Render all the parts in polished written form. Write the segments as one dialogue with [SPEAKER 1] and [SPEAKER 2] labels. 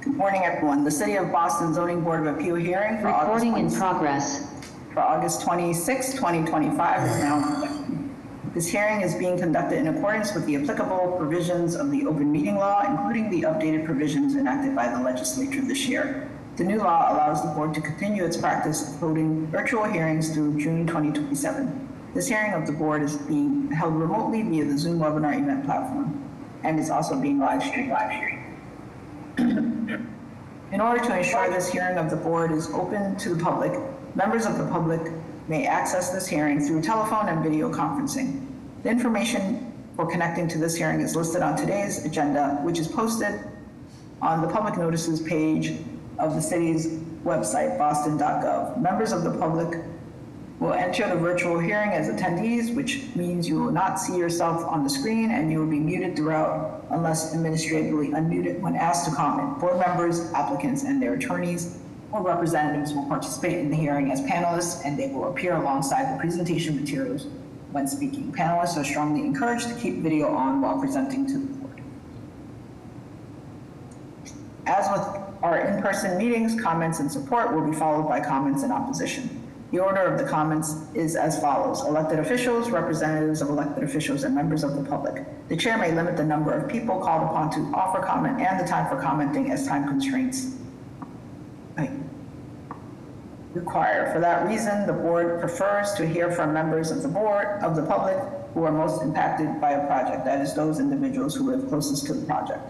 [SPEAKER 1] Good morning, everyone. The City of Boston Zoning Board of Appeal hearing for August 26, 2025 is now in session. This hearing is being conducted in accordance with the applicable provisions of the open meeting law, including the updated provisions enacted by the legislature this year. The new law allows the board to continue its practice of holding virtual hearings through June 2027. This hearing of the board is being held remotely via the Zoom webinar event platform and is also being live streamed. In order to ensure this hearing of the board is open to the public, members of the public may access this hearing through telephone and video conferencing. The information for connecting to this hearing is listed on today's agenda, which is posted on the public notices page of the city's website, boston.gov. Members of the public will enter the virtual hearing as attendees, which means you will not see yourself on the screen and you will be muted throughout unless administratively unmuted when asked to comment. Board members, applicants, and their attorneys or representatives will participate in the hearing as panelists, and they will appear alongside the presentation materials when speaking. Panelists are strongly encouraged to keep video on while presenting to the board. As with our in-person meetings, comments and support will be followed by comments in opposition. The order of the comments is as follows: elected officials, representatives of elected officials, and members of the public. The chair may limit the number of people called upon to offer comment and the time for commenting as time constraints require. For that reason, the board prefers to hear from members of the public who are most impacted by a project, that is, those individuals who live closest to the project.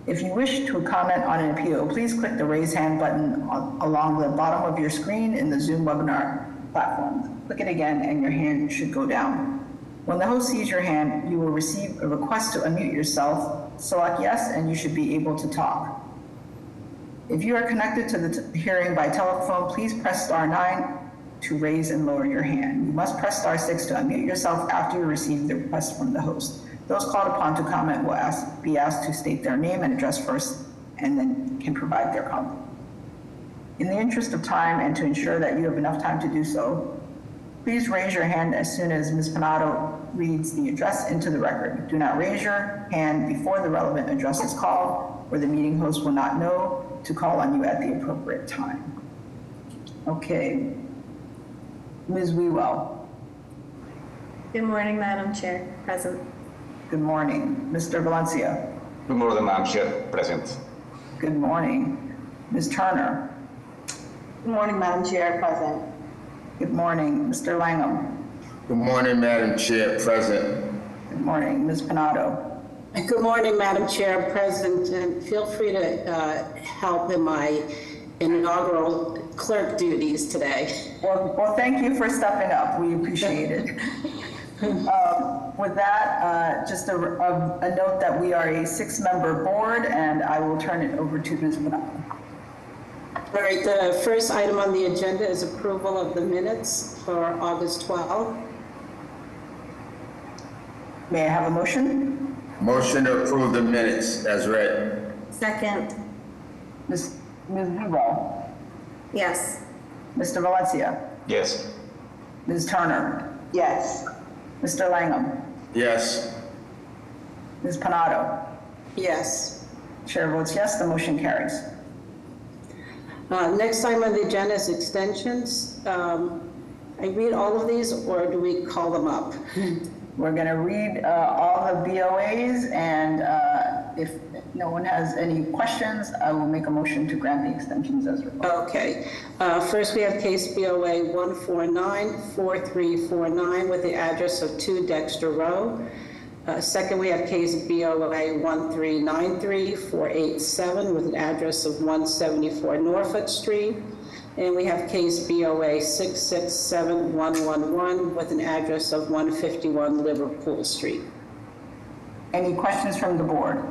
[SPEAKER 1] If you wish to comment on an appeal, please click the raise hand button along the bottom of your screen in the Zoom webinar platform. Click it again and your hand should go down. When the host sees your hand, you will receive a request to unmute yourself. Select yes and you should be able to talk. If you are connected to the hearing by telephone, please press *9 to raise and lower your hand. You must press *6 to unmute yourself after you receive the request from the host. Those called upon to comment will be asked to state their name and address first, and then can provide their comment. In the interest of time and to ensure that you have enough time to do so, please raise your hand as soon as Ms. Panato reads the address into the record. Do not raise your hand before the relevant address is called, or the meeting host will not know to call on you at the appropriate time. Okay, Ms. Wewell.
[SPEAKER 2] Good morning, Madam Chair. Present.
[SPEAKER 1] Good morning. Mr. Valencia.
[SPEAKER 3] Good morning, Madam Chair. Present.
[SPEAKER 1] Good morning. Ms. Turner.
[SPEAKER 4] Good morning, Madam Chair. Present.
[SPEAKER 1] Good morning. Mr. Langham.
[SPEAKER 5] Good morning, Madam Chair. Present.
[SPEAKER 1] Good morning. Ms. Panato.
[SPEAKER 4] Good morning, Madam Chair. Present. And feel free to help in my inaugural clerk duties today.
[SPEAKER 1] Well, thank you for stepping up. We appreciate it. With that, just a note that we are a 6-member board, and I will turn it over to Ms. Panato.
[SPEAKER 4] All right, the first item on the agenda is approval of the minutes for August 12th.
[SPEAKER 1] May I have a motion?
[SPEAKER 5] Motion to approve the minutes as read.
[SPEAKER 2] Second.
[SPEAKER 1] Ms. Wewell.
[SPEAKER 2] Yes.
[SPEAKER 1] Mr. Valencia.
[SPEAKER 3] Yes.
[SPEAKER 1] Ms. Turner.
[SPEAKER 4] Yes.
[SPEAKER 1] Mr. Langham.
[SPEAKER 5] Yes.
[SPEAKER 1] Ms. Panato.
[SPEAKER 4] Yes.
[SPEAKER 1] Chair votes yes, the motion carries.
[SPEAKER 4] Next item on the agenda is extensions. I read all of these, or do we call them up?
[SPEAKER 1] We're going to read all the BOAs, and if no one has any questions, I will make a motion to grant the extensions as required.
[SPEAKER 4] Okay. First, we have case BOA 1494349 with the address of 2 Dexter Row. Second, we have case BOA 1393487 with an address of 174 Norfolk Street. And we have case BOA 667111 with an address of 151 Liverpool Street.
[SPEAKER 1] Any questions from the board?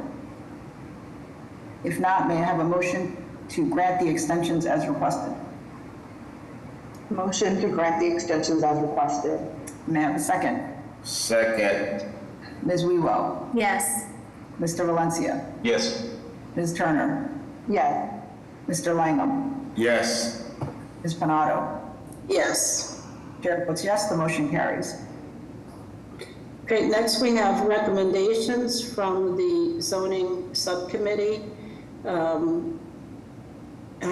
[SPEAKER 1] If not, may I have a motion to grant the extensions as requested?
[SPEAKER 4] Motion to grant the extensions as requested.
[SPEAKER 1] May I have a second?
[SPEAKER 5] Second.
[SPEAKER 1] Ms. Wewell.
[SPEAKER 2] Yes.
[SPEAKER 1] Mr. Valencia.
[SPEAKER 3] Yes.
[SPEAKER 1] Ms. Turner.
[SPEAKER 4] Yes.
[SPEAKER 1] Mr. Langham.
[SPEAKER 5] Yes.
[SPEAKER 1] Ms. Panato.
[SPEAKER 4] Yes.
[SPEAKER 1] Chair votes yes, the motion carries.
[SPEAKER 4] Great, next we have recommendations from the zoning subcommittee. I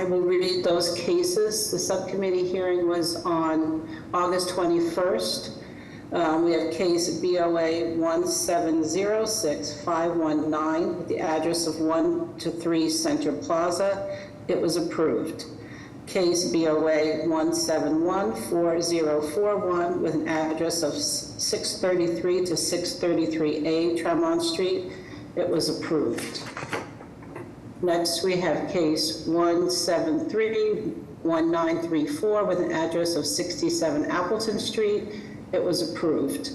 [SPEAKER 4] will read those cases. The subcommittee hearing was on August 21st. We have case BOA 1706519 with the address of 1 to 3 Center Plaza. It was approved. Case BOA 1714041 with an address of 633 to 633A Tremont Street. It was approved. Next, we have case 1731934 with an address of 67 Appleton Street. It was approved.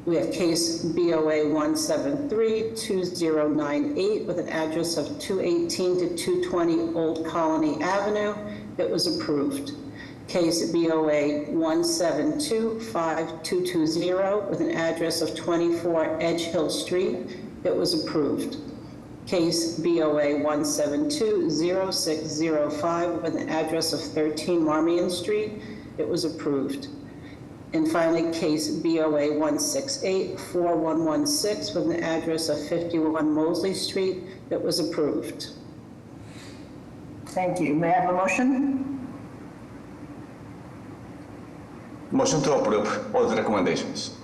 [SPEAKER 4] We have case BOA 1732098 with an address of 218 to 220 Old Colony Avenue. It was approved. Case BOA 1725220 with an address of 24 Edge Hill Street. It was approved. Case BOA 1720605 with an address of 13 Marmion Street. It was approved. And finally, case BOA 1684116 with an address of 51 Mosley Street. It was approved.
[SPEAKER 1] Thank you. May I have a motion?
[SPEAKER 3] Motion to approve all the recommendations.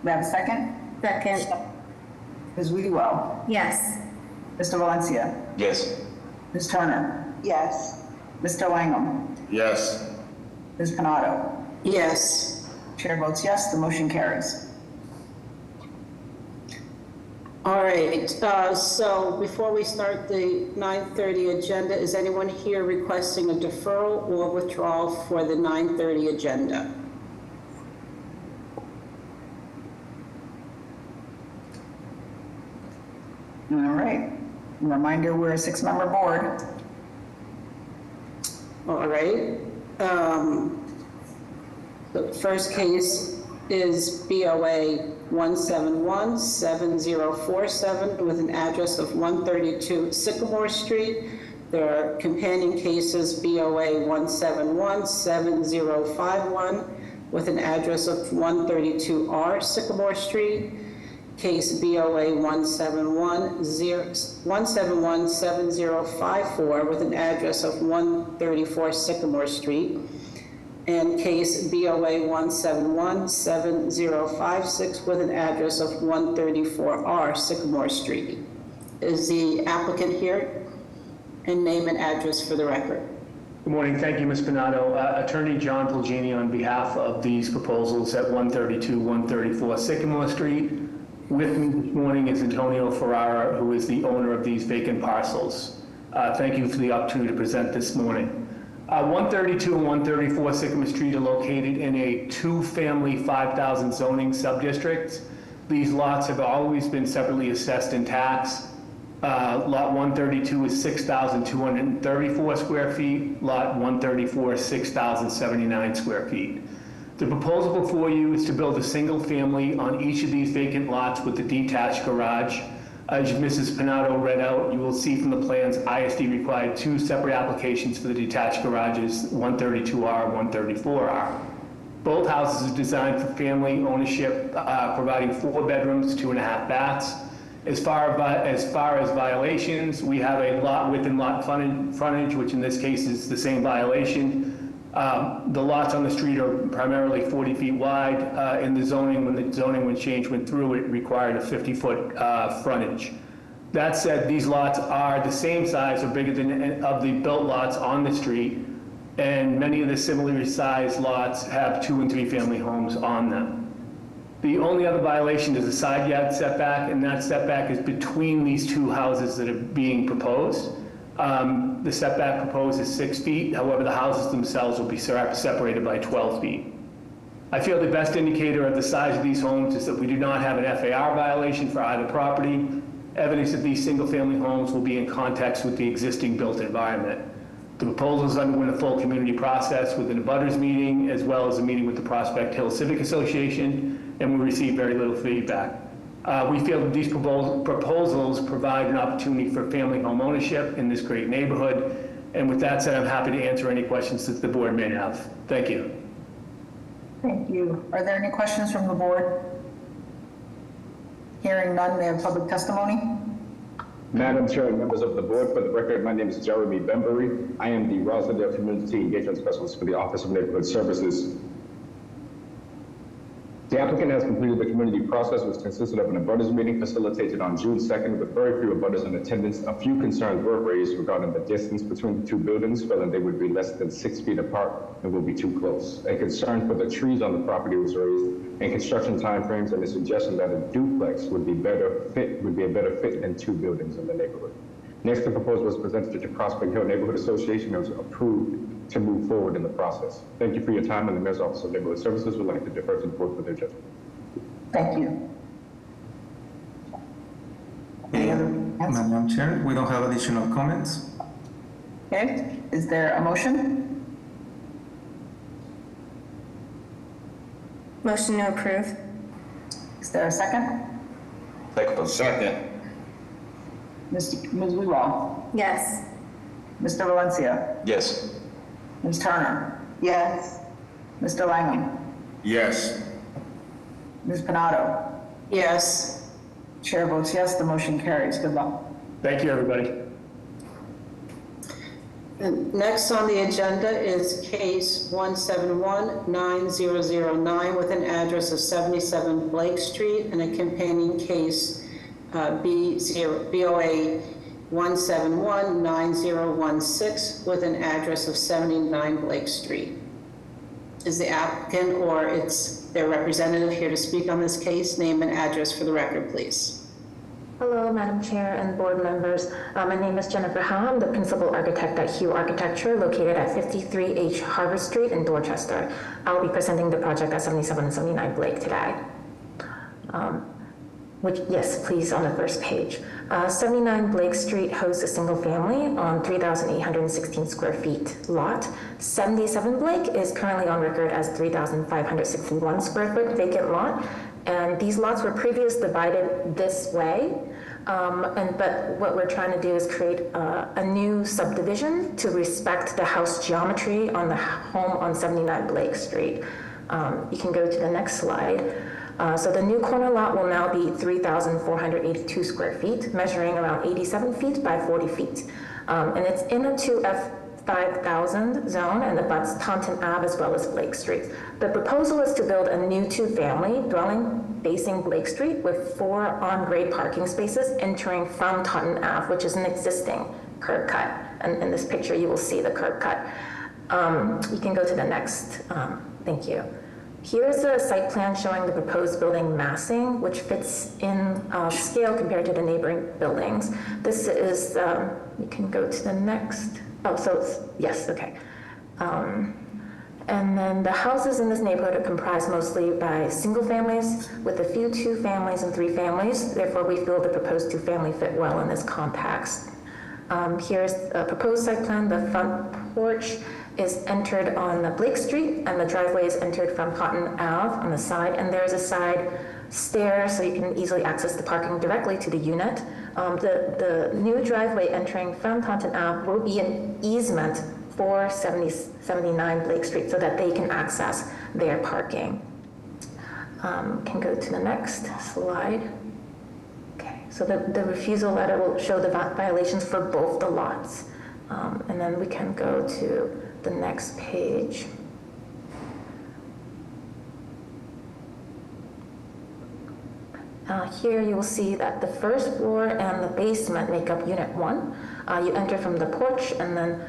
[SPEAKER 1] May I have a second?
[SPEAKER 2] Second.
[SPEAKER 1] Ms. Weedy-Well?
[SPEAKER 2] Yes.
[SPEAKER 1] Mr. Valencia?
[SPEAKER 3] Yes.
[SPEAKER 1] Ms. Turner?
[SPEAKER 6] yes,
[SPEAKER 1] Mr. Langham?
[SPEAKER 5] Yes.
[SPEAKER 1] Ms. Panado?
[SPEAKER 4] Yes.
[SPEAKER 1] Chair votes yes, the motion carries.
[SPEAKER 4] All right, so before we start the 9:30 agenda, is anyone here requesting a deferral or withdrawal for the 9:30 agenda?
[SPEAKER 1] All right. Reminder, we're a 6-member board.
[SPEAKER 4] All right. The first case is BOA 1717047 with an address of 132 Sycamore Street. There are companion cases BOA 1717051 with an address of 132R Sycamore Street. Case BOA 1717054 with an address of 134 Sycamore Street. And case BOA 1717056 with an address of 134R Sycamore Street. Is the applicant here? And name and address for the record.
[SPEAKER 7] Good morning. Thank you, Ms. Panado. Attorney John Pulgini on behalf of these proposals at 132, 134 Sycamore Street. With me this morning is Antonio Ferrara, who is the owner of these vacant parcels. Thank you for the opportunity to present this morning. 132 and 134 Sycamore Street are located in a 2-family 5,000 zoning subdistrict. These lots have always been separately assessed in tax. Lot 132 is 6,234 square feet. Lot 134 is 6,079 square feet. The proposal before you is to build a single family on each of these vacant lots with a detached garage. As Mrs. Panado read out, you will see from the plans, ISD required 2 separate applications for the detached garages, 132R, 134R. Both houses are designed for family ownership, providing 4 bedrooms, 2.5 baths. As far as violations, we have a lot width and lot frontage, which in this case is the same violation. The lots on the street are primarily 40 feet wide. In the zoning, when the zoning change went through, it required a 50-foot frontage. That said, these lots are the same size or bigger than of the built lots on the street, and many of the similarly sized lots have 2- and 3-family homes on them. The only other violation is a side yard setback, and that setback is between these 2 houses that are being proposed. The setback proposed is 6 feet. However, the houses themselves will be separated by 12 feet. I feel the best indicator of the size of these homes is that we do not have an FAR violation for either property. Evidence that these single-family homes will be in context with the existing built environment. The proposals underwent a full community process with an abutters meeting, as well as a meeting with the Prospect Hill Civic Association, and we received very little feedback. We feel that these proposals provide an opportunity for family home ownership in this great neighborhood. And with that said, I'm happy to answer any questions that the board may have. Thank you.
[SPEAKER 1] Thank you. Are there any questions from the board? Hearing none, may I have public testimony?
[SPEAKER 6] Madam Chair and members of the board, for the record, my name is Jeremy Bembury. I am the Roslindale Community Engagement Specialist for the Office of Neighborhood Services. The applicant has completed the community process, which consisted of an abutters meeting facilitated on June 2nd with very few abutters in attendance. A few concerns were raised regarding the distance between the two buildings, feeling they would be less than 6 feet apart and will be too close. A concern for the trees on the property was raised, and construction timeframes, and the suggestion that a duplex would be a better fit than two buildings in the neighborhood. Next, the proposal was presented to Prospect Hill Neighborhood Association and was approved to move forward in the process. Thank you for your time, and the Mayor's Office of Neighborhood Services would like to defer to the board for their judgment.
[SPEAKER 1] Thank you. Any other comments?
[SPEAKER 8] Madam Chair, we don't have additional comments.
[SPEAKER 1] Okay, is there a motion?
[SPEAKER 2] Motion to approve.
[SPEAKER 1] Is there a second?
[SPEAKER 5] Second.
[SPEAKER 1] Ms. Wewall?
[SPEAKER 2] Yes.
[SPEAKER 1] Mr. Valencia?
[SPEAKER 3] Yes.
[SPEAKER 1] Ms. Turner?
[SPEAKER 2] Yes.
[SPEAKER 1] Mr. Langham?
[SPEAKER 5] Yes.
[SPEAKER 1] Ms. Panado?
[SPEAKER 4] Yes.
[SPEAKER 1] Chair votes yes, the motion carries. Good luck.
[SPEAKER 7] Thank you, everybody.
[SPEAKER 4] And next on the agenda is case 171-9009 with an address of 77 Blake Street and a companion case BOA 171-9016 with an address of 79 Blake Street. Is the applicant or their representative here to speak on this case? Name and address for the record, please.
[SPEAKER 9] Hello, Madam Chair and board members. My name is Jennifer Howe. I'm the principal architect at Hugh Architecture, located at 53H Harvard Street in Dorchester. I'll be presenting the project at 77 and 79 Blake today. Yes, please, on the first page. 79 Blake Street hosts a single family on 3,816 square feet lot. 77 Blake is currently on record as 3,561 square foot vacant lot. And these lots were previously divided this way. But what we're trying to do is create a new subdivision to respect the house geometry on the home on 79 Blake Street. You can go to the next slide. So the new corner lot will now be 3,482 square feet, measuring around 87 feet by 40 feet. And it's in a 2F5000 zone and abuts Taunton Ave as well as Blake Street. The proposal is to build a new two-family dwelling facing Blake Street with 4 on-grade parking spaces entering from Taunton Ave, which is an existing curb cut. And in this picture, you will see the curb cut. You can go to the next. Thank you. Here's a site plan showing the proposed building massing, which fits in scale compared to the neighboring buildings. This is, you can go to the next. Oh, so yes, okay. And then the houses in this neighborhood are comprised mostly by single families with a few 2 families and 3 families. Therefore, we feel the proposed 2-family fit well in this complex. Here's a proposed site plan. The front porch is entered on Blake Street, and the driveway is entered from Cotton Ave on the side, and there's a side stair so you can easily access the parking directly to the unit. The new driveway entering from Taunton Ave will be an easement for 79 Blake Street so that they can access their parking. Can go to the next slide. Okay, so the refusal letter will show the violations for both the lots. And then we can go to the next page. Here you will see that the first floor and the basement make up Unit 1. You enter from the porch, and then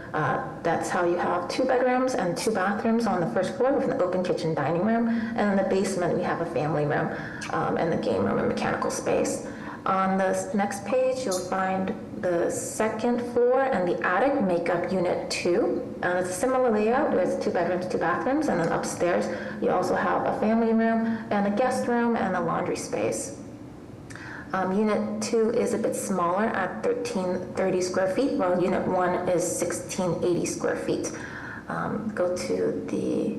[SPEAKER 9] that's how you have 2 bedrooms and 2 bathrooms on the first floor with an open kitchen dining room. And in the basement, we have a family room and the game room and mechanical space. On the next page, you'll find the second floor and the attic make up Unit 2. And it's a similar layout. There's 2 bedrooms, 2 bathrooms, and then upstairs, you also have a family room and a guest room and a laundry space. Unit 2 is a bit smaller at 1,330 square feet, while Unit 1 is 1,680 square feet. Go to the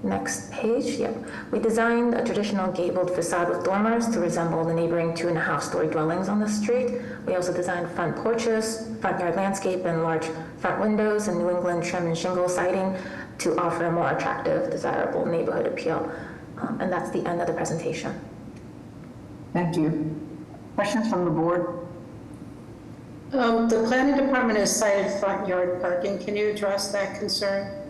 [SPEAKER 9] next page. Yep. We designed a traditional gabled facade with dormers to resemble the neighboring 2.5-story dwellings on the street. We also designed front porches, front yard landscape, and large front windows and New England trim and shingle siding to offer a more attractive, desirable neighborhood appeal. And that's the end of the presentation.
[SPEAKER 1] Thank you. Questions from the board?
[SPEAKER 4] The planning department has cited front yard parking. Can you address that concern?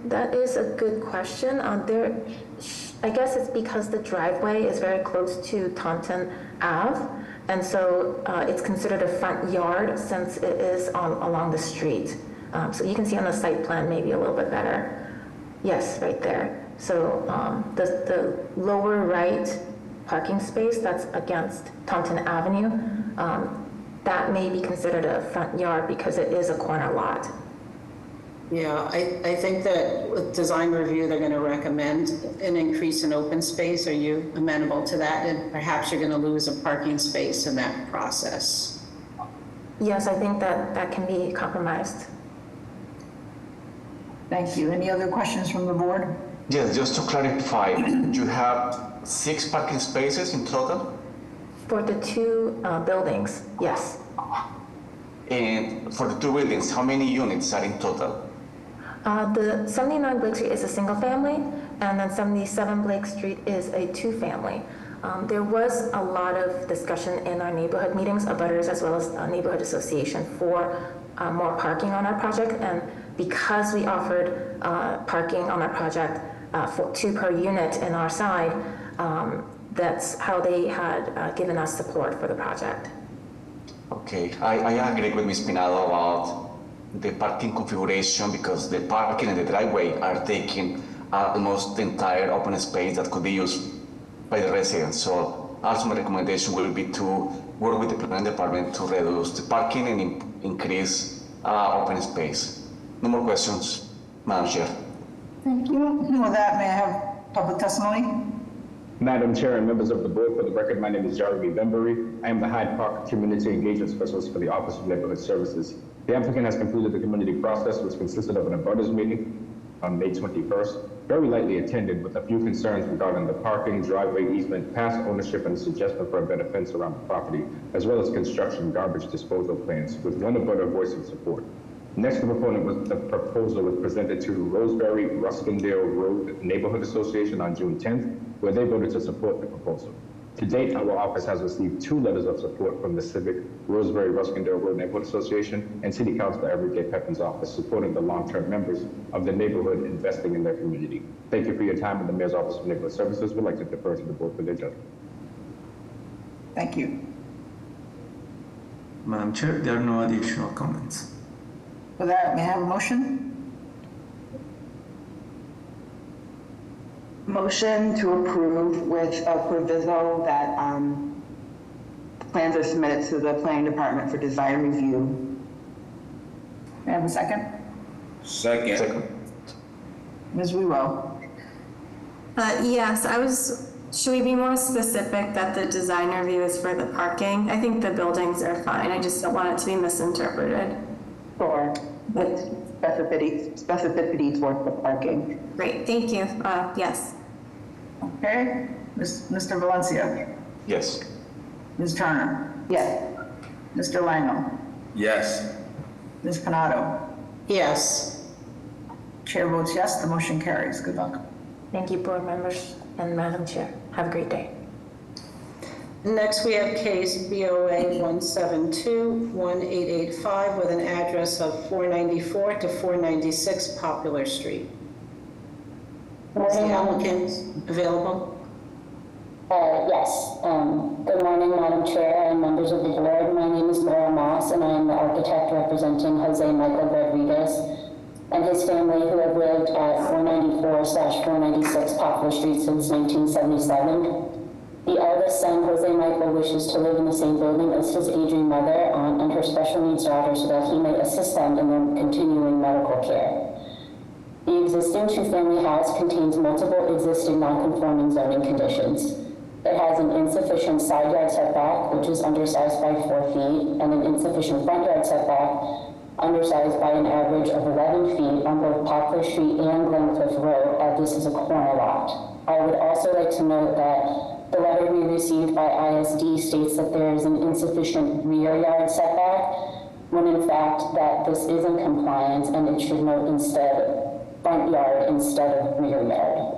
[SPEAKER 9] That is a good question. I guess it's because the driveway is very close to Taunton Ave, and so it's considered a front yard since it is along the street. So you can see on the site plan maybe a little bit better. Yes, right there. So the lower right parking space that's against Taunton Avenue, that may be considered a front yard because it is a corner lot.
[SPEAKER 4] Yeah, I think that with design review, they're going to recommend an increase in open space. Are you amenable to that? And perhaps you're going to lose a parking space in that process.
[SPEAKER 9] Yes, I think that can be compromised.
[SPEAKER 1] Thank you. Any other questions from the board?
[SPEAKER 3] Yes, just to clarify, you have 6 parking spaces in total?
[SPEAKER 9] For the two buildings, yes.
[SPEAKER 3] And for the 2 buildings, how many units are in total?
[SPEAKER 9] The 79 Blake Street is a single family, and then 77 Blake Street is a 2-family. There was a lot of discussion in our neighborhood meetings, abutters as well as a neighborhood association for more parking on our project, and because we offered parking on our project for 2 per unit in our side, that's how they had given us support for the project.
[SPEAKER 3] Okay, I agree with Ms. Pinado about the parking configuration because the parking and the driveway are taking almost the entire open space that could be used by the residents. So also my recommendation will be to work with the planning department to reduce the parking and increase open space. No more questions, Madam Chair.
[SPEAKER 1] Thank you. With that, may I have public testimony?
[SPEAKER 6] Madam Chair and members of the board, for the record, my name is Jeremy Bembury. I am the Hyde Park Community Engagement Specialist for the Office of Neighborhood Services. The applicant has completed the community process, which consisted of an abutters meeting on May 21st, very lightly attended with a few concerns regarding the parking, driveway easement, past ownership, and a suggestion for a better fence around the property, as well as construction garbage disposal plans, with one abutter voicing support. Next, the proposal was presented to Roseberry Ruskindale Road Neighborhood Association on June 10th, where they voted to support the proposal. To date, our office has received 2 letters of support from the Civic Roseberry Ruskindale Road Neighborhood Association and City Councilor Everett J. Pepin's office, supporting the long-term members of the neighborhood investing in their community. Thank you for your time, and the Mayor's Office of Neighborhood Services would like to defer to the board for their judgment.
[SPEAKER 1] Thank you.
[SPEAKER 8] Madam Chair, there are no additional comments.
[SPEAKER 1] With that, may I have a motion?
[SPEAKER 10] Motion to approve with a proviso that plans are submitted to the planning department for design review.
[SPEAKER 1] May I have a second?
[SPEAKER 5] Second.
[SPEAKER 1] Ms. Ruo.
[SPEAKER 2] Yes, should we be more specific that the design review is for the parking? I think the buildings are fine. I just don't want it to be misinterpreted.
[SPEAKER 10] Sure, with specificity towards the parking.
[SPEAKER 2] Great, thank you. Yes.
[SPEAKER 1] Okay. Mr. Valencia.
[SPEAKER 3] Yes.
[SPEAKER 1] Ms. Turner.
[SPEAKER 10] Yes.
[SPEAKER 1] Mr. Langham.
[SPEAKER 5] Yes.
[SPEAKER 1] Ms. Panado.
[SPEAKER 4] Yes.
[SPEAKER 1] Chair votes yes, the motion carries. Good luck.
[SPEAKER 9] Thank you, board members and Madam Chair. Have a great day.
[SPEAKER 4] Next, we have case BOA 172-1885 with an address of 494 to 496 Popular Street. Is the applicant available?
[SPEAKER 11] Yes. Good morning, Madam Chair and members of the board. My name is Laura Moss, and I am the architect representing Jose Michael Rodriguez and his family, who have lived at 494/496 Poplar Street since 1977. The eldest son, Jose Michael, wishes to live in the same building as his aging mother, aunt, and her special needs daughter so that he may assist them in their continuing medical care. The existing 2-family house contains multiple existing non-conforming zoning conditions. It has an insufficient side yard setback, which is undersized by 4 feet, and an insufficient front yard setback, undersized by an average of 11 feet on both Poplar Street and Glencliff Road, as this is a corner lot. I would also like to note that the letter we received by ISD states that there is an insufficient rear yard setback, when in fact that this is in compliance, and it should note instead front yard instead of rear yard.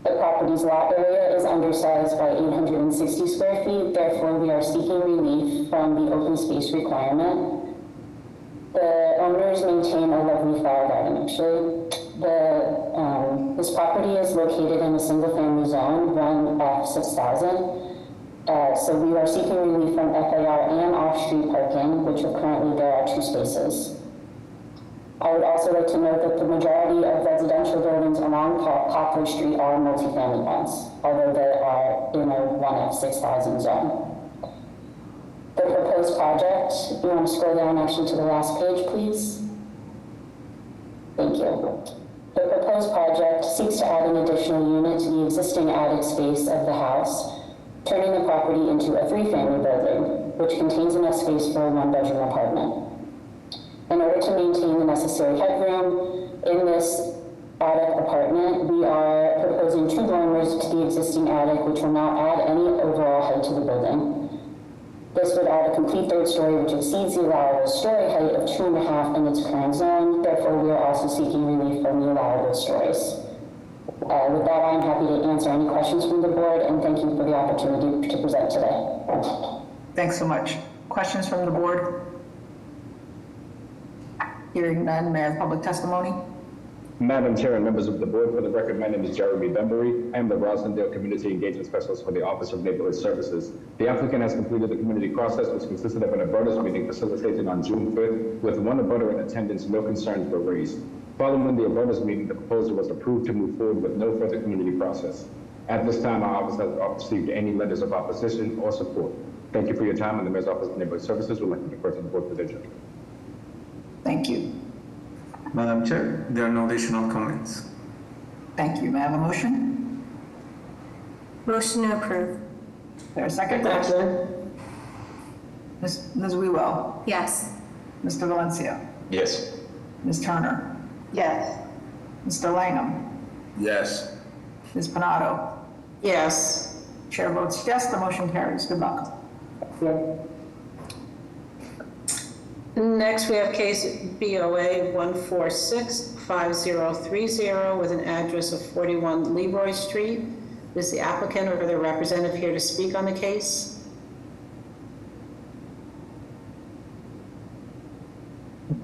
[SPEAKER 11] The property's lot area is undersized by 860 square feet. Therefore, we are seeking relief from the open space requirement. The owners maintain a lovely flower garden, actually. This property is located in a single-family zone, 1F6000. So we are seeking relief from FAR and off-street parking, which are currently there are 2 spaces. I would also like to note that the majority of residential buildings along Poplar Street are multifamily ones, although they are in a 1F6000 zone. The proposed project, you want to scroll down actually to the last page, please? Thank you. The proposed project seeks to add an additional unit to the existing attic space of the house, turning the property into a 3-family building, which contains enough space for a 1-bedroom apartment. In order to maintain the necessary headroom in this attic apartment, we are proposing 2 dormers to the existing attic, which will not add any overall height to the building. This would add a complete 3rd story, which exceeds the allowable story height of 2.5 in its current zone. Therefore, we are also seeking relief from the allowable stories. With that, I'm happy to answer any questions from the board, and thank you for the opportunity to present today.
[SPEAKER 1] Thanks so much. Questions from the board? Hearing none, may I have public testimony?
[SPEAKER 6] Madam Chair and members of the board, for the record, my name is Jeremy Bembury. I am the Roslindale Community Engagement Specialist for the Office of Neighborhood Services. The applicant has completed the community process, which consisted of an abutters meeting facilitated on June 5th. With 1 abutter in attendance, no concerns were raised. Following the abutters meeting, the proposal was approved to move forward with no further community process. At this time, our office has not received any letters of opposition or support. Thank you for your time, and the Mayor's Office of Neighborhood Services would like to defer to the board for their judgment.
[SPEAKER 1] Thank you.
[SPEAKER 8] Madam Chair, there are no additional comments.
[SPEAKER 1] Thank you. May I have a motion?
[SPEAKER 2] Motion to approve.
[SPEAKER 1] Is there a second? Ms. Wewell?
[SPEAKER 2] Yes.
[SPEAKER 1] Mr. Valencia?
[SPEAKER 3] Yes.
[SPEAKER 1] Ms. Turner?
[SPEAKER 10] Yes.
[SPEAKER 1] Mr. Langham?
[SPEAKER 5] Yes.
[SPEAKER 1] Ms. Panado?
[SPEAKER 4] Yes.
[SPEAKER 1] Chair votes yes, the motion carries. Good luck.
[SPEAKER 4] Next, we have case BOA 1465030 with an address of 41 Leroy Street. Is the applicant or their representative here to speak on the case?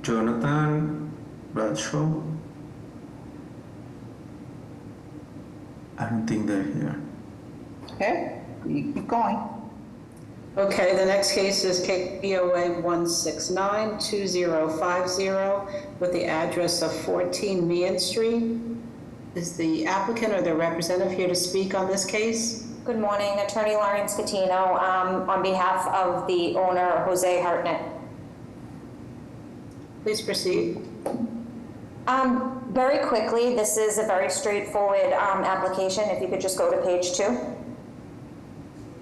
[SPEAKER 8] Jonathan Bradshaw. I don't think they're here.
[SPEAKER 1] Okay, you keep going.
[SPEAKER 4] Okay, the next case is case BOA 1692050 with the address of 14 Meehan Street. Is the applicant or their representative here to speak on this case?
[SPEAKER 12] Good morning, Attorney Lauren Scatino, on behalf of the owner, Jose Hartnett.
[SPEAKER 4] Please proceed.
[SPEAKER 12] Very quickly, this is a very straightforward application. If you could just go to page 2.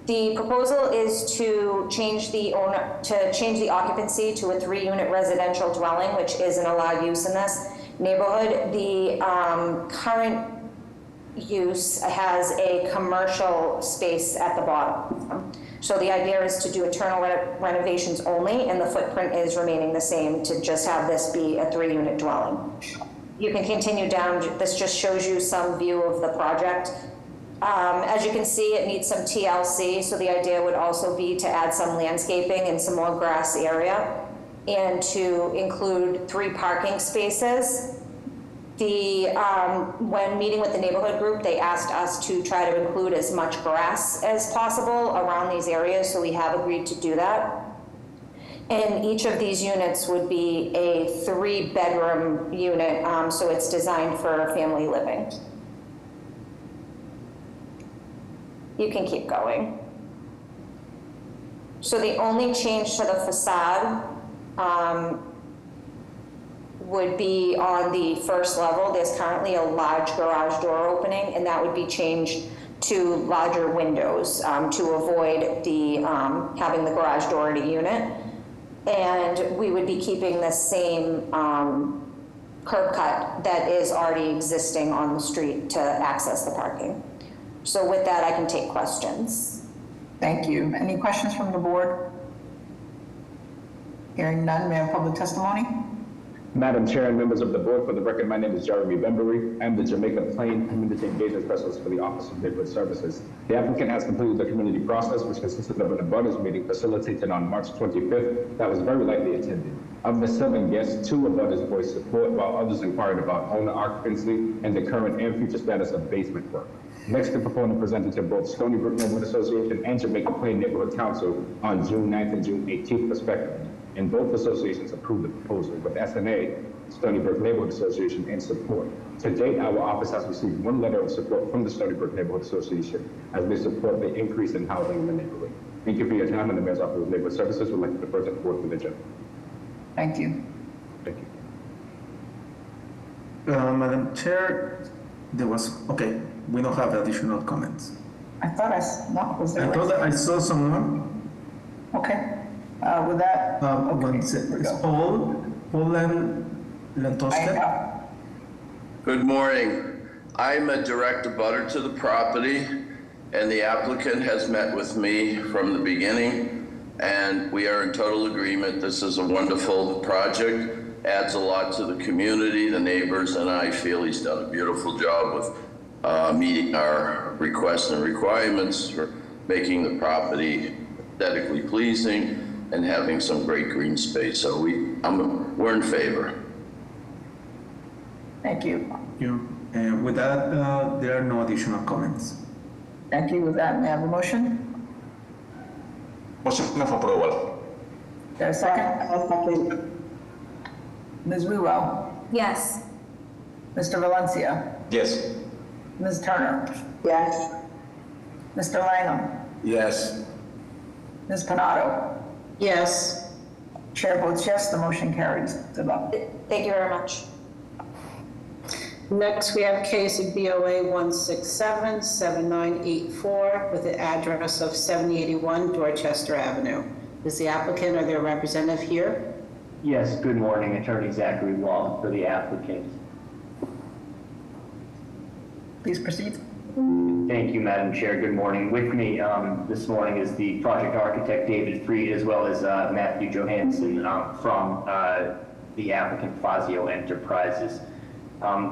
[SPEAKER 12] The proposal is to change the occupancy to a 3-unit residential dwelling, which is an allowed use in this neighborhood. The current use has a commercial space at the bottom. So the idea is to do internal renovations only, and the footprint is remaining the same to just have this be a 3-unit dwelling. You can continue down. This just shows you some view of the project. As you can see, it needs some TLC, so the idea would also be to add some landscaping and some more grass area, and to include 3 parking spaces. When meeting with the neighborhood group, they asked us to try to include as much grass as possible around these areas, so we have agreed to do that. And each of these units would be a 3-bedroom unit, so it's designed for family living. You can keep going. So the only change to the facade would be on the first level. There's currently a large garage door opening, and that would be changed to larger windows to avoid the having the garage door at a unit. And we would be keeping the same curb cut that is already existing on the street to access the parking. So with that, I can take questions.
[SPEAKER 1] Thank you. Any questions from the board? Hearing none, may I have public testimony?
[SPEAKER 6] Madam Chair and members of the board, for the record, my name is Jeremy Bembury. I'm the Jamaica Plain Community Engagement Specialist for the Office of Neighborhood Services. The applicant has completed the community process, which consisted of an abutters meeting facilitated on March 25th that was very lightly attended. Of the 7 guests, 2 abutters voiced support, while others inquired about owner occupancy and the current and future status of basement work. Next, the proponent presented to both Stony Brook Neighborhood Association and Jamaica Plain Neighborhood Council on June 9th and June 18th, respectively. And both associations approved the proposal, with SNA, Stony Brook Neighborhood Association, in support. To date, our office has received 1 letter of support from the Stony Brook Neighborhood Association as they support the increase in housing in the neighborhood. Thank you for your time, and the Mayor's Office of Neighborhood Services would like to defer to the board for the agenda.
[SPEAKER 1] Thank you.
[SPEAKER 6] Thank you.
[SPEAKER 8] Madam Chair, okay, we don't have additional comments.
[SPEAKER 1] I thought was there?
[SPEAKER 8] I thought that I saw someone.
[SPEAKER 1] Okay. With that, okay,
[SPEAKER 8] It's Paul Lantoska.
[SPEAKER 13] Good morning. I'm a direct abutter to the property, and the applicant has met with me from the beginning, and we are in total agreement. This is a wonderful project, adds a lot to the community, the neighbors, and I feel he's done a beautiful job with meeting our requests and requirements for making the property aesthetically pleasing and having some great green space. So we're in favor.
[SPEAKER 1] thank you.
[SPEAKER 8] And with that, there are no additional comments.
[SPEAKER 1] Thank you. With that, may I have a motion?
[SPEAKER 3] Motion of approval.
[SPEAKER 1] Is there a second?
[SPEAKER 10] I'll second.
[SPEAKER 1] Ms. Ruel,
[SPEAKER 2] Yes.
[SPEAKER 1] Mr. Valencia,
[SPEAKER 3] Yes.
[SPEAKER 1] Ms. Turner,
[SPEAKER 10] Yes.
[SPEAKER 1] Mr. Langham,
[SPEAKER 5] Yes.
[SPEAKER 1] Ms. Panado.
[SPEAKER 4] Yes.
[SPEAKER 1] Chair votes yes, the motion carries. Good luck.
[SPEAKER 12] Thank you very much.
[SPEAKER 4] Next, we have case of BOA 167-7984 with the address of 7081 Dorchester Avenue. Is the applicant or their representative here?
[SPEAKER 14] Yes, good morning, Attorney Zachary Wall for the applicant.
[SPEAKER 1] Please proceed.
[SPEAKER 14] Thank you, Madam Chair. Good morning. With me this morning is the project architect, David Freed, as well as Matthew Johansson from the applicant Fazio Enterprises.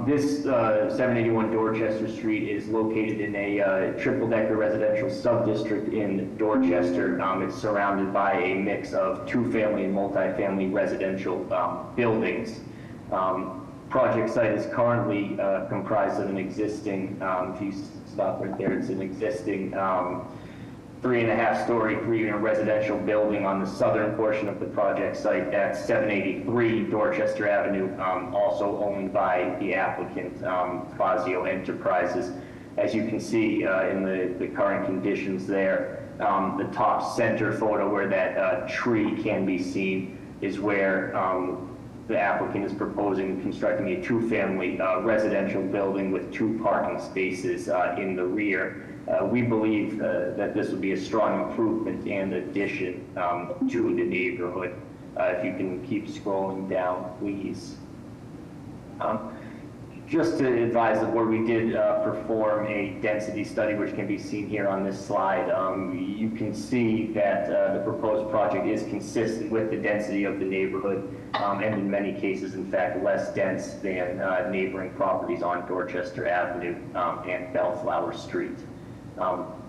[SPEAKER 14] This 781 Dorchester Street is located in a triple-decker residential sub-district in Dorchester. It's surrounded by a mix of 2-family and multifamily residential buildings. Project site is currently comprised of an existing, if you stop right there, it's an existing 3.5-story, 3-unit residential building on the southern portion of the project site at 783 Dorchester Avenue, also owned by the applicant, Fazio Enterprises. As you can see in the current conditions there, the top center photo where that tree can be seen is where the applicant is proposing constructing a 2-family residential building with 2 parking spaces in the rear. We believe that this would be a strong improvement and addition to the neighborhood. If you can keep scrolling down, please. Just to advise the board, we did perform a density study, which can be seen here on this slide. You can see that the proposed project is consistent with the density of the neighborhood, and in many cases, in fact, less dense than neighboring properties on Dorchester Avenue and Bellflower Street.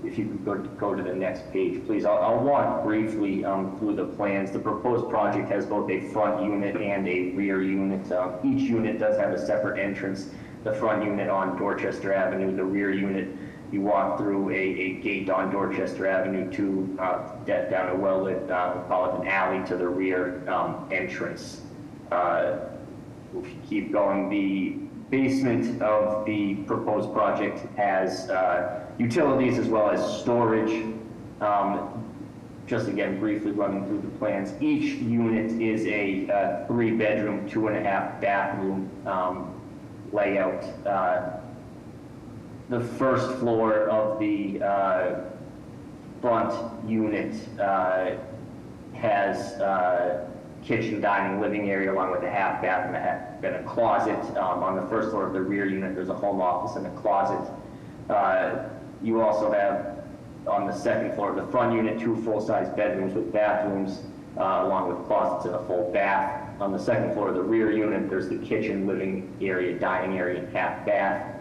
[SPEAKER 14] If you could go to the next page, please. I'll walk briefly through the plans. The proposed project has both a front unit and a rear unit. Each unit does have a separate entrance. The front unit on Dorchester Avenue, the rear unit, you walk through a gate on Dorchester Avenue to down a well-lit, we'll call it an alley to the rear entrance. If you keep going, the basement of the proposed project has utilities as well as storage. Just again, briefly running through the plans. Each unit is a 3-bedroom, 2.5-bathroom layout. The first floor of the front unit has kitchen, dining, living area, along with a half bath and a closet. On the first floor of the rear unit, there's a home office and a closet. You also have, on the second floor of the front unit, 2 full-size bedrooms with bathrooms, along with closets and a full bath. On the second floor, the rear unit, there's the kitchen, living area, dining area, and half bath.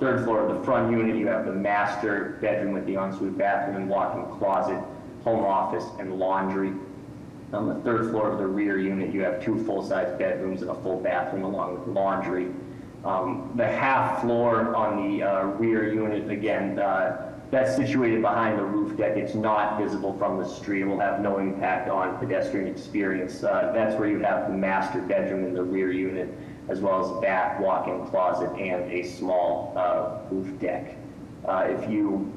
[SPEAKER 14] Third floor, the front unit, you have the master bedroom with the ensuite bathroom and walk-in closet, home office, and laundry. On the third floor of the rear unit, you have 2 full-size bedrooms and a full bathroom along with laundry. The half floor on the rear unit, again, that's situated behind the roof deck. It's not visible from the street. It will have no impact on pedestrian experience. That's where you have the master bedroom in the rear unit, as well as bath, walk-in closet, and a small roof deck. If you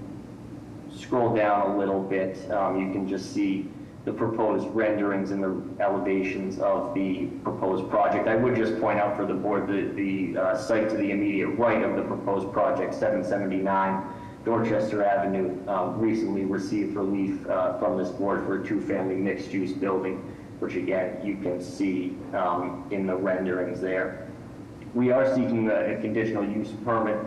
[SPEAKER 14] scroll down a little bit, you can just see the proposed renderings and the elevations of the proposed project. I would just point out for the board that the site to the immediate right of the proposed project, 779 Dorchester Avenue, recently received relief from this board for a 2-family mixed-use building, which again, you can see in the renderings there. We are seeking a conditional use permit,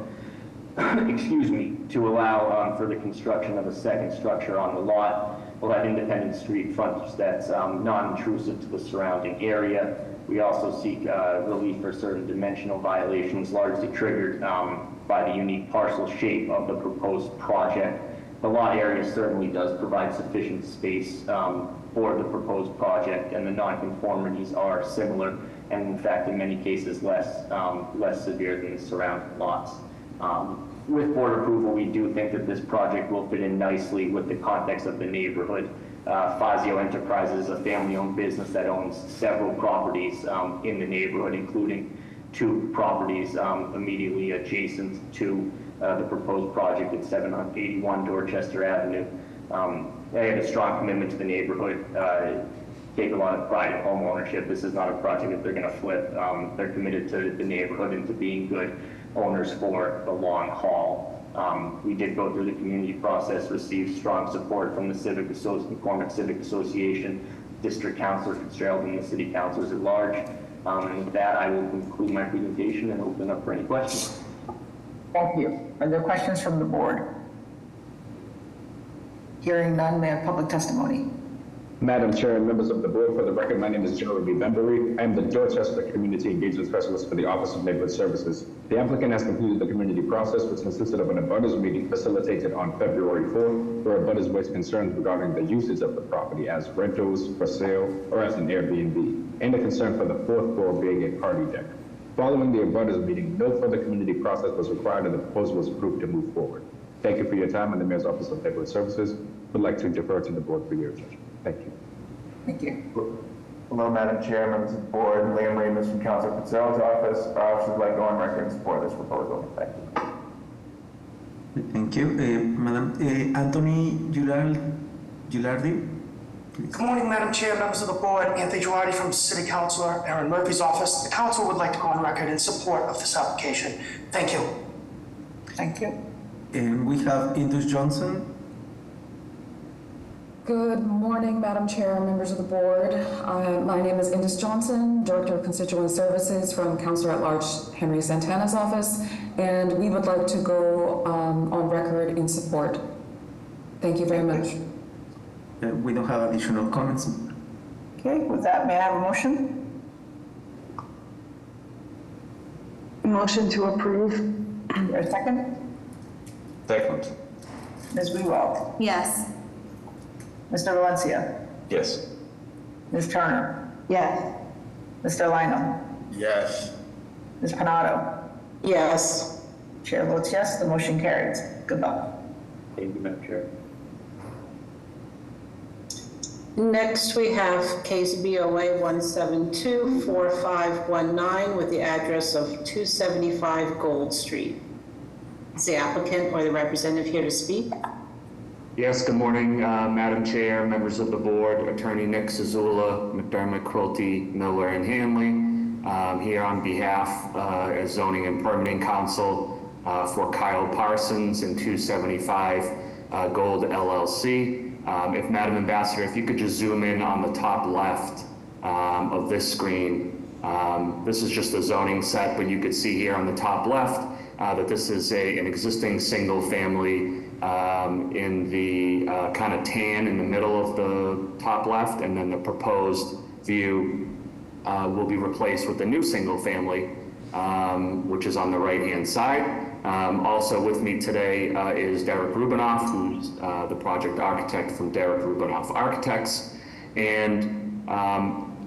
[SPEAKER 14] excuse me, to allow for the construction of a second structure on the lot. We'll have independent street frontage that's non-intrusive to the surrounding area. We also seek relief for certain dimensional violations largely triggered by the unique parcel shape of the proposed project. The lot area certainly does provide sufficient space for the proposed project, and the nonconformities are similar, and in fact, in many cases, less severe than the surrounding lots. With board approval, we do think that this project will fit in nicely with the context of the neighborhood. Fazio Enterprises is a family-owned business that owns several properties in the neighborhood, including 2 properties immediately adjacent to the proposed project at 781 Dorchester Avenue. They have a strong commitment to the neighborhood, take a lot of pride in home ownership. This is not a project that they're going to flip. They're committed to the neighborhood and to being good owners for the long haul. We did go through the community process, received strong support from the McCormick Civic Association, District Councilor Fitzgerald, and the City Councilors at large. And with that, I will conclude my presentation and open up for any questions.
[SPEAKER 1] Thank you. Are there questions from the board? Hearing none, may I have public testimony?
[SPEAKER 6] Madam Chair and members of the board, for the record, my name is Jeremy Bembury. I am the Dorchester Community Engagement Specialist for the Office of Neighborhood Services. The applicant has completed the community process, which consisted of an abutters meeting facilitated on February 4th, where abutters voiced concerns regarding the usage of the property as rentals, for sale, or as an Airbnb, and a concern for the 4th floor being a party deck. Following the abutters meeting, no further community process was required and the proposal was approved to move forward. Thank you for your time, and the Mayor's Office of Neighborhood Services would like to defer to the board for your judgment. Thank you.
[SPEAKER 1] Thank you.
[SPEAKER 15] Hello, Madam Chair, members of the board, Liam Remus from Councilor Fitzgerald's office. Our office would like to go on record in support of this proposal. Thank you.
[SPEAKER 8] Thank you. Madam Anthony Gilardi.
[SPEAKER 16] Good morning, Madam Chair, members of the board. Anthony Girardi from City Councilor Aaron Murphy's office. The council would like to go on record in support of this application. Thank you.
[SPEAKER 1] Thank you.
[SPEAKER 8] And we have Indus Johnson.
[SPEAKER 17] Good morning, Madam Chair, members of the board. My name is Indus Johnson, Director of Constituent Services from Councilor at Large Henry Santana's office, and we would like to go on record in support. Thank you very much.
[SPEAKER 8] We don't have additional comments.
[SPEAKER 1] Okay, with that, may I have a motion?
[SPEAKER 10] Motion to approve.
[SPEAKER 1] A second?
[SPEAKER 3] Second.
[SPEAKER 1] Ms. Wewald?
[SPEAKER 2] Yes.
[SPEAKER 1] Mr. Valencia?
[SPEAKER 3] Yes.
[SPEAKER 1] Ms. Turner?
[SPEAKER 10] Yes.
[SPEAKER 1] Mr. Lionel?
[SPEAKER 5] Yes.
[SPEAKER 1] Ms. Panado?
[SPEAKER 4] Yes.
[SPEAKER 1] Chair votes yes, the motion carries. Good luck.
[SPEAKER 14] Thank you, Madam Chair.
[SPEAKER 4] Next, we have case BOA 1724519 with the address of 275 Gold Street. Is the applicant or the representative here to speak?
[SPEAKER 18] Yes, good morning, Madam Chair, members of the board, Attorney Nick Zazula, McDermott, Quilty, Miller, and Hanley. Here on behalf as Zoning and Permitting Counsel for Kyle Parsons and 275 Gold LLC. If Madam Ambassador, if you could just zoom in on the top left of this screen. This is just the zoning set, but you could see here on the top left that this is an existing single family in the kind of tan in the middle of the top left, and then the proposed view will be replaced with a new single family, which is on the right-hand side. Also with me today is Derek Rubinoff, who's the project architect from Derek Rubinoff Architects. And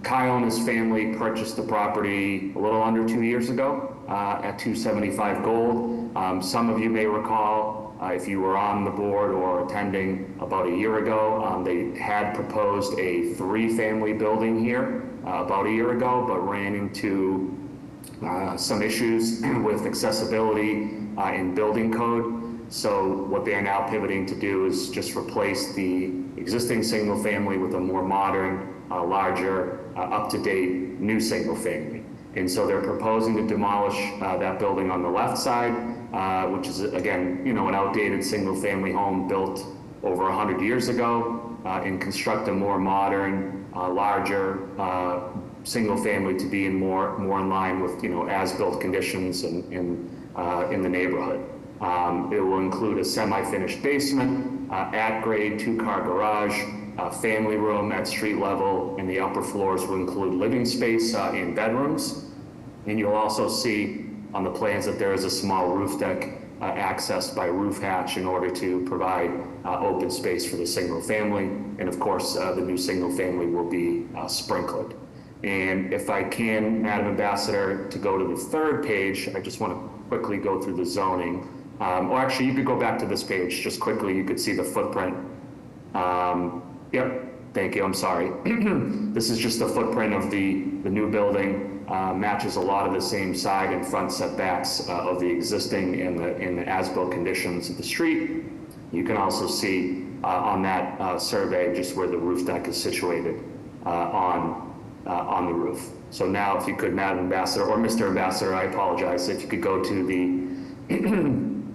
[SPEAKER 18] Kyle and his family purchased the property a little under 2 years ago at 275 Gold. Some of you may recall, if you were on the board or attending about a year ago, they had proposed a 3-family building here about a year ago, but ran into some issues with accessibility in building code. So what they are now pivoting to do is just replace the existing single family with a more modern, larger, up-to-date new single family. And so they're proposing to demolish that building on the left side, which is, again, an outdated single family home built over 100 years ago, and construct a more modern, larger single family to be more in line with, as-built conditions in the neighborhood. It will include a semi-finished basement, at-grade 2-car garage, family room at street level, and the upper floors will include living space and bedrooms. And you'll also see on the plans that there is a small roof deck accessed by roof hatch in order to provide open space for the single family. And of course, the new single family will be sprinkled. And if I can, Madam Ambassador, to go to the 3rd page, I just want to quickly go through the zoning. Or actually, you could go back to this page just quickly. You could see the footprint. Yep, thank you, I'm sorry. This is just the footprint of the new building. Matches a lot of the same side and front setbacks of the existing and the as-built conditions of the street. You can also see on that survey just where the roof deck is situated on the roof. So now if you could, Madam Ambassador, or Mr. Ambassador, I apologize, if you could go to the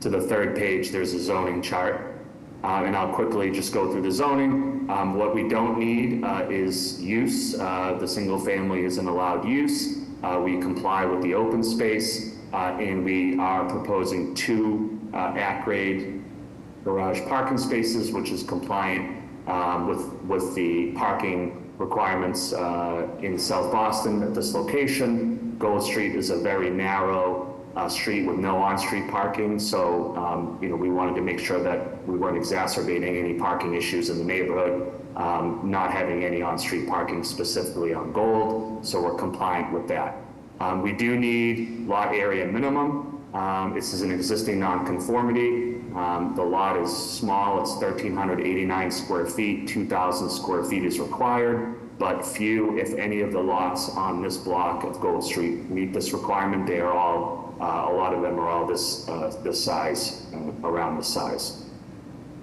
[SPEAKER 18] to the 3rd page, there's a zoning chart. And I'll quickly just go through the zoning. What we don't need is use. The single family isn't allowed use. We comply with the open space, and we are proposing 2 at-grade garage parking spaces, which is compliant with the parking requirements in South Boston at this location. Gold Street is a very narrow street with no on-street parking, so we wanted to make sure that we weren't exacerbating any parking issues in the neighborhood, not having any on-street parking specifically on Gold, so we're compliant with that. We do need lot area minimum. This is an existing nonconformity. The lot is small, it's 1,389 square feet, 2,000 square feet is required, but few, if any, of the lots on this block of Gold Street meet this requirement. They are all a lot of them are all this size, around this size.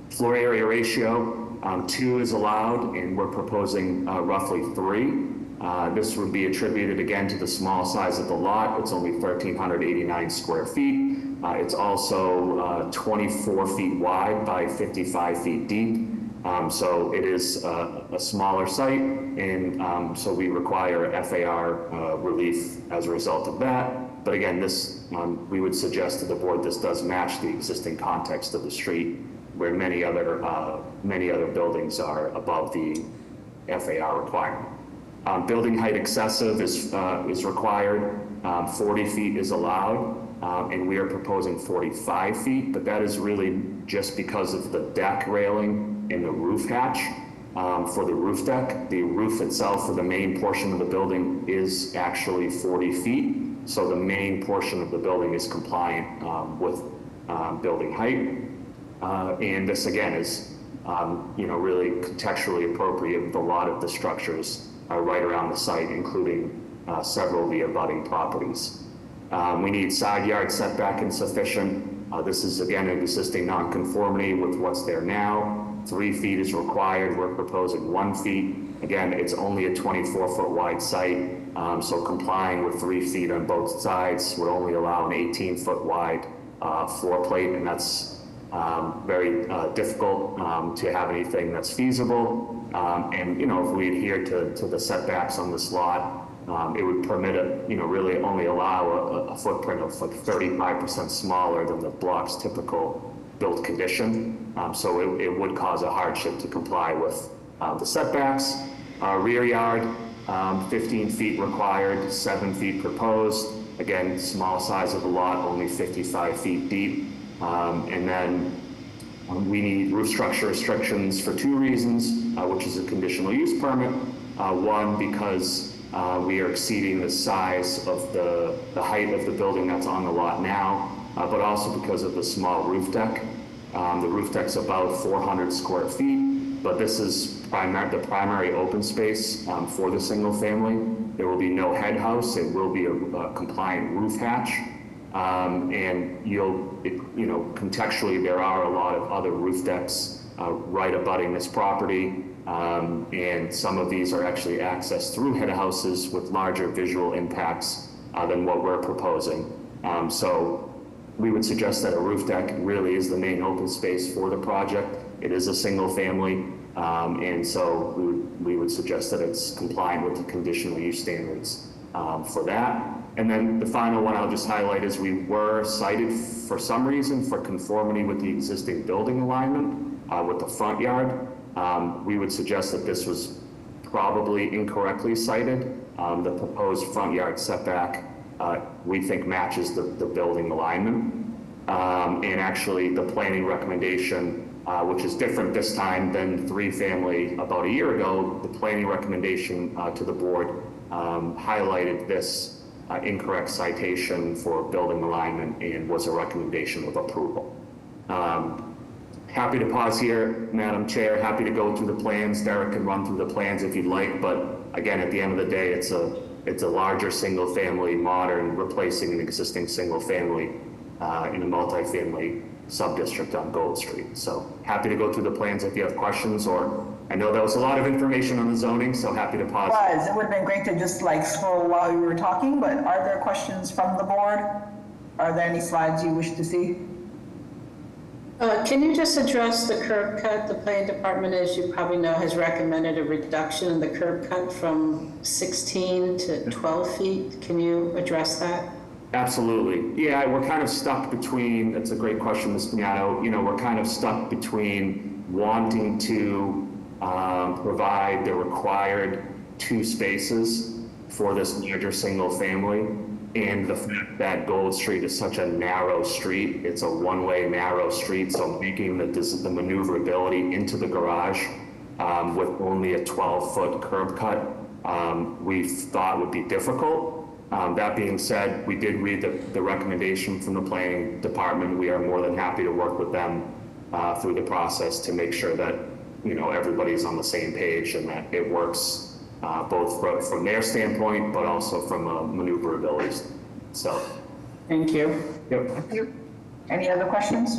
[SPEAKER 18] Floor area ratio, 2 is allowed, and we're proposing roughly 3. This would be attributed again to the small size of the lot. It's only 1,389 square feet. It's also 24 feet wide by 55 feet deep. So it is a smaller site, and so we require FAR relief as a result of that. But again, this we would suggest to the board this does match the existing context of the street, where many other buildings are above the FAR requirement. Building height excessive is required. 40 feet is allowed, and we are proposing 45 feet. But that is really just because of the deck railing and the roof hatch. For the roof deck, the roof itself for the main portion of the building is actually 40 feet. So the main portion of the building is compliant with building height. And this again is, really contextually appropriate with a lot of the structures right around the site, including several of the abutting properties. We need side yard setback insufficient. This is again an existing nonconformity with what's there now. 3 feet is required. We're proposing 1 feet. Again, it's only a 24-foot wide site, so complying with 3 feet on both sides would only allow an 18-foot wide floor plate, and that's very difficult to have anything that's feasible. And if we adhere to the setbacks on this lot, it would permit really only allow a footprint of like 35% smaller than the block's typical built condition. So it would cause a hardship to comply with the setbacks. Rear yard, 15 feet required, 7 feet proposed. Again, small size of the lot, only 55 feet deep. And then we need roof structure restrictions for 2 reasons, which is a conditional use permit. One, because we are exceeding the size of the height of the building that's on the lot now, but also because of the small roof deck. The roof deck's about 400 square feet, but this is the primary open space for the single family. There will be no head house. It will be a compliant roof hatch. And contextually, there are a lot of other roof decks right abutting this property. And some of these are actually accessed through head houses with larger visual impacts than what we're proposing. So we would suggest that a roof deck really is the main open space for the project. It is a single family. And so we would suggest that it's compliant with the conditional use standards for that. And then the final one I'll just highlight is we were cited for some reason for conformity with the existing building alignment with the front yard. We would suggest that this was probably incorrectly cited. The proposed front yard setback we think matches the building alignment. And actually the planning recommendation, which is different this time than 3-family about a year ago, the planning recommendation to the board highlighted this incorrect citation for building alignment and was a recommendation of approval. Happy to pause here, Madam Chair. Happy to go through the plans. Derek can run through the plans if you'd like, but again, at the end of the day, it's a larger single-family, modern, replacing an existing single-family in a multi-family sub-district on Gold Street. So happy to go through the plans if you have questions, or I know that was a lot of information on the zoning, so happy to pause.
[SPEAKER 1] It would have been great to just scroll while you were talking, but are there questions from the board? Are there any slides you wish to see?
[SPEAKER 4] Can you just address the curb cut? The planning department, as you probably know, has recommended a reduction in the curb cut from 16 to 12 feet. Can you address that?
[SPEAKER 18] Absolutely. Yeah, we're kind of stuck between, that's a great question, Ms. Pignatto. We're kind of stuck between wanting to provide the required 2 spaces for this larger single family, and the fact that Gold Street is such a narrow street. It's a one-way narrow street, so making the maneuverability into the garage with only a 12-foot curb cut, we thought would be difficult. That being said, we did read the recommendation from the planning department. We are more than happy to work with them through the process to make sure that everybody's on the same page and that it works both from their standpoint, but also from a maneuverability. So,
[SPEAKER 1] thank you.
[SPEAKER 18] Yep.
[SPEAKER 1] Thank you. Any other questions?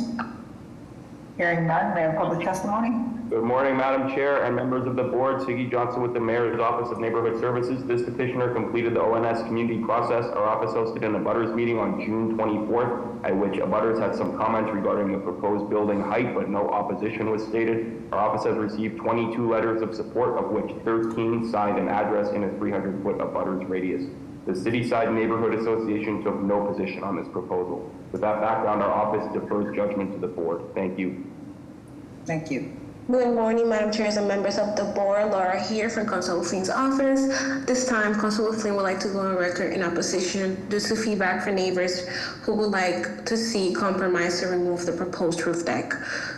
[SPEAKER 1] Hearing none, may I have public testimony?
[SPEAKER 19] Good morning, Madam Chair and members of the board. Siggy Johnson with the Mayor's Office of Neighborhood Services. This petitioner completed the ONS community process. Our office hosted an abutters meeting on June 24th, at which abutters had some comments regarding the proposed building height, but no opposition was stated. Our office has received 22 letters of support, of which 13 signed an address in a 300-foot abutters radius. The City-Side Neighborhood Association took no position on this proposal. With that background, our office defers judgment to the board. Thank you.
[SPEAKER 1] Thank you.
[SPEAKER 20] Good morning, Madam Chairs and members of the board. Laura here from Consul Flynn's office. This time, Consul Flynn would like to go on record in opposition due to feedback from neighbors who would like to see compromise to remove the proposed roof deck.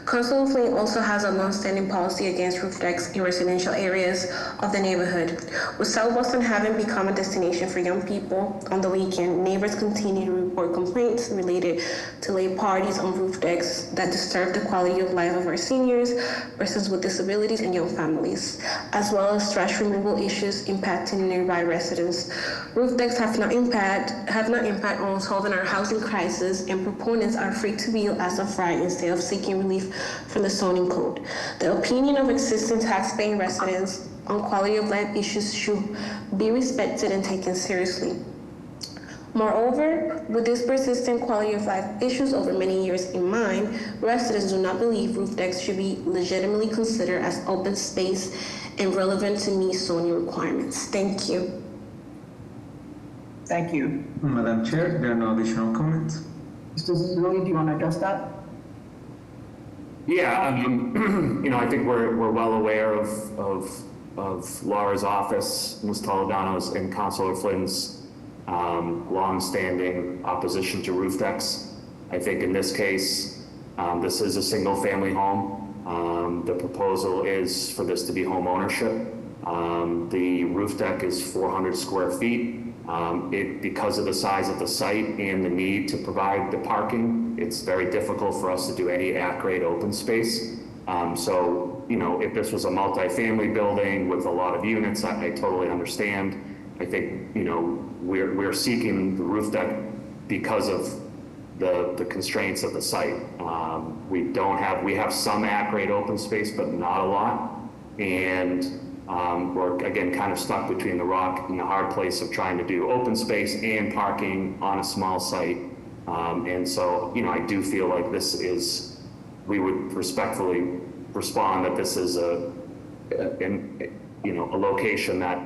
[SPEAKER 20] Consul Flynn also has a long-standing policy against roof decks in residential areas of the neighborhood. With South Boston having become a destination for young people on the weekend, neighbors continue to report complaints related to late parties on roof decks that disturb the quality of life of our seniors, persons with disabilities, and young families, as well as trash removal issues impacting nearby residents. Roof decks have no impact on solving our housing crisis, and proponents are free to build as of right instead of seeking relief from the zoning code. The opinion of existing tax-paying residents on quality of life issues should be respected and taken seriously. Moreover, with these persistent quality of life issues over many years in mind, residents do not believe roof decks should be legitimately considered as open space and relevant to meet zoning requirements. Thank you.
[SPEAKER 1] Thank you.
[SPEAKER 8] Madam Chair, there are no additional comments.
[SPEAKER 1] Mr. Zulli, do you want to address that?
[SPEAKER 18] Yeah, I think we're well aware of Laura's office, Ms. Toledano's, and Councilor Flynn's long-standing opposition to roof decks. I think in this case, this is a single-family home. The proposal is for this to be home ownership. The roof deck is 400 square feet. Because of the size of the site and the need to provide the parking, it's very difficult for us to do any at-grade open space. So, you know, if this was a multifamily building with a lot of units, I totally understand. I think, you know, we're seeking the roof deck because of the constraints of the site. We have some at-grade open space, but not a lot. And we're again kind of stuck between the rock and the hard place of trying to do open space and parking on a small site. And so, you know, I do feel like we would respectfully respond that this is a location that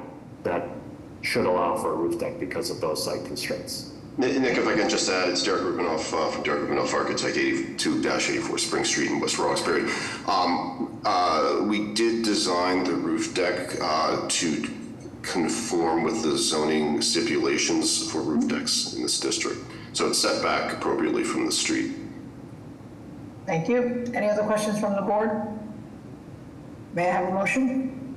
[SPEAKER 18] should allow for a roof deck because of those site constraints.
[SPEAKER 21] Nick, if I can just add, it's Derek Rubinoff from Derek Rubinoff Architect, 82-84 Spring Street in West Roxbury. We did design the roof deck to conform with the zoning stipulations for roof decks in this district. So it's set back appropriately from the street.
[SPEAKER 1] Thank you. Any other questions from the board? May I have a motion?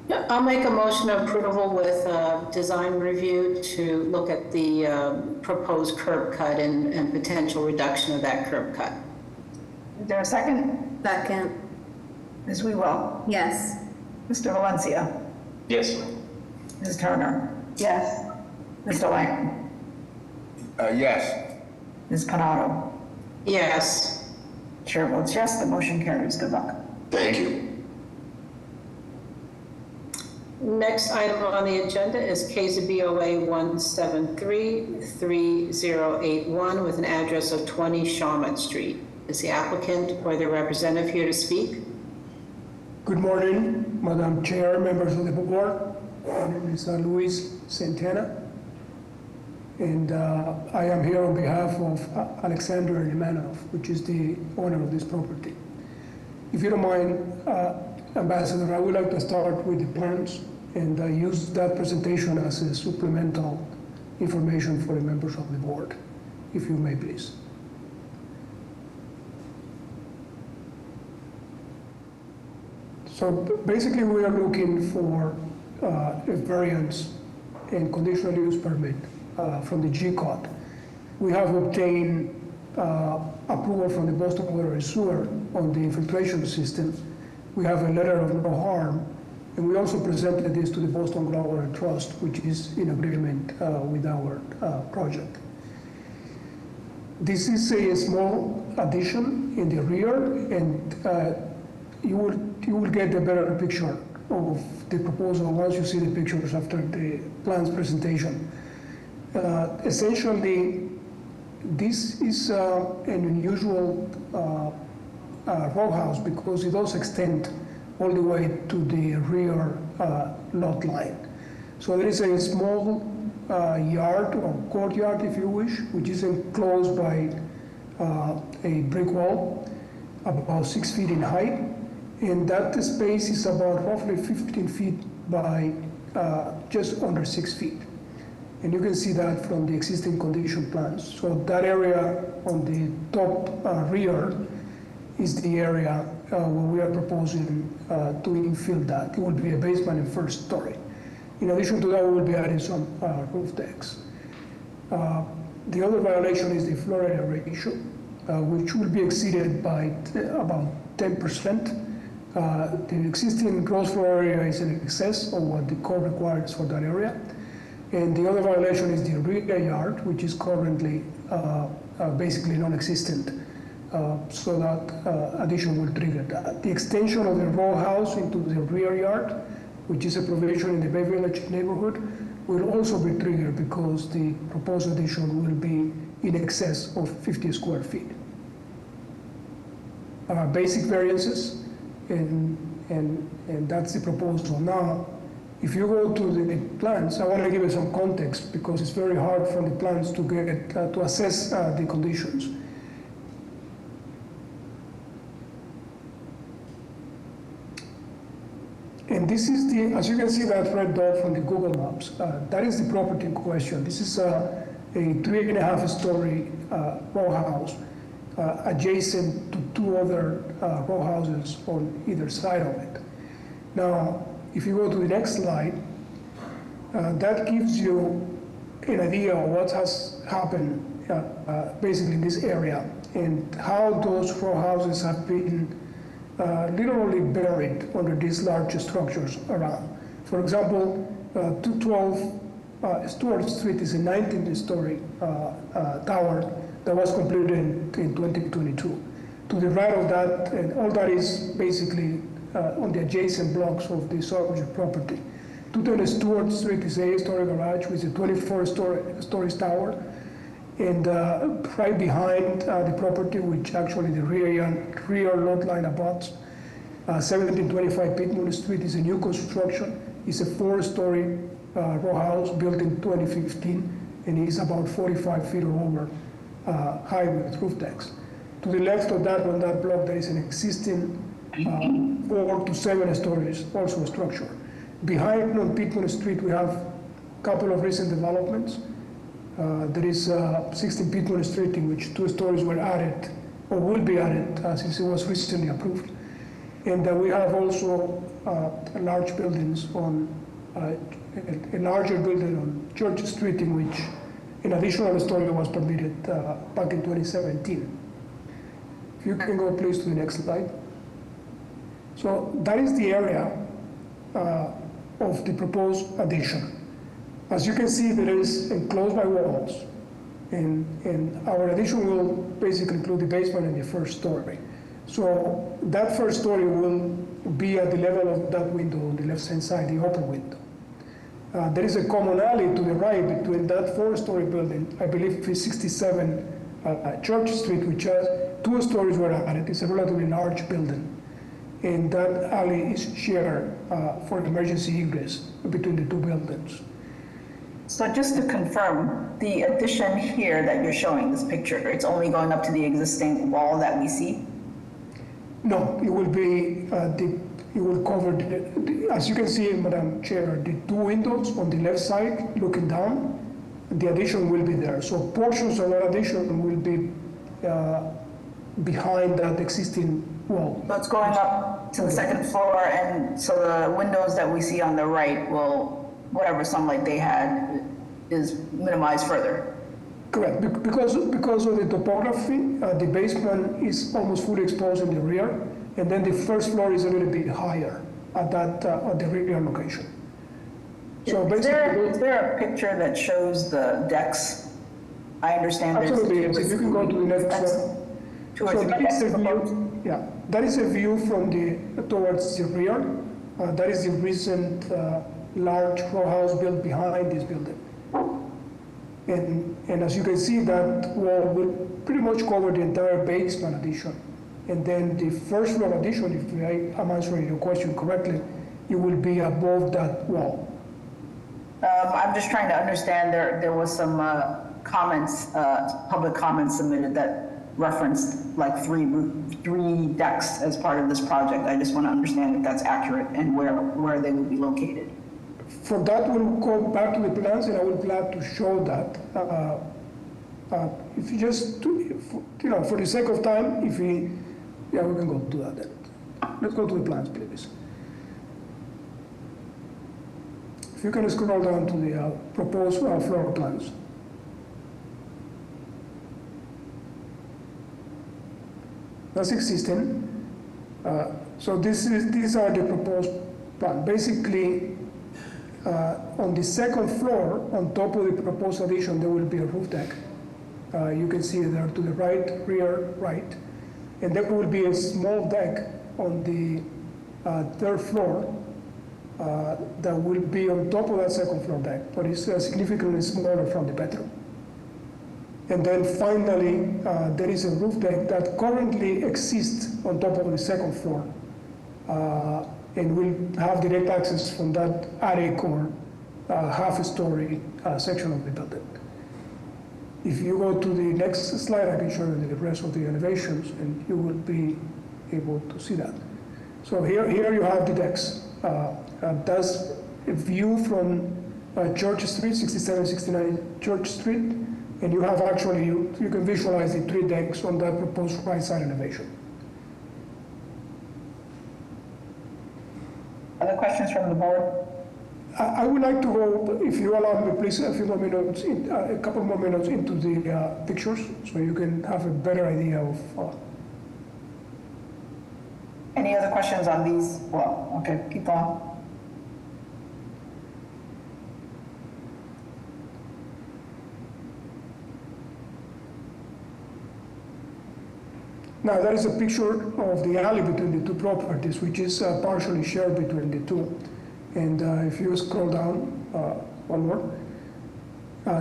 [SPEAKER 4] Yeah, I'll make a motion of approval with design review to look at the proposed curb cut and potential reduction of that curb cut.
[SPEAKER 1] Is there a second?
[SPEAKER 2] Second.
[SPEAKER 1] Ms. Wewell?
[SPEAKER 2] Yes.
[SPEAKER 1] Mr. Valencia?
[SPEAKER 3] Yes.
[SPEAKER 1] Ms. Turner?
[SPEAKER 10] Yes.
[SPEAKER 1] Mr. Lang?
[SPEAKER 5] Yes.
[SPEAKER 1] Ms. Panado?
[SPEAKER 4] Yes.
[SPEAKER 1] Chair votes yes, the motion carries. Good luck.
[SPEAKER 21] Thank you.
[SPEAKER 4] Next item on the agenda is case of BOA 173-3081 with an address of 20 Shawmut Street. Is the applicant or the representative here to speak?
[SPEAKER 22] Good morning, Madam Chair, members of the board. My name is Luis Santana, and I am here on behalf of Alexander Limanov, which is the owner of this property. If you don't mind, Ambassador, I would like to start with the plans and use that presentation as a supplemental information for the members of the board, if you may please. So basically we are looking for a variance and conditional use permit from the GCOT. We have obtained approval from the Boston Water and Sewer on the infiltration system. We have a letter of no harm, and we also presented this to the Boston Water Trust, which is in agreement with our project. This is a small addition in the rear, and you will get a better picture of the proposal once you see the pictures after the plans presentation. Essentially, this is an unusual row house because it does extend all the way to the rear lot line. So there is a small yard or courtyard, if you wish, which is enclosed by a brick wall about 6 feet in height. And that space is about roughly 15 feet by just under 6 feet. And you can see that from the existing condition plans. So that area on the top rear is the area where we are proposing to infill that. It will be a basement and first story. In addition to that, we will be adding some roof decks. The other violation is the floor area ratio, which will be exceeded by about 10%. The existing gross floor area is in excess of what the code requires for that area. And the other violation is the rear yard, which is currently basically non-existent. So that addition will trigger that. The extension of the row house into the rear yard, which is a provision in the Bay Village neighborhood, will also be triggered because the proposed addition will be in excess of 50 square feet. Basic variances, and that's the proposal. Now, if you go to the plans, I want to give you some context because it's very hard from the plans to get to assess the conditions. And this is the, as you can see that red dot from the Google Maps, that is the property in question. This is a 3.5-story row house adjacent to 2 other row houses on either side of it. Now, if you go to the next slide, that gives you an idea of what has happened basically in this area and how those row houses have been literally buried under these large structures around. For example, 212 Stewart Street is a 19-story tower that was completed in 2022. To the right of that, and all that is basically on the adjacent blocks of the subject property. 210 Stewart Street is a 8-story garage with a 24-story tower. And right behind the property, which actually the rear lot line abuts, 1725 Pittman Street is a new construction. It's a 4-story row house built in 2015, and it's about 45 feet or over high with roof decks. To the left of that, on that block, there is an existing 4 to 7 stories, also a structure. Behind on Pittman Street, we have a couple of recent developments. There is 16 Pittman Street in which 2 stories were added or will be added since it was recently approved. And we have also large buildings on a larger building on Church Street in which an additional story was permitted back in 2017. If you can go please to the next slide. So that is the area of the proposed addition. As you can see, there is enclosed by walls, and our addition will basically include the basement and the first story. So that first story will be at the level of that window on the left-hand side, the open window. There is a common alley to the right between that 4-story building, I believe it's 67 Church Street, which has 2 stories were added. It's a relatively large building. And that alley is shared for emergency egress between the 2 buildings.
[SPEAKER 1] So just to confirm, the addition here that you're showing, this picture, it's only going up to the existing wall that we see?
[SPEAKER 22] No, it will be, it will cover, as you can see, Madam Chair, the 2 windows on the left side looking down, the addition will be there. So portions of that addition will be behind that existing wall.
[SPEAKER 1] So it's going up to the 2nd floor, and so the windows that we see on the right will, whatever sunlight they had is minimized further.
[SPEAKER 22] Correct, because of the topography, the basement is almost fully exposed in the rear, and then the first floor is a little bit higher at that at the rear location. So
[SPEAKER 1] is there a picture that shows the decks? I understand.
[SPEAKER 22] Absolutely, yes. If you can go to the next slide.
[SPEAKER 1] So that is a
[SPEAKER 22] view. Yeah, that is a view from towards the rear. That is the recent large row house built behind this building. And as you can see, that wall will pretty much cover the entire basement addition. And then the first floor addition, if I'm answering your question correctly, it will be above that wall.
[SPEAKER 1] I'm just trying to understand, there was some comments, public comments submitted that referenced like three decks as part of this project. I just want to understand if that's accurate and where they will be located.
[SPEAKER 22] For that, we'll go back to the plans, and I will plan to show that. If you just, for the sake of time, we can go to that then. Let's go to the plans, please. If you can scroll down to the proposed floor plans. That's existing. So these are the proposed plan. Basically, on the 2nd floor, on top of the proposed addition, there will be a roof deck. You can see there to the right, rear, right. And there will be a small deck on the 3rd floor that will be on top of that 2nd floor deck, but it's significantly smaller from the bedroom. And then finally, there is a roof deck that currently exists on top of the 2nd floor. And we'll have direct access from that attic or half-story section of the building. If you go to the next slide, I can show you the rest of the elevations, and you will be able to see that. So here you have the decks. That's a view from Church Street, 6769 Church Street, and you have actually, you can visualize the 3 decks on that proposed right side elevation.
[SPEAKER 1] Other questions from the board?
[SPEAKER 22] I would like to go, if you allow me, please, a few more minutes, a couple more minutes into the pictures, so you can have a better idea of.
[SPEAKER 1] Any other questions on these? Well, okay, keep on.
[SPEAKER 22] Now, that is a picture of the alley between the 2 properties, which is partially shared between the 2. And if you scroll down one more,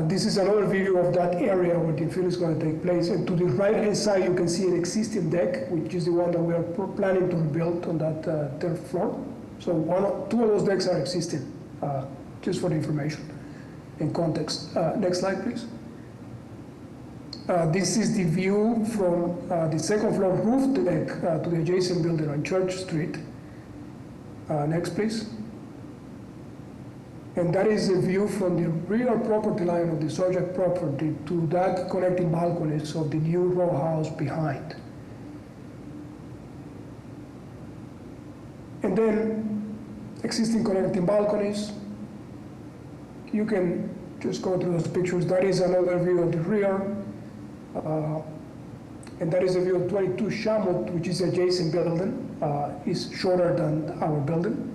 [SPEAKER 22] this is another view of that area where the infill is going to take place. And to the right-hand side, you can see an existing deck, which is the one that we are planning to rebuild on that 3rd floor. So 2 of those decks are existing, just for the information and context. Next slide, please. This is the view from the 2nd floor roof deck to the adjacent building on Church Street. Next, please. And that is a view from the rear property line of the subject property to that connecting balconies of the new row house behind. And then existing connecting balconies. You can just go through those pictures. That is another view of the rear. And that is a view of 22 Shamut, which is the adjacent building. Is shorter than our building.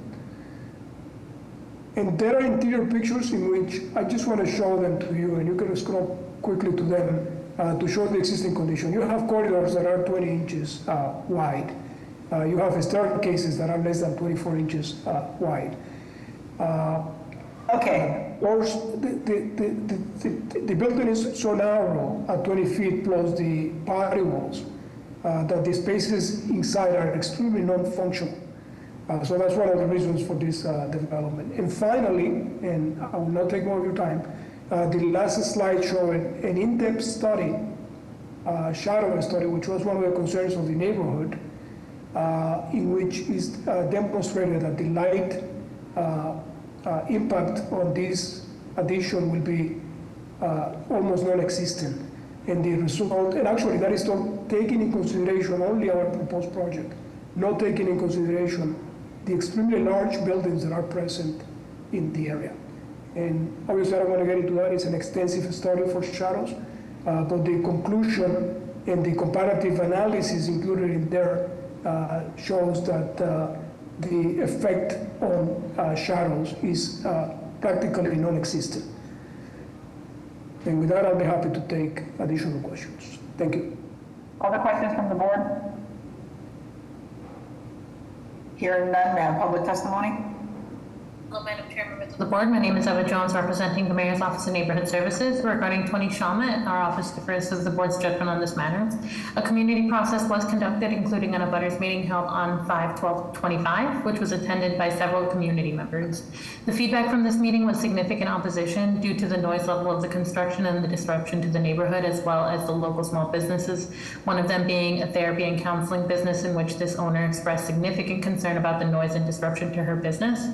[SPEAKER 22] And there are interior pictures in which I just want to show them to you, and you can scroll quickly to them to show the existing condition. You have corridors that are 20 inches wide. You have staircases that are less than 24 inches wide.
[SPEAKER 1] Okay.
[SPEAKER 22] The building is so narrow at 20 feet plus the party walls that the spaces inside are extremely non-functional. So that's one of the reasons for this development. And finally, and I will not take more of your time, the last slide showing an in-depth study, shadow study, which was one of the concerns of the neighborhood, in which is demonstrated that the light impact on this addition will be almost non-existent. And the result, and actually that is not taking in consideration only our proposed project, not taking in consideration the extremely large buildings that are present in the area. And obviously I don't want to get into that, it's an extensive study for shadows, but the conclusion and the comparative analysis included in there shows that the effect on shadows is practically non-existent. And with that, I'll be happy to take additional questions. Thank you.
[SPEAKER 1] Other questions from the board? Hearing none, may I have public testimony?
[SPEAKER 7] Hello, Madam Chair, members of the board. My name is Eva Jones, representing the Mayor's Office of Neighborhood Services. Regarding 20 Shawmut, our office defers to the board's judgment on this matter. A community process was conducted, including an abutters meeting held on 5/12/25, which was attended by several community members. The feedback from this meeting was significant opposition due to the noise level of the construction and the disruption to the neighborhood, as well as the local small businesses, one of them being a therapy and counseling business in which this owner expressed significant concern about the noise and disruption to her business.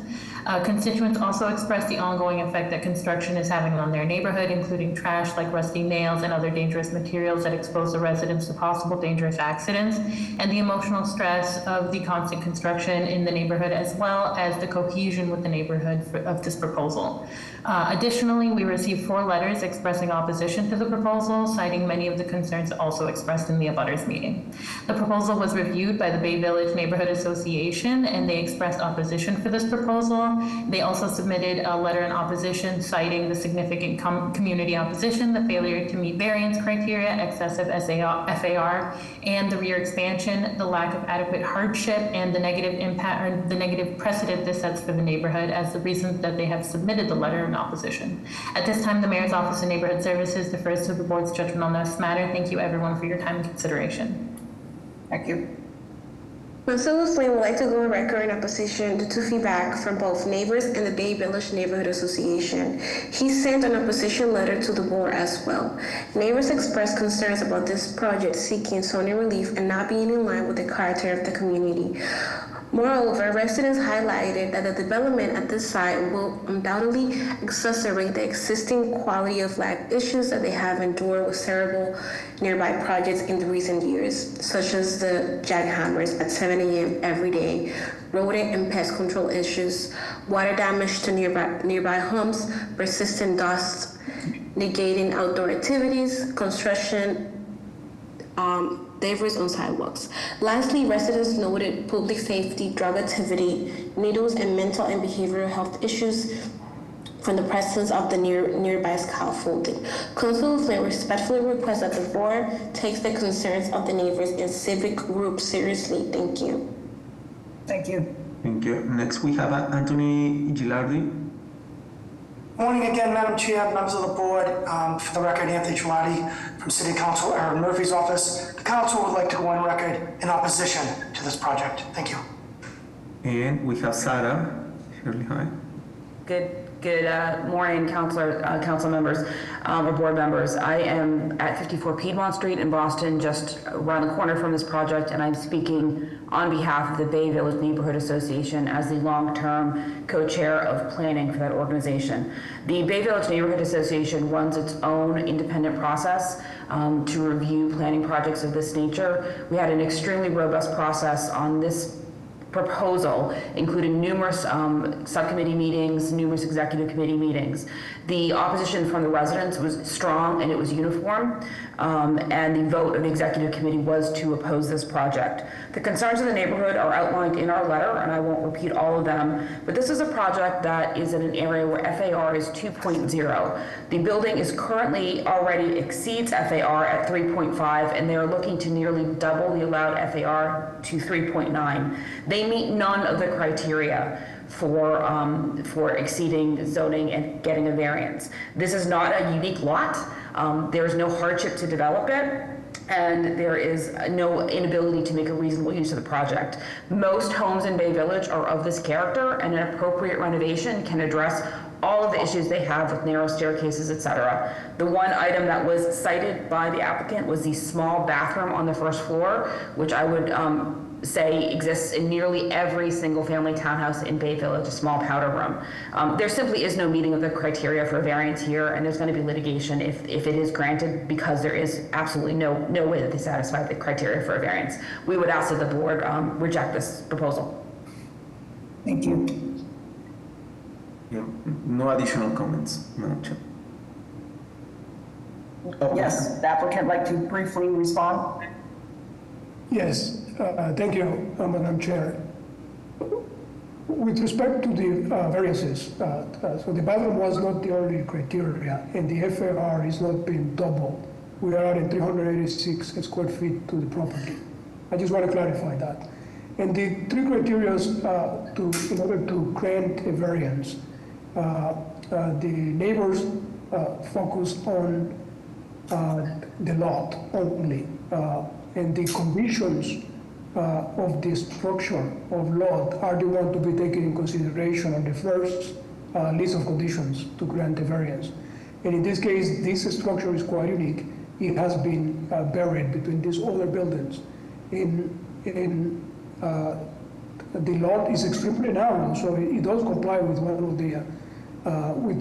[SPEAKER 7] Constituents also expressed the ongoing effect that construction is having on their neighborhood, including trash like rusty nails and other dangerous materials that expose the residents to possible dangerous accidents, and the emotional stress of the constant construction in the neighborhood, as well as the cohesion with the neighborhood of this proposal. Additionally, we received 4 letters expressing opposition to the proposal, citing many of the concerns also expressed in the abutters meeting. The proposal was reviewed by the Bay Village Neighborhood Association, and they expressed opposition for this proposal. They also submitted a letter in opposition, citing the significant community opposition, the failure to meet variance criteria, excessive FAR, and the rear expansion, the lack of adequate hardship, and the negative impact or the negative precedent this sets for the neighborhood as the reasons that they have submitted the letter in opposition. At this time, the Mayor's Office of Neighborhood Services defers to the board's judgment on this matter. Thank you, everyone, for your time and consideration.
[SPEAKER 1] Thank you.
[SPEAKER 20] Councilor Flynn would like to go on record in opposition due to feedback from both neighbors and the Bay Village Neighborhood Association. He sent an opposition letter to the board as well. Neighbors expressed concerns about this project seeking zoning relief and not being in line with the character of the community. Moreover, residents highlighted that the development at this site will undoubtedly exacerbate the existing quality of life issues that they have endured with several nearby projects in the recent years, such as the jackhammers at 7 a.m. every day, rodent and pest control issues, water damage to nearby homes, persistent dust, negating outdoor activities, construction, debris on sidewalks. Lastly, residents noted public safety, drug activity, needles, and mental and behavioral health issues from the presence of the nearby scaffolding. Council Flynn respectfully requests that the board takes the concerns of the neighbors and civic groups seriously. Thank you.
[SPEAKER 1] Thank you.
[SPEAKER 8] Thank you. Next, we have Anthony Gilardi.
[SPEAKER 16] Morning again, Madam Chair, members of the board. For the record, Anthony Gilardi from City Council Aaron Murphy's office. The council would like to go on record in opposition to this project. Thank you.
[SPEAKER 8] And we have Sarah Shirley. Hi.
[SPEAKER 9] Good morning, council members, or board members. I am at 54 Piedmont Street in Boston, just around the corner from this project, and I'm speaking on behalf of the Bay Village Neighborhood Association as the long-term co-chair of planning for that organization. The Bay Village Neighborhood Association runs its own independent process to review planning projects of this nature. We had an extremely robust process on this proposal, including numerous subcommittee meetings, numerous executive committee meetings. The opposition from the residents was strong and it was uniform, and the vote of the executive committee was to oppose this project. The concerns of the neighborhood are outlined in our letter, and I won't repeat all of them, but this is a project that is in an area where FAR is 2.0. The building is currently already exceeds FAR at 3.5, and they are looking to nearly double the allowed FAR to 3.9. They meet none of the criteria for exceeding zoning and getting a variance. This is not a unique lot. There is no hardship to develop it, and there is no inability to make a reasonable use of the project. Most homes in Bay Village are of this character, and an appropriate renovation can address all of the issues they have with narrow staircases, etc. The one item that was cited by the applicant was the small bathroom on the first floor, which I would say exists in nearly every single family townhouse in Bay Village, a small powder room. There simply is no meeting of the criteria for a variance here, and there's going to be litigation if it is granted, because there is absolutely no way that they satisfy the criteria for a variance. We would ask that the board reject this proposal.
[SPEAKER 1] Thank you.
[SPEAKER 8] Yeah. No additional comments, Madam Chair.
[SPEAKER 1] Yes, the applicant like to briefly respond?
[SPEAKER 22] Yes, thank you, Madam Chair. With respect to the variances, so the bathroom was not the only criteria, and the FAR is not being doubled. We are adding 386 square feet to the property. I just want to clarify that. And the three criteria in order to grant a variance, the neighbors focus on the lot only. And the conditions of the structure of lot are the one to be taken in consideration on the first list of conditions to grant the variance. And in this case, this structure is quite unique. It has been buried between these other buildings. The lot is extremely narrow, so it does comply with one of the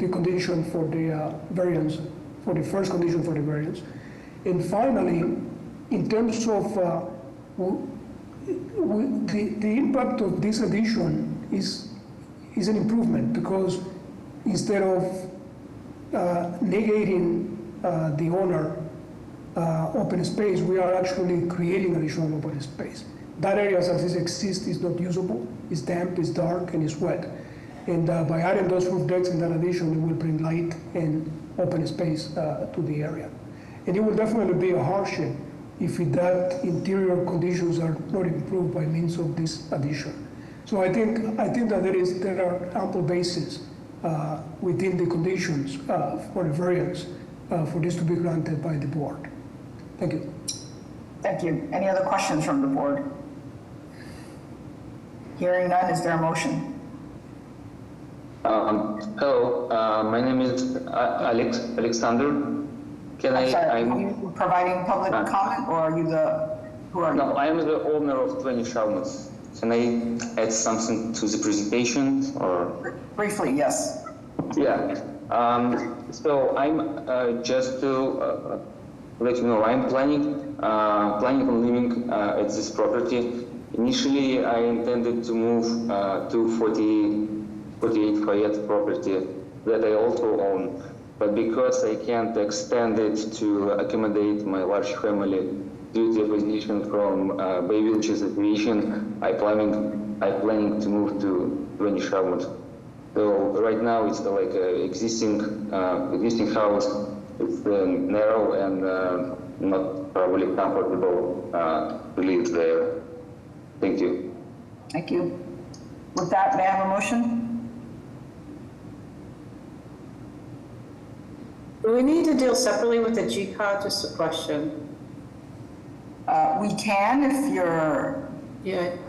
[SPEAKER 22] condition for the variance, for the first condition for the variance. And finally, in terms of the impact of this addition is an improvement, because instead of negating the owner open space, we are actually creating additional open space. That area as it exists is not usable, it's damp, it's dark, and it's wet. And by adding those roof decks and that addition, it will bring light and open space to the area. And it will definitely be a hardship if that interior conditions are not improved by means of this addition. So I think that there are ample basis within the conditions for the variance for this to be granted by the board. Thank you.
[SPEAKER 1] Thank you. Any other questions from the board? Hearing none, is there a motion?
[SPEAKER 11] Hello, my name is Alexander.
[SPEAKER 1] Are you providing public comment, or are you who are you?
[SPEAKER 11] No, I am the owner of 20 Shalmers. Can I add something to the presentation or?
[SPEAKER 1] Briefly, yes.
[SPEAKER 11] Yeah. So I'm just to let you know, I'm planning on living at this property. Initially, I intended to move to 48 Fayette property that I also own. But because I can't extend it to accommodate my large family due to opposition from Bayview, which is a deviation, I'm planning to move to 20 Charlotte. So right now it's like an existing house. It's narrow and not probably comfortable to live there. Thank you.
[SPEAKER 1] Thank you. With that, may I have a motion?
[SPEAKER 4] Do we need to deal separately with the G-cod? Just a question.
[SPEAKER 1] We can if your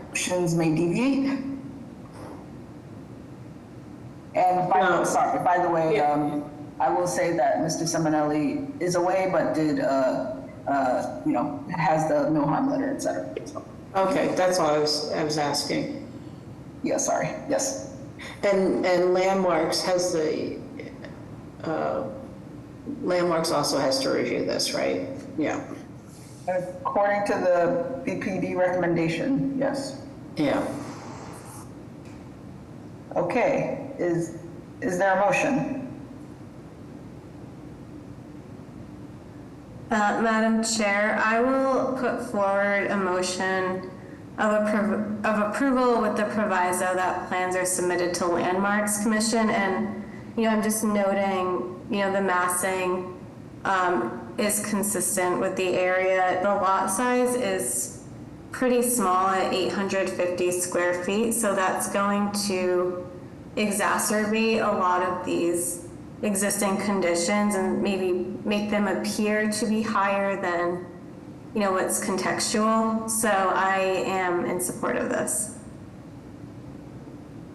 [SPEAKER 1] motions may deviate. And by the way, I will say that Mr. Simonelli is away, but did, has the no harm letter, et cetera. So.
[SPEAKER 4] Okay, that's all I was asking.
[SPEAKER 1] Yeah, sorry, yes.
[SPEAKER 4] And Landmarks has the, Landmarks also has to review this, right? Yeah.
[SPEAKER 1] According to the BPD recommendation, yes.
[SPEAKER 4] Yeah.
[SPEAKER 1] Okay, is there a motion?
[SPEAKER 2] Madam Chair, I will put forward a motion of approval with the proviso that plans are submitted to Landmarks Commission. And, I'm just noting, the massing is consistent with the area. The lot size is pretty small at 850 square feet. So that's going to exacerbate a lot of these existing conditions and maybe make them appear to be higher than, what's contextual. So I am in support of this.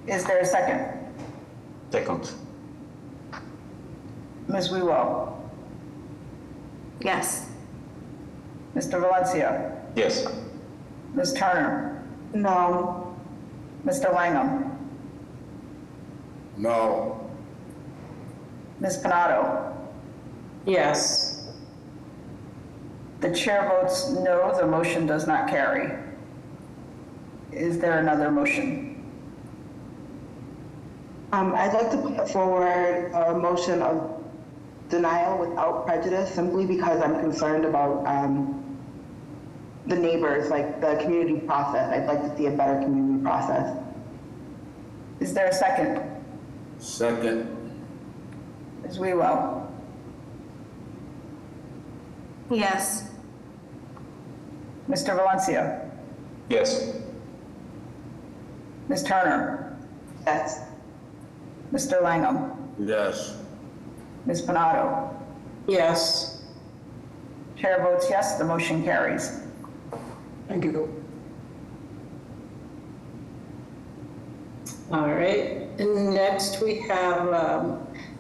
[SPEAKER 1] Is there a second?
[SPEAKER 3] Second.
[SPEAKER 1] Ms. Wewell?
[SPEAKER 2] Yes.
[SPEAKER 1] Mr. Valencia?
[SPEAKER 3] Yes.
[SPEAKER 1] Ms. Turner?
[SPEAKER 10] No.
[SPEAKER 1] Mr. Langham?
[SPEAKER 5] No.
[SPEAKER 1] Ms. Panado?
[SPEAKER 4] Yes.
[SPEAKER 1] The chair votes no, the motion does not carry. Is there another motion?
[SPEAKER 10] I'd like to put forward a motion of denial without prejudice, simply because I'm concerned about the neighbors, like the community process. I'd like to see a better community process.
[SPEAKER 1] Is there a second?
[SPEAKER 5] Second.
[SPEAKER 1] Ms. Wewell?
[SPEAKER 2] Yes.
[SPEAKER 1] Mr. Valencia?
[SPEAKER 3] Yes.
[SPEAKER 1] Ms. Turner?
[SPEAKER 10] Yes.
[SPEAKER 1] Mr. Langham?
[SPEAKER 5] Yes.
[SPEAKER 1] Ms. Panado?
[SPEAKER 4] Yes.
[SPEAKER 1] Chair votes yes, the motion carries.
[SPEAKER 16] Thank you.
[SPEAKER 4] All right. And next we have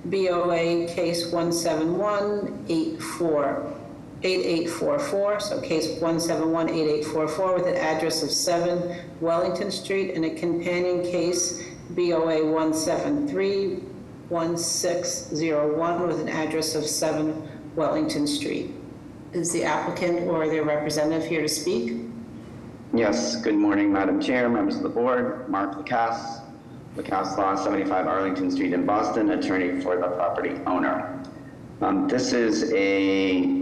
[SPEAKER 4] BOA case 171-8844. So case 171-8844 with an address of 7 Wellington Street, and a companion case BOA 173-1601 with an address of 7 Wellington Street. Is the applicant or their representative here to speak?
[SPEAKER 12] Yes, good morning, Madam Chair, members of the board. Mark Lacasse, Lacasse Law, 75 Arlington Street in Boston, attorney for the property owner. This is a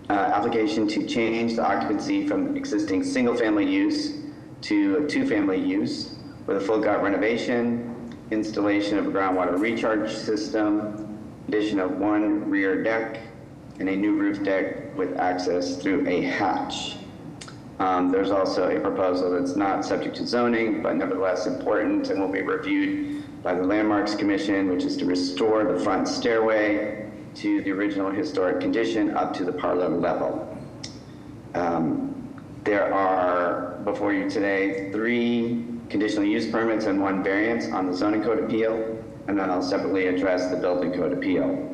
[SPEAKER 12] application to change the occupancy from existing single-family use to a two-family use with a full gut renovation, installation of a groundwater recharge system, addition of 1 rear deck, and a new roof deck with access through a hatch. There's also a proposal that's not subject to zoning, but nevertheless important and will be reviewed by the Landmarks Commission, which is to restore the front stairway to the original historic condition up to the parlor level. There are, before you today, 3 conditional use permits and 1 variance on the zoning code appeal, and then I'll separately address the building code appeal.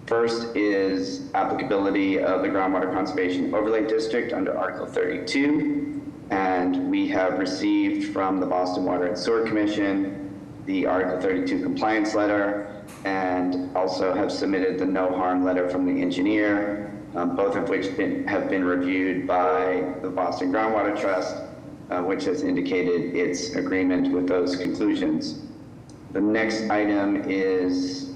[SPEAKER 12] First is applicability of the groundwater conservation overlay district under Article 32. And we have received from the Boston Water and Sewer Commission the Article 32 compliance letter, and also have submitted the no harm letter from the engineer, both of which have been reviewed by the Boston Groundwater Trust, which has indicated its agreement with those conclusions. The next item is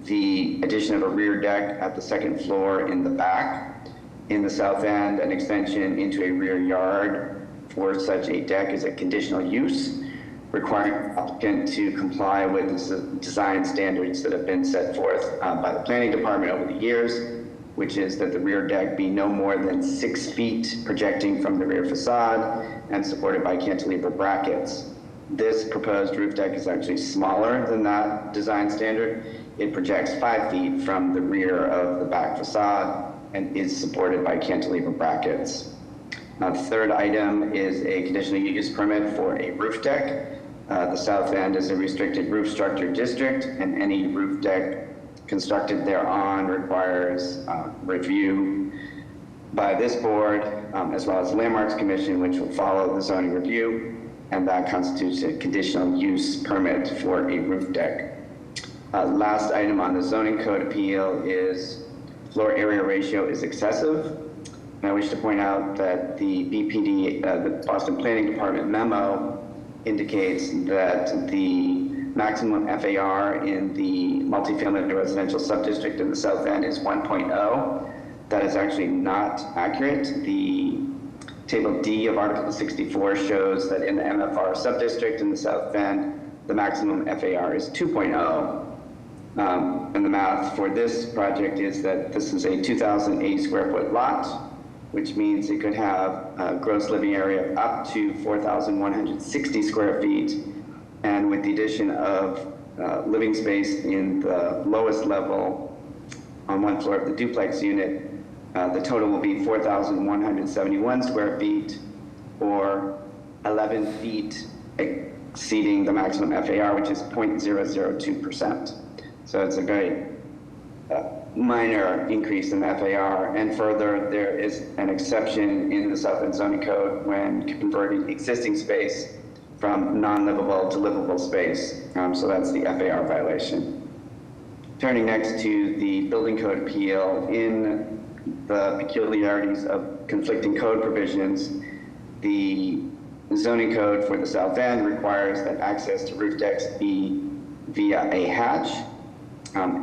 [SPEAKER 12] the addition of a rear deck at the second floor in the back. In the south end, an extension into a rear yard for such a deck is a conditional use, requiring the applicant to comply with the design standards that have been set forth by the planning department over the years, which is that the rear deck be no more than 6 feet projecting from the rear facade and supported by cantilever brackets. This proposed roof deck is actually smaller than that design standard. It projects 5 feet from the rear of the back facade and is supported by cantilever brackets. The third item is a conditional use permit for a roof deck. The south end is a restricted roof structure district, and any roof deck constructed thereon requires review by this board, as well as the Landmarks Commission, which will follow the zoning review, and that constitutes a conditional use permit for a roof deck. Last item on the zoning code appeal is floor area ratio is excessive. And I wish to point out that the BPD, the Boston Planning Department memo, indicates that the maximum FAR in the multifamily residential subdistrict in the south end is 1.0. That is actually not accurate. The Table D of Article 64 shows that in the MFR subdistrict in the south end, the maximum FAR is 2.0. And the math for this project is that this is a 2,080 square foot lot, which means it could have a gross living area of up to 4,160 square feet. And with the addition of living space in the lowest level on one floor of the duplex unit, the total will be 4,171 square feet, or 11 feet exceeding the maximum FAR, which is 0.002%. So it's a very minor increase in FAR, and further, there is an exception in the South End zoning code when converting existing space from non-livable to livable space. So that's the FAR violation. Turning next to the building code appeal, in the peculiarities of conflicting code provisions, the zoning code for the South End requires that access to roof decks be via a hatch,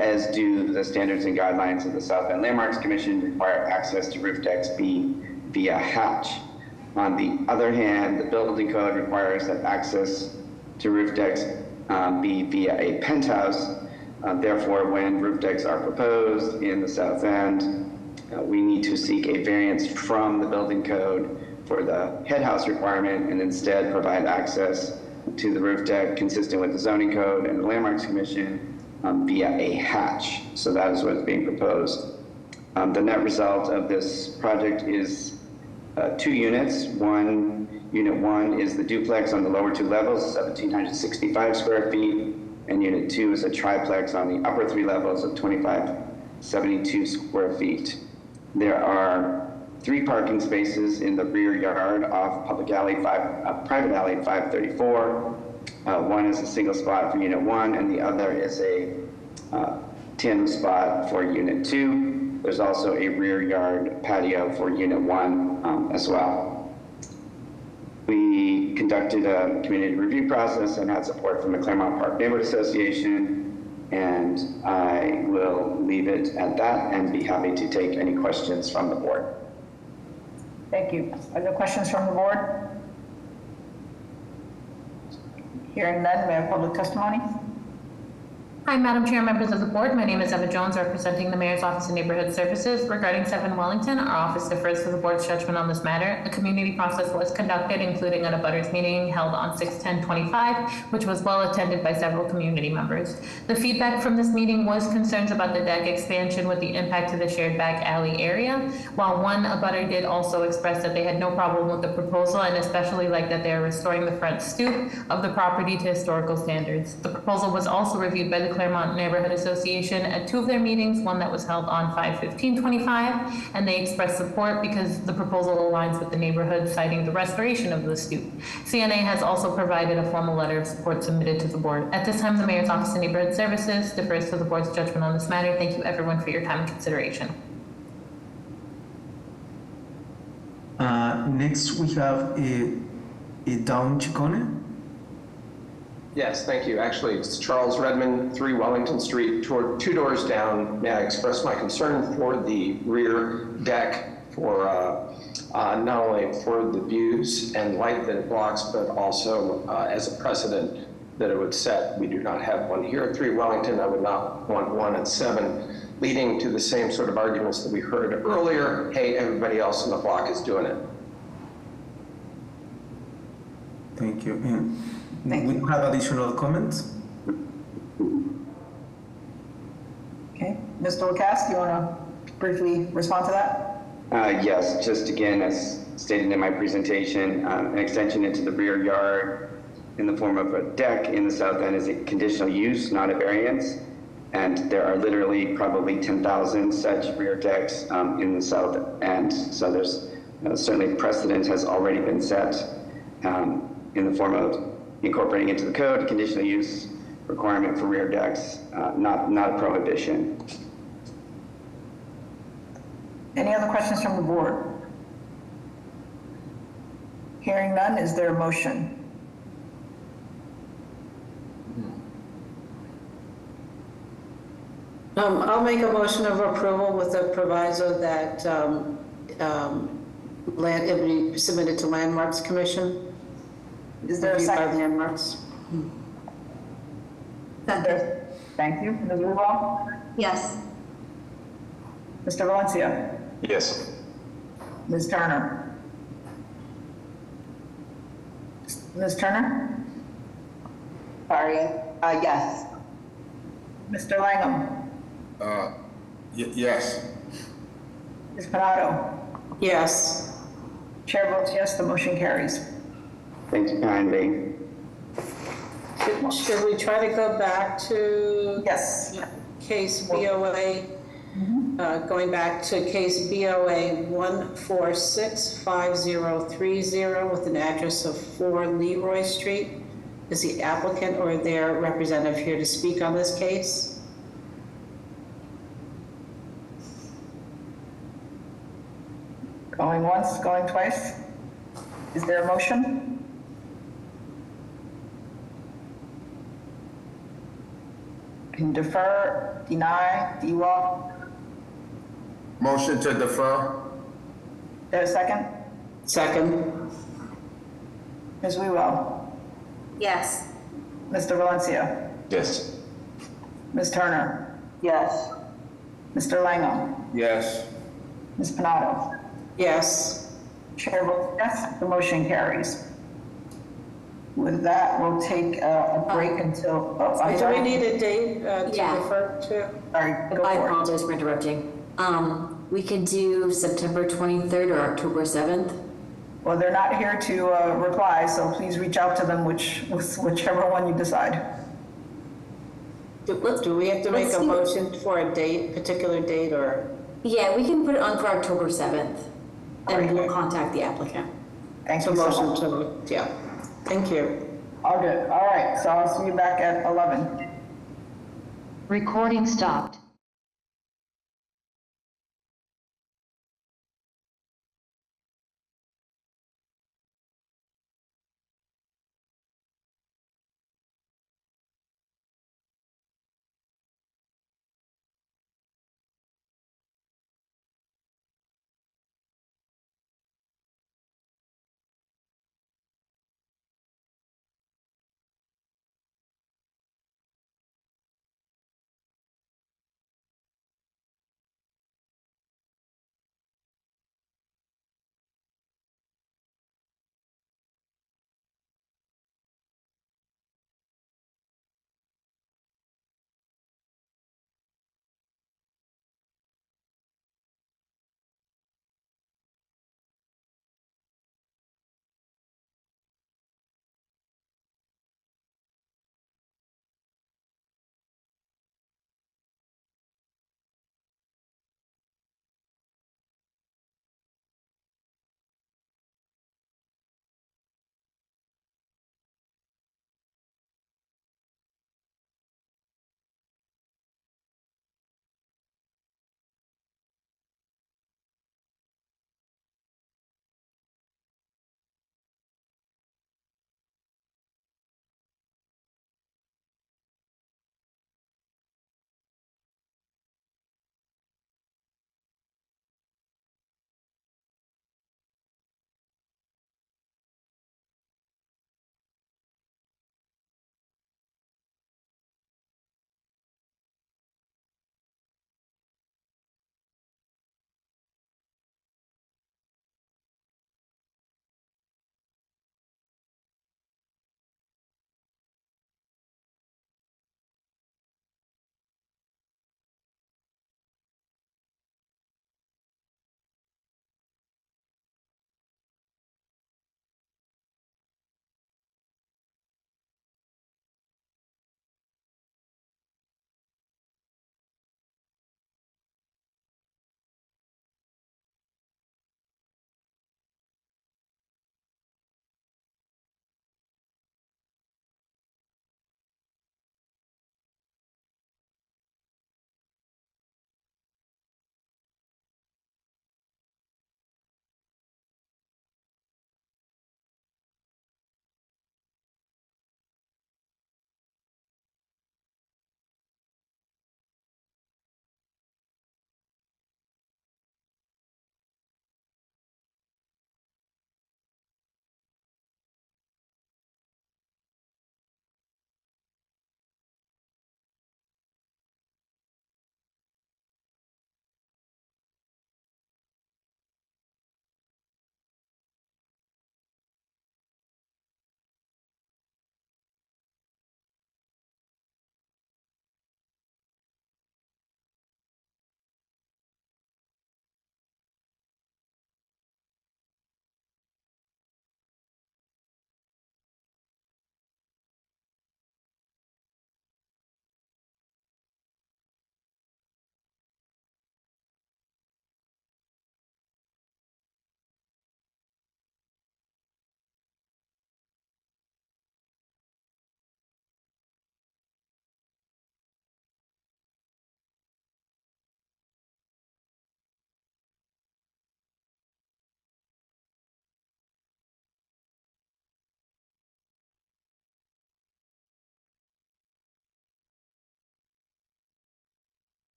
[SPEAKER 12] as do the standards and guidelines of the South End Landmarks Commission require access to roof decks be via hatch. On the other hand, the building code requires that access to roof decks be via a penthouse. Therefore, when roof decks are proposed in the South End, we need to seek a variance from the building code for the head house requirement and instead provide access to the roof deck consistent with the zoning code and the Landmarks Commission via a hatch. So that is what is being proposed. The net result of this project is 2 units. Unit 1 is the duplex on the lower 2 levels, 1,765 square feet, and Unit 2 is a triplex on the upper 3 levels of 2,572 square feet. There are 3 parking spaces in the rear yard off private alley 534. One is a single spot for Unit 1, and the other is a tandem spot for Unit 2. There's also a rear yard patio for Unit 1 as well. We conducted a community review process and had support from the Claremont Park Neighborhood Association, and I will leave it at that and be happy to take any questions from the board.
[SPEAKER 1] Thank you. Are there questions from the board? Hearing none, may I have public testimony?
[SPEAKER 7] Hi, Madam Chair, members of the board. My name is Eva Jones, representing the Mayor's Office of Neighborhood Services. Regarding 7 Wellington, our office defers to the board's judgment on this matter. A community process was conducted, including an abutters meeting held on 6/10/25, which was well attended by several community members. The feedback from this meeting was concerns about the deck expansion with the impact to the shared back alley area, while one abutter did also express that they had no problem with the proposal and especially like that they are restoring the front stoop of the property to historical standards. The proposal was also reviewed by the Claremont Neighborhood Association at 2 of their meetings, one that was held on 5/15/25, and they expressed support because the proposal aligns with the neighborhood, citing the restoration of the stoop. CNA has also provided a formal letter of support submitted to the board. At this time, the Mayor's Office of Neighborhood Services defers to the board's judgment on this matter. Thank you everyone for your time and consideration.
[SPEAKER 8] Next, we have Dawn Chicone.
[SPEAKER 6] Yes, thank you. Actually, it's Charles Redmond, 3 Wellington Street, 2 doors down. May I express my concern for the rear deck for not only for the views and light that it blocks, but also as a precedent that it would set. We do not have one here at 3 Wellington. I would not want one at 7, leading to the same sort of arguments that we heard earlier. Hey, everybody else in the block is doing it.
[SPEAKER 8] Thank you. We don't have additional comments.
[SPEAKER 1] Okay, Mr. Lacasse, do you want to briefly respond to that?
[SPEAKER 12] Yes, just again, as stated in my presentation, an extension into the rear yard in the form of a deck in the south end is a conditional use, not a variance. And there are literally probably 10,000 such rear decks in the south end. So there's certainly precedent has already been set in the form of incorporating into the code a conditional use requirement for rear decks, not a prohibition.
[SPEAKER 1] Any other questions from the board? Hearing none, is there a motion?
[SPEAKER 4] I'll make a motion of approval with the proviso that it be submitted to Landmarks Commission.
[SPEAKER 1] Is there a
[SPEAKER 4] Reviewed by
[SPEAKER 1] second?
[SPEAKER 4] Landmarks.
[SPEAKER 1] Thank you. Ms. Rubal?
[SPEAKER 2] Yes.
[SPEAKER 1] Mr. Valencia?
[SPEAKER 3] Yes.
[SPEAKER 1] Ms. Turner? Ms. Turner?
[SPEAKER 10] Sorry, yes.
[SPEAKER 1] Mr. Langham?
[SPEAKER 5] Yes.
[SPEAKER 1] Ms. Panado?
[SPEAKER 4] Yes.
[SPEAKER 1] Chair votes yes, the motion carries.
[SPEAKER 12] Thank you kindly.
[SPEAKER 4] Should we try to go back to?
[SPEAKER 1] Yes.
[SPEAKER 4] Case BOA, going back to case BOA 1465030 with an address of 4 Leroy Street. Is the applicant or their representative here to speak on this case?
[SPEAKER 1] Going once, going twice. Is there a motion? Can defer, deny, DWAL.
[SPEAKER 5] Motion to defer.
[SPEAKER 1] There a second?
[SPEAKER 4] Second.
[SPEAKER 1] Ms. Wewell?
[SPEAKER 2] Yes.
[SPEAKER 1] Mr. Valencia?
[SPEAKER 3] Yes.
[SPEAKER 1] Ms. Turner?
[SPEAKER 10] Yes.
[SPEAKER 1] Mr. Langham?
[SPEAKER 5] Yes.
[SPEAKER 1] Ms. Panado?
[SPEAKER 4] Yes.
[SPEAKER 1] Chair votes yes, the motion carries. With that, we'll take a break until,
[SPEAKER 4] Do we need a date to refer to?
[SPEAKER 1] Sorry, go
[SPEAKER 13] I
[SPEAKER 1] for it.
[SPEAKER 13] apologize for interrupting. We could do September 23rd or October 7th.
[SPEAKER 1] Well, they're not here to reply, so please reach out to them, whichever one you decide.
[SPEAKER 4] Do we have to make a motion for a date, particular date, or?
[SPEAKER 13] Yeah, we can put it on for October 7th, and we'll contact the applicant.
[SPEAKER 1] Thank you so
[SPEAKER 4] Motion
[SPEAKER 1] much.
[SPEAKER 4] to, yeah. Thank you.
[SPEAKER 1] All good. All right, so I'll see you back at 11.
[SPEAKER 23] Recording stopped.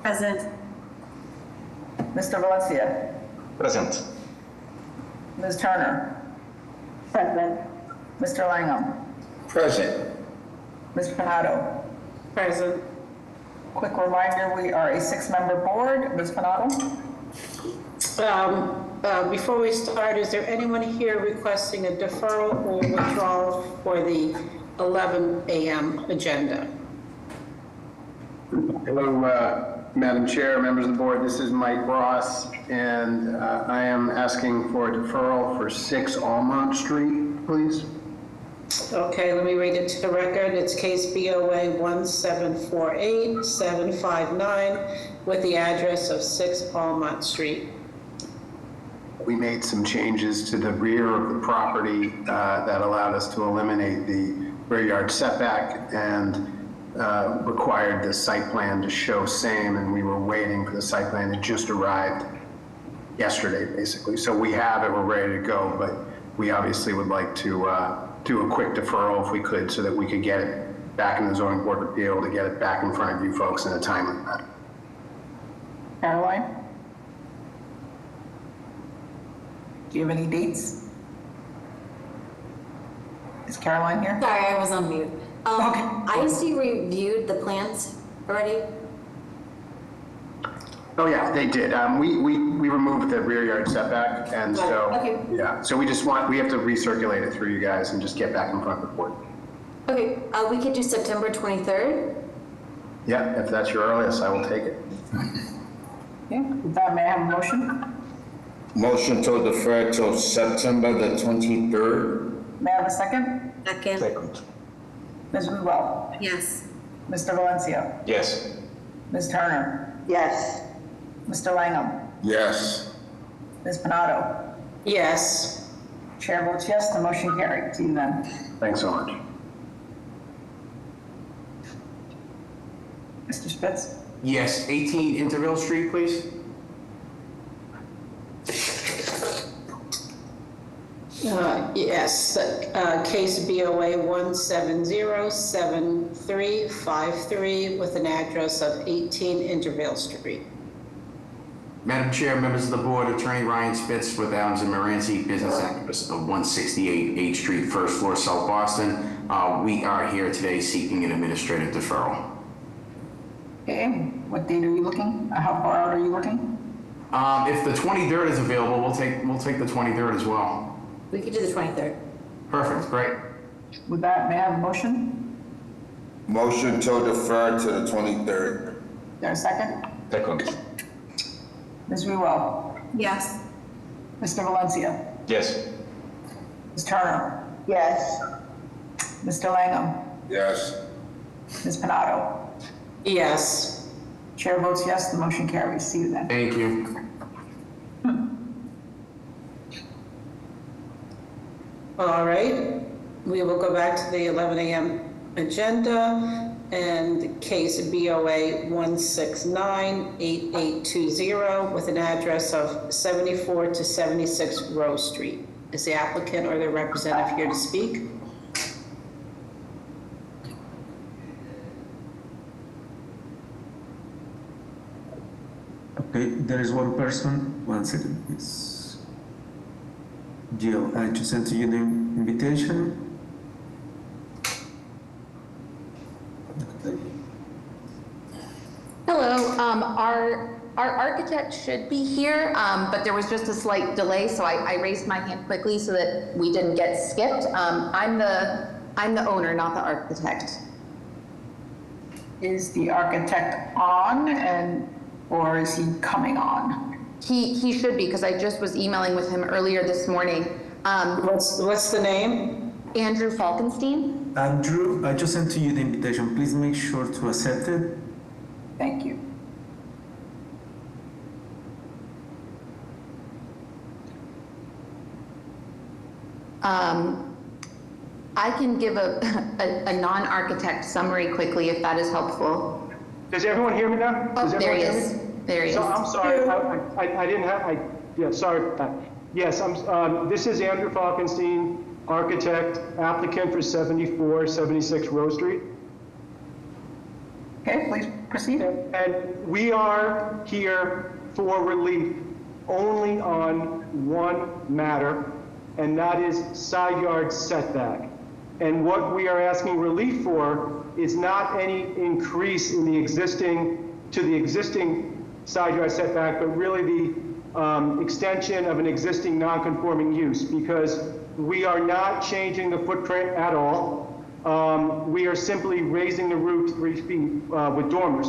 [SPEAKER 2] Present.
[SPEAKER 1] Mr. Valencia.
[SPEAKER 3] Present.
[SPEAKER 1] Ms. Turner.
[SPEAKER 2] Present.
[SPEAKER 1] Mr. Langham.
[SPEAKER 5] Present.
[SPEAKER 1] Ms. Panado.
[SPEAKER 4] Present.
[SPEAKER 1] Quick reminder, we are a 6-member board. Ms. Panado?
[SPEAKER 4] Before we start, is there anyone here requesting a deferral or withdrawal for the 11 a.m. agenda?
[SPEAKER 14] Hello, Madam Chair, members of the board. This is Mike Ross, and I am asking for a deferral for 6 Almont Street, please.
[SPEAKER 4] Okay, let me read it to the record. It's case BOA 1748759 with the address of 6 Almont Street.
[SPEAKER 14] We made some changes to the rear of the property that allowed us to eliminate the rear yard setback and required the site plan to show same, and we were waiting for the site plan. It just arrived yesterday, basically. So we have it, we're ready to go, but we obviously would like to do a quick deferral if we could so that we could get it back in the zoning board of appeal to get it back in front of you folks in a timely manner.
[SPEAKER 1] Caroline? Do you have any dates? Is Caroline here?
[SPEAKER 13] Sorry, I was on mute. ISD reviewed the plans already?
[SPEAKER 14] Oh yeah, they did. We removed the rear yard setback, and so, yeah. So we have to recirculate it through you guys and just get back in front of the board.
[SPEAKER 13] Okay, we could do September 23rd.
[SPEAKER 14] Yeah, if that's your earliest, I will take it.
[SPEAKER 1] Okay, with that, may I have a motion?
[SPEAKER 5] Motion to defer till September the 23rd.
[SPEAKER 1] May I have a second?
[SPEAKER 2] Second.
[SPEAKER 3] Second.
[SPEAKER 1] Ms. Ruel?
[SPEAKER 2] Yes.
[SPEAKER 1] Mr. Valencia?
[SPEAKER 3] Yes.
[SPEAKER 1] Ms. Turner?
[SPEAKER 10] Yes.
[SPEAKER 1] Mr. Langham?
[SPEAKER 5] Yes.
[SPEAKER 1] Ms. Panado?
[SPEAKER 4] Yes.
[SPEAKER 1] Chair votes yes, the motion carried. See you then.
[SPEAKER 14] Thanks so much.
[SPEAKER 1] Mr. Spitz?
[SPEAKER 15] Yes, 18 Interville Street, please.
[SPEAKER 4] Yes, case BOA 1707353 with an address of 18 Intervale Street.
[SPEAKER 15] Madam Chair, members of the board, Attorney Ryan Spitz with Adams and Moranci, business activist of 168 8th Street, first floor, South Boston. We are here today seeking an administrative deferral.
[SPEAKER 1] Okay, what date are you looking? How far out are you looking?
[SPEAKER 15] If the 23rd is available, we'll take the 23rd as well.
[SPEAKER 13] We could do the 23rd.
[SPEAKER 15] Perfect, great.
[SPEAKER 1] With that, may I have a motion?
[SPEAKER 5] Motion to defer to the 23rd.
[SPEAKER 1] Is there a second?
[SPEAKER 3] Second.
[SPEAKER 1] Ms. Ruel?
[SPEAKER 2] Yes.
[SPEAKER 1] Mr. Valencia?
[SPEAKER 3] Yes.
[SPEAKER 1] Ms. Turner?
[SPEAKER 10] Yes.
[SPEAKER 1] Mr. Langham?
[SPEAKER 5] Yes.
[SPEAKER 1] Ms. Panado?
[SPEAKER 4] Yes.
[SPEAKER 1] Chair votes yes, the motion carries. See you then.
[SPEAKER 15] Thank you.
[SPEAKER 4] All right, we will go back to the 11 a.m. agenda and case BOA 1698820 with an address of 74 to 76 Rose Street. Is the applicant or their representative here to speak?
[SPEAKER 8] Okay, there is one person. One second, please. Jill, I just sent you the invitation.
[SPEAKER 17] Hello, our architect should be here, but there was just a slight delay, so I raised my hand quickly so that we didn't get skipped. I'm the owner, not the architect.
[SPEAKER 1] Is the architect on or is he coming on?
[SPEAKER 17] He should be, because I just was emailing with him earlier this morning.
[SPEAKER 4] What's the name?
[SPEAKER 17] Andrew Falkenstein.
[SPEAKER 8] Andrew, I just sent to you the invitation. Please make sure to accept it.
[SPEAKER 1] Thank you.
[SPEAKER 17] I can give a non-architect summary quickly if that is helpful.
[SPEAKER 24] Does everyone hear me now?
[SPEAKER 17] Oh, there he is. There he is.
[SPEAKER 24] So I'm sorry, I didn't have, yeah, sorry. Yes, this is Andrew Falkenstein, architect, applicant for 7476 Rose Street.
[SPEAKER 1] Okay, please proceed.
[SPEAKER 24] And we are here for relief only on one matter, and that is side yard setback. And what we are asking relief for is not any increase in the existing side yard setback, but really the extension of an existing non-conforming use, because we are not changing the footprint at all. We are simply raising the roof 3 feet with dormers.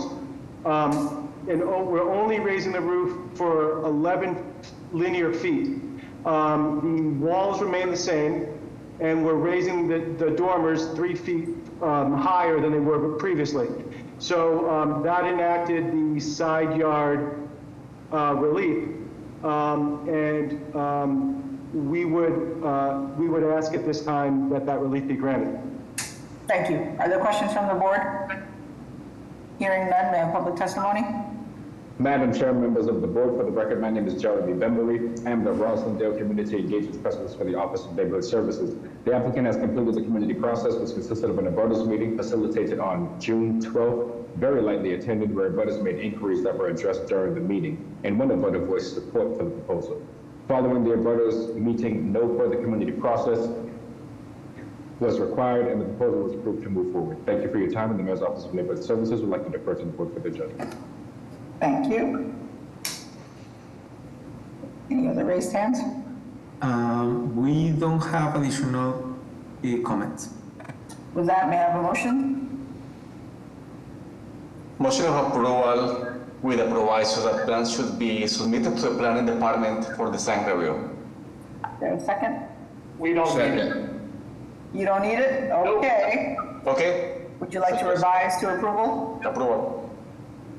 [SPEAKER 24] We're only raising the roof for 11 linear feet. The walls remain the same, and we're raising the dormers 3 feet higher than they were previously. So that enacted the side yard relief, and we would ask at this time that that relief be granted.
[SPEAKER 1] Thank you. Are there questions from the board? Hearing none, may I have public testimony?
[SPEAKER 18] Madam Chair, members of the board, for the record, my name is Jeremy Bembury. I am the Roslindale Community Engagement Specialist for the Office of Neighborhood Services. The applicant has completed the community process, which consisted of an abutters meeting facilitated on June 12th, very lightly attended, where abutters made inquiries that were addressed during the meeting, and one abutter voiced support for the proposal. Following the abutters meeting, no further community process was required, and the proposal was approved to move forward. Thank you for your time, and the Mayor's Office of Neighborhood Services would like to defer to the board for their judgment.
[SPEAKER 1] Thank you. Any other raised hands?
[SPEAKER 8] We don't have additional comments.
[SPEAKER 1] With that, may I have a motion?
[SPEAKER 3] Motion of approval with the proviso that plans should be submitted to the planning department for design review.
[SPEAKER 1] There a second?
[SPEAKER 24] We don't need it.
[SPEAKER 1] You don't need it? Okay.
[SPEAKER 3] Okay.
[SPEAKER 1] Would you like to revise to approval?
[SPEAKER 3] Approval.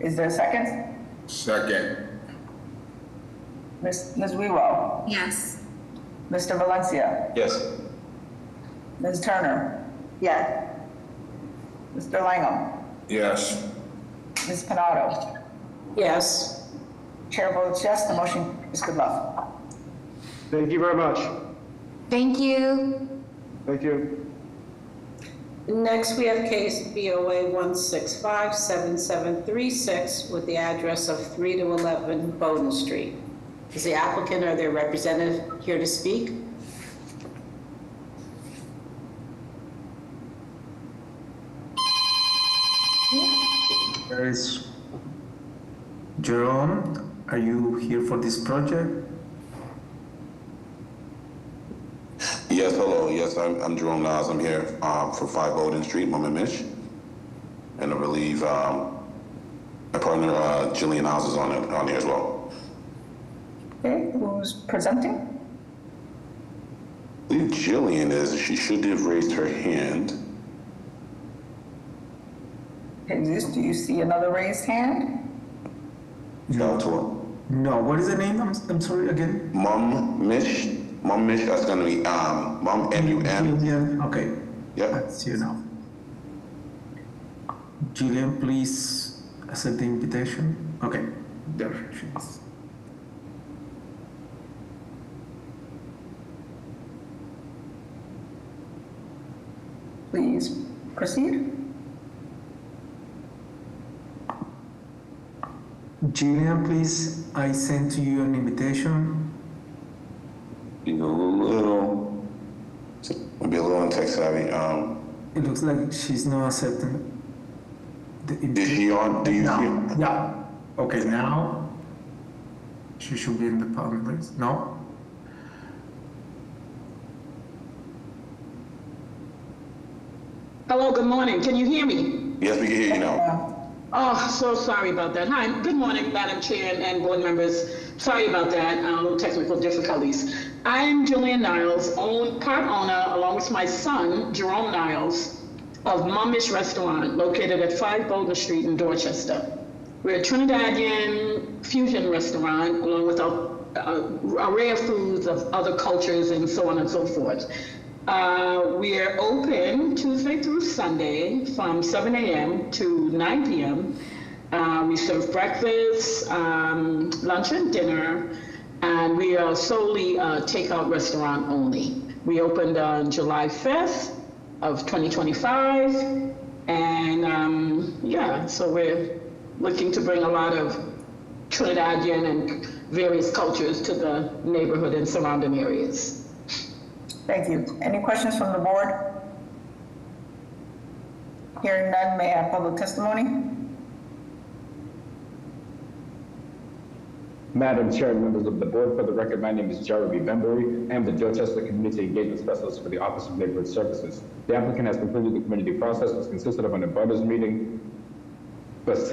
[SPEAKER 1] Is there a second?
[SPEAKER 5] Second.
[SPEAKER 1] Ms. Wiwo?
[SPEAKER 2] Yes.
[SPEAKER 1] Mr. Valencia?
[SPEAKER 3] Yes.
[SPEAKER 1] Ms. Turner?
[SPEAKER 10] Yes.
[SPEAKER 1] Mr. Langham?
[SPEAKER 5] Yes.
[SPEAKER 1] Ms. Panado?
[SPEAKER 4] Yes.
[SPEAKER 1] Chair votes yes, the motion is good luck.
[SPEAKER 24] Thank you very much.
[SPEAKER 2] Thank you.
[SPEAKER 24] Thank you.
[SPEAKER 4] Next, we have case BOA 1657736 with the address of 3 to 11 Bowden Street. Is the applicant or their representative here to speak?
[SPEAKER 8] There is Jerome. Are you here for this project?
[SPEAKER 19] Yes, hello. Yes, I'm Jerome Niles. I'm here for 5 Bowden Street, Mama Mish. And I believe my partner, Jillian Niles, is on here as well.
[SPEAKER 1] Okay, who's presenting?
[SPEAKER 19] I believe Jillian is. She should have raised her hand.
[SPEAKER 1] Do you see another raised hand?
[SPEAKER 8] No. What is the name? I'm sorry again.
[SPEAKER 19] Mom Mish. Mom Mish. That's gonna be Mom M-U-M.
[SPEAKER 8] Jillian. Okay.
[SPEAKER 19] Yep.
[SPEAKER 8] I see you now. Jillian, please accept the invitation. Okay. There she is.
[SPEAKER 1] Please proceed.
[SPEAKER 8] Jillian, please, I sent to you an invitation.
[SPEAKER 19] Maybe a little tech savvy.
[SPEAKER 8] It looks like she's not accepting the invitation.
[SPEAKER 19] Is she on? Do you see her?
[SPEAKER 8] Yeah. Okay, now she should be in the public list. No?
[SPEAKER 20] Hello, good morning. Can you hear me?
[SPEAKER 19] Yes, we can hear you now.
[SPEAKER 20] Oh, so sorry about that. Hi, good morning, Madam Chair and board members. Sorry about that, little technical difficulties. I'm Jillian Niles, part owner, along with my son, Jerome Niles, of Mummish Restaurant, located at 5 Bowden Street in Dorchester. We're a Trinidadian fusion restaurant, along with an array of foods of other cultures and so on and so forth. We are open Tuesday through Sunday from 7 a.m. to 9 p.m. We serve breakfast, lunch and dinner, and we are solely a takeout restaurant only. We opened on July 5th of 2025, And yeah, so we're looking to bring a lot of Trinidadian and various cultures to the neighborhood and surrounding areas.
[SPEAKER 1] Thank you. Any questions from the board? Hearing none, may I have public testimony?
[SPEAKER 18] Madam Chair and members of the board, for the record, my name is Jeremy Bembury. I am the Dorchester Community Engagement Specialist for the Office of Neighborhood Services. The applicant has completed the community process, which consisted of an abutters meeting which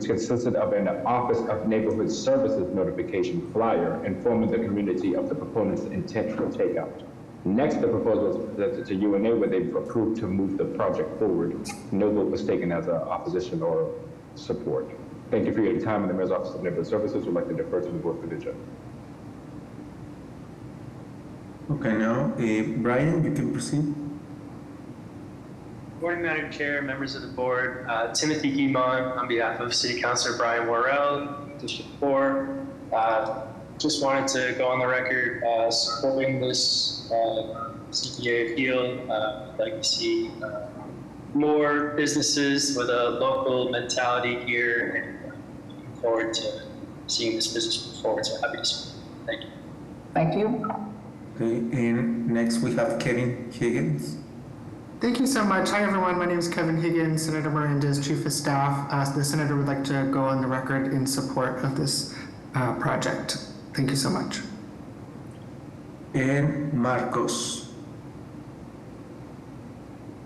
[SPEAKER 18] consisted of an Office of Neighborhood Services notification flyer informing the community of the proponent's intent for takeout. Next, the proposal was presented to UNA, where they approved to move the project forward. No vote was taken as an opposition or support. Thank you for your time, and the Mayor's Office of Neighborhood Services would like to defer to the board for the agenda.
[SPEAKER 8] Okay, now, Brian, you can proceed.
[SPEAKER 9] Good morning, Madam Chair, members of the board. Timothy Guimond on behalf of City Councilor Brian Worrell, District 4. Just wanted to go on the record supporting this CPA appeal. I'd like to see more businesses with a local mentality here, and looking forward to seeing this business move forward. So happy to support. Thank you.
[SPEAKER 1] Thank you.
[SPEAKER 8] Okay, and next we have Kevin Higgins.
[SPEAKER 11] Thank you so much. Hi, everyone. My name is Kevin Higgins, Senator Miranda's Chief of Staff. The Senator would like to go on the record in support of this project. Thank you so much.
[SPEAKER 8] And Marcos.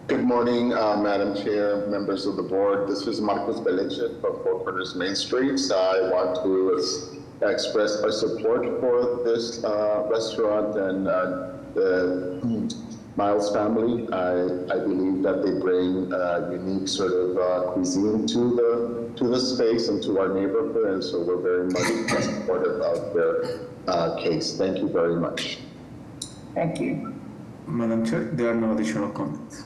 [SPEAKER 21] Good morning, Madam Chair, members of the board. This is Marcos Belice from Four Corners Main Street. I want to express our support for this restaurant and the Miles family. I believe that they bring a unique sort of cuisine to the space and to our neighborhood, and so we're very much supportive of their case. Thank you very much.
[SPEAKER 1] Thank you.
[SPEAKER 8] Madam Chair, there are no additional comments.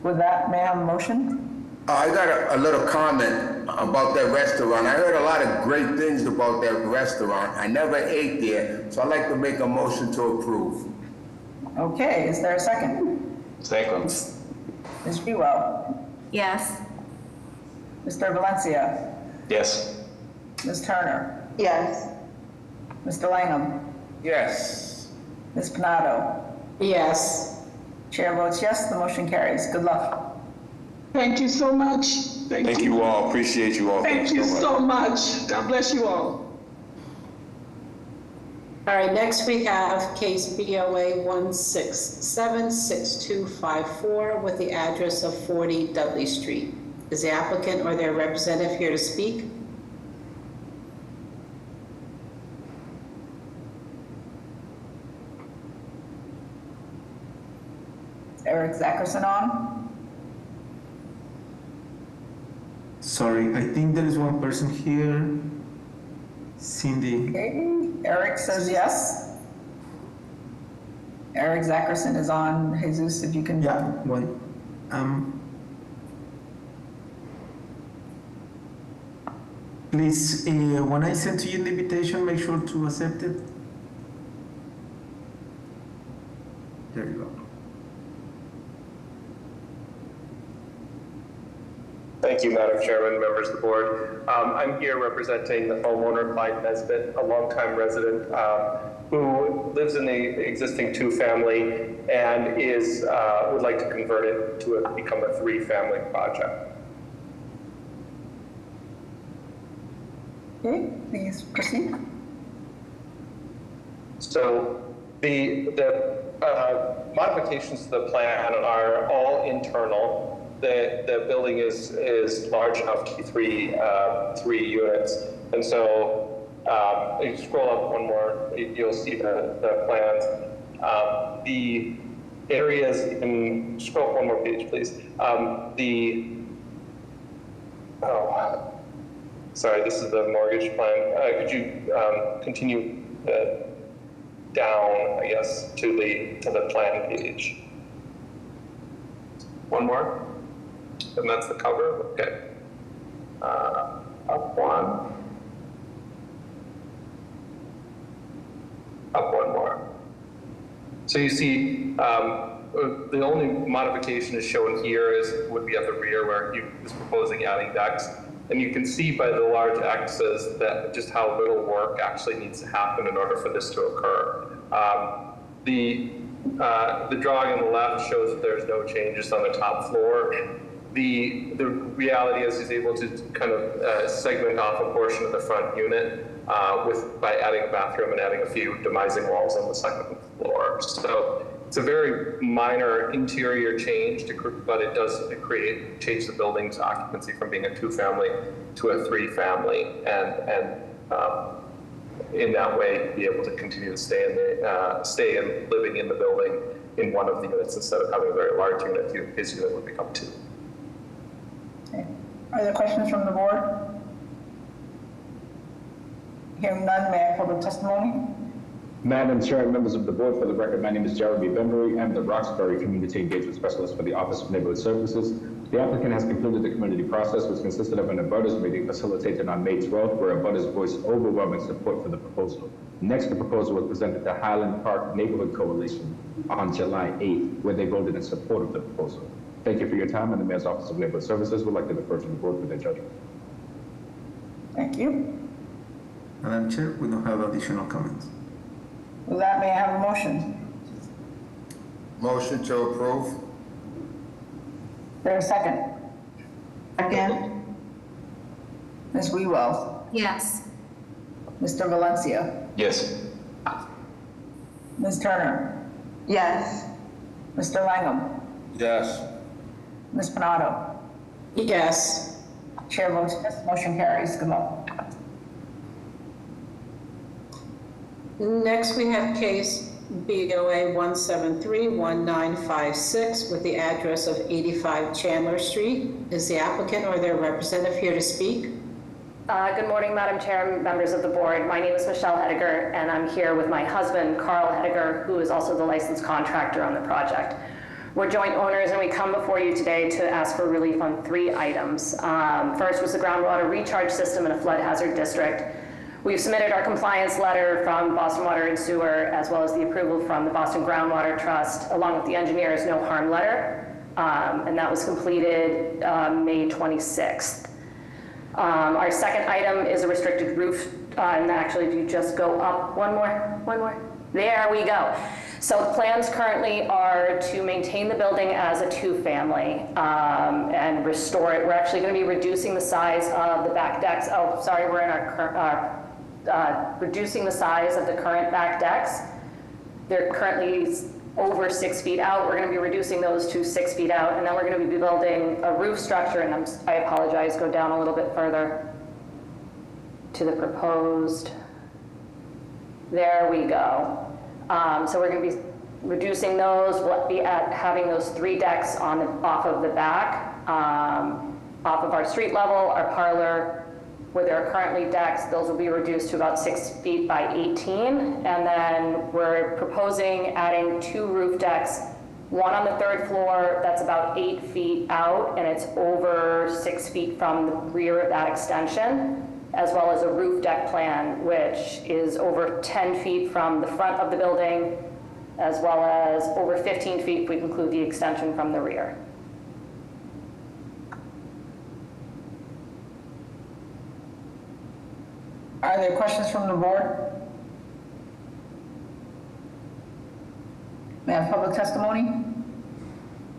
[SPEAKER 1] With that, may I have a motion?
[SPEAKER 5] I got a little comment about that restaurant. I heard a lot of great things about that restaurant. I never ate there, so I'd like to make a motion to approve.
[SPEAKER 1] Okay, is there a second?
[SPEAKER 3] Second.
[SPEAKER 1] Ms. Rewell?
[SPEAKER 2] Yes.
[SPEAKER 1] Mr. Valencia?
[SPEAKER 3] Yes.
[SPEAKER 1] Ms. Turner?
[SPEAKER 10] Yes.
[SPEAKER 1] Mr. Langham?
[SPEAKER 5] Yes.
[SPEAKER 1] Ms. Panado?
[SPEAKER 4] Yes.
[SPEAKER 1] Chair votes yes, the motion carries. Good luck.
[SPEAKER 20] Thank you so much.
[SPEAKER 19] Thank you all. Appreciate you all.
[SPEAKER 20] Thank you so much. God bless you all.
[SPEAKER 4] All right, next we have case BOA 1676254 with the address of 40 Dudley Street. Is the applicant or their representative here to speak?
[SPEAKER 1] Eric Zackerson on?
[SPEAKER 8] Sorry, I think there is one person here. Cindy.
[SPEAKER 1] Okay, Eric says yes. Eric Zackerson is on. Jesus, if you can.
[SPEAKER 8] Yeah, one. Please, when I send to you the invitation, make sure to accept it. There you go.
[SPEAKER 9] Thank you, Madam Chairman, members of the board. I'm here representing the homeowner, Clyde Nesbitt, a longtime resident who lives in the existing two-family and would like to convert it to become a three-family project.
[SPEAKER 1] Okay, please proceed.
[SPEAKER 9] So the modifications to the plan are all internal. The building is large enough to three units, and so if you scroll up one more, you'll see the plans. The areas, and scroll up one more page, please. Sorry, this is the mortgage plan. Could you continue down, I guess, to the plan page? One more. And that's the cover. Okay. Up one. Up one more. So you see
[SPEAKER 6] The only modification is shown here would be at the rear where he is proposing adding decks. And you can see by the large X's that just how little work actually needs to happen in order for this to occur. The drawing on the left shows that there's no changes on the top floor. The reality is he's able to kind of segment off a portion of the front unit by adding a bathroom and adding a few demising walls on the second floor. So it's a very minor interior change, but it does change the building's occupancy from being a 2-family to a 3-family, and in that way be able to continue to stay and living in the building in one of the units instead of having a very large unit. His unit would become 2.
[SPEAKER 1] Okay. Are there questions from the board? Hearing none, may I call the testimony?
[SPEAKER 18] Madam Chair and members of the board, for the record, my name is Jeremy Bembury. I'm the Roxbury Community Engagement Specialist for the Office of Neighborhood Services. The applicant has completed the community process, which consisted of an abutters meeting facilitated on May 12th, where abutters voiced overwhelming support for the proposal. Next, the proposal was presented to Highland Park Neighborhood Coalition on July 8th, where they voted in support of the proposal. Thank you for your time, and the Mayor's Office of Neighborhood Services would like to defer to the board for their judgment.
[SPEAKER 1] Thank you.
[SPEAKER 8] Madam Chair, we don't have additional comments.
[SPEAKER 1] With that, may I have a motion?
[SPEAKER 5] Motion to approve.
[SPEAKER 1] There a second? Second. Ms. Wewell?
[SPEAKER 2] Yes.
[SPEAKER 1] Mr. Valencia?
[SPEAKER 3] Yes.
[SPEAKER 1] Ms. Turner?
[SPEAKER 10] Yes.
[SPEAKER 1] Mr. Langham?
[SPEAKER 5] Yes.
[SPEAKER 1] Ms. Panado?
[SPEAKER 4] Yes.
[SPEAKER 1] Chair votes yes, motion carries. Good luck.
[SPEAKER 4] Next, we have case BOA 1731956 with the address of 85 Chandler Street. Is the applicant or their representative here to speak?
[SPEAKER 7] Good morning, Madam Chair, members of the board. My name is Michelle Hediger, and I'm here with my husband, Carl Hediger, who is also the licensed contractor on the project. We're joint owners, and we come before you today to ask for relief on 3 items. First was the groundwater recharge system in a flood hazard district. We've submitted our compliance letter from Boston Water and Sewer, as well as the approval from the Boston Groundwater Trust, along with the engineer's no harm letter, and that was completed May 26th. Our second item is a restricted roof, and actually, if you just go up one more, there we go. So the plans currently are to maintain the building as a 2-family and restore it. We're actually going to be reducing the size of the back decks. Oh, sorry, we're in our reducing the size of the current back decks. They're currently over 6 feet out. We're going to be reducing those to 6 feet out, and then we're going to be building a roof structure, and I apologize, go down a little bit further to the proposed. There we go. So we're going to be reducing those. We'll be having those 3 decks off of the back, off of our street level, our parlor, where there are currently decks. Those will be reduced to about 6 feet by 18. And then we're proposing adding 2 roof decks, one on the 3rd floor that's about 8 feet out, and it's over 6 feet from the rear of that extension, as well as a roof deck plan, which is over 10 feet from the front of the building, as well as over 15 feet if we include the extension from the rear.
[SPEAKER 1] Are there questions from the board? May I have public testimony?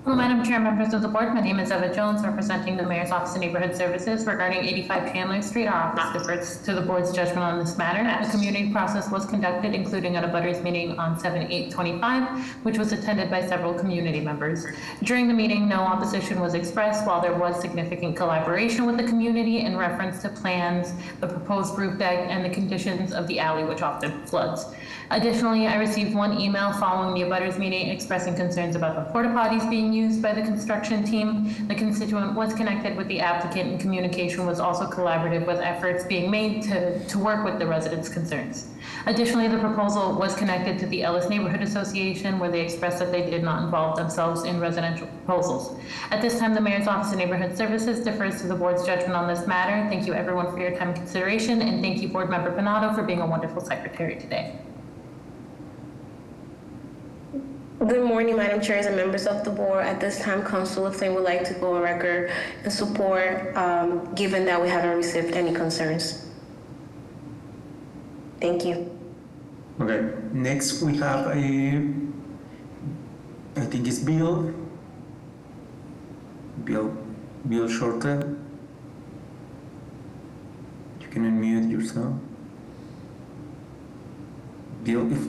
[SPEAKER 16] Well, Madam Chair, members of the board, my name is Eva Jones, representing the Mayor's Office of Neighborhood Services regarding 85 Chandler Street. Our office defers to the board's judgment on this matter. A community process was conducted, including an abutters meeting on 7/8/25, which was attended by several community members. During the meeting, no opposition was expressed, while there was significant collaboration with the community in reference to plans, the proposed roof deck, and the conditions of the alley, which often floods. Additionally, I received 1 email following the abutters meeting expressing concerns about the porta potties being used by the construction team. The constituent was connected with the applicant, and communication was also collaborative with efforts being made to work with the residents' concerns. Additionally, the proposal was connected to the Ellis Neighborhood Association, where they expressed that they did not involve themselves in residential proposals. At this time, the Mayor's Office of Neighborhood Services defers to the board's judgment on this matter. Thank you everyone for your time and consideration, and thank you Board Member Panado for being a wonderful secretary today.
[SPEAKER 12] Good morning, Madam Chairs and members of the board. At this time, Councilor Flynn would like to go on record in support, given that we haven't received any concerns. Thank you.
[SPEAKER 8] Okay, next we have I think it's Bill Shorter. You can unmute yourself. Bill, if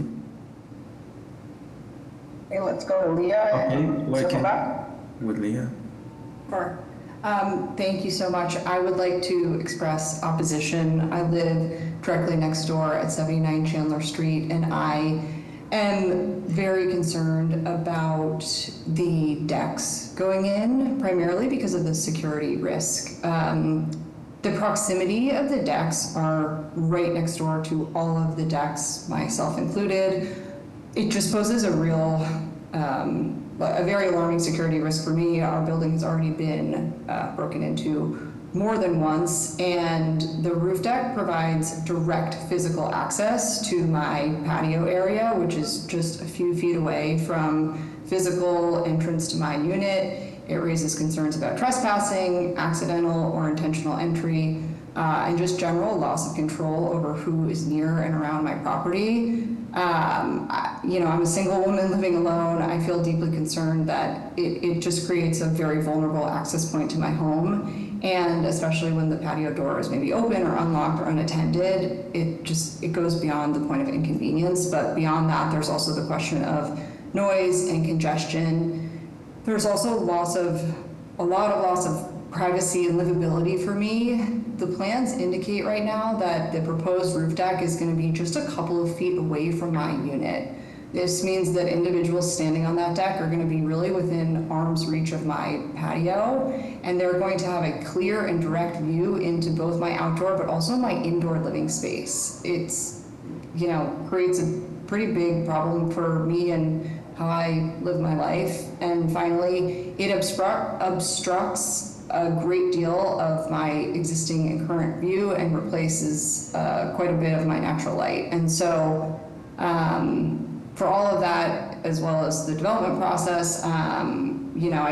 [SPEAKER 1] Okay, let's go to Leah.
[SPEAKER 8] okay,
[SPEAKER 1] and circle back.
[SPEAKER 8] with Leah.
[SPEAKER 14] Sure. Thank you so much. I would like to express opposition. I live directly next door at 79 Chandler Street, and I am very concerned about the decks going in, primarily because of the security risk. The proximity of the decks are right next door to all of the decks, myself included. It just poses a real, a very alarming security risk for me. Our building has already been broken into more than once, and the roof deck provides direct physical access to my patio area, which is just a few feet away from physical entrance to my unit. It raises concerns about trespassing, accidental or intentional entry, and just general loss of control over who is near and around my property. You know, I'm a single woman living alone. I feel deeply concerned that it just creates a very vulnerable access point to my home. And especially when the patio door is maybe open or unlocked or unattended, it goes beyond the point of inconvenience. But beyond that, there's also the question of noise and congestion. There's also a lot of loss of privacy and livability for me. The plans indicate right now that the proposed roof deck is going to be just a couple of feet away from my unit. This means that individuals standing on that deck are going to be really within arm's reach of my patio, and they're going to have a clear and direct view into both my outdoor but also my indoor living space. It's, you know, creates a pretty big problem for me and how I live my life. And finally, it obstructs a great deal of my existing and current view and replaces quite a bit of my natural light. And so for all of that, as well as the development process, you know,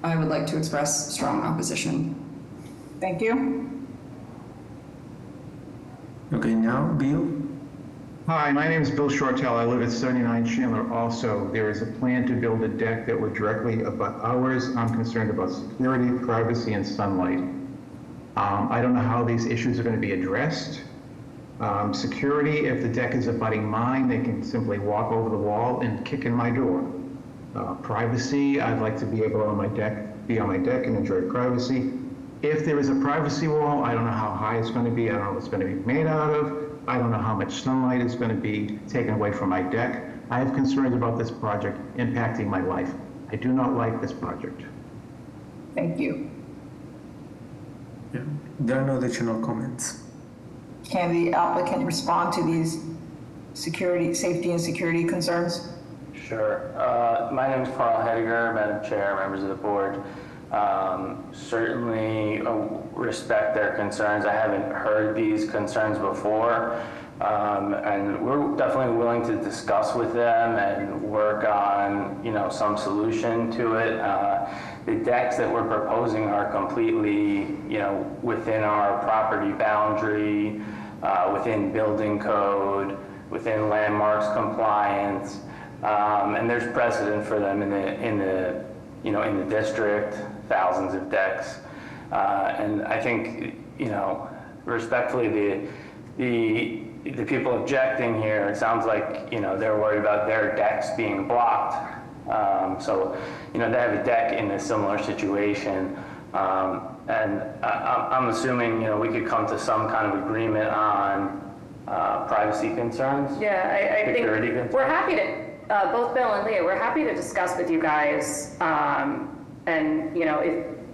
[SPEAKER 14] I would like to express strong opposition.
[SPEAKER 1] Thank you.
[SPEAKER 8] Okay, now Bill.
[SPEAKER 22] Hi, my name is Bill Shortell. I live at 79 Chandler also. There is a plan to build a deck that would directly abut ours. I'm concerned about security, privacy, and sunlight. I don't know how these issues are going to be addressed. Security, if the deck is abutting mine, they can simply walk over the wall and kick in my door. Privacy, I'd like to be able be on my deck and enjoy privacy. If there is a privacy wall, I don't know how high it's going to be. I don't know what it's going to be made out of. I don't know how much sunlight is going to be taken away from my deck. I have concerns about this project impacting my life. I do not like this project.
[SPEAKER 1] Thank you.
[SPEAKER 8] Yeah. There are no additional comments.
[SPEAKER 1] Can the applicant respond to these safety and security concerns?
[SPEAKER 23] Sure. My name is Carl Hediger, Madam Chair, members of the board. Certainly respect their concerns. I haven't heard these concerns before, and we're definitely willing to discuss with them and work on, you know, some solution to it. The decks that we're proposing are completely, you know, within our property boundary, within building code, within landmarks compliance, and there's precedent for them in the district. Thousands of decks, and I think, you know, respectfully, the people objecting here, it sounds like, you know, they're worried about their decks being blocked. So, you know, they have a deck in a similar situation, and I'm assuming, you know, we could come to some kind of agreement on privacy concerns.
[SPEAKER 7] Yeah, I think
[SPEAKER 23] security concerns.
[SPEAKER 7] we're happy to, both Bill and Leah, we're happy to discuss with you guys. And, you know,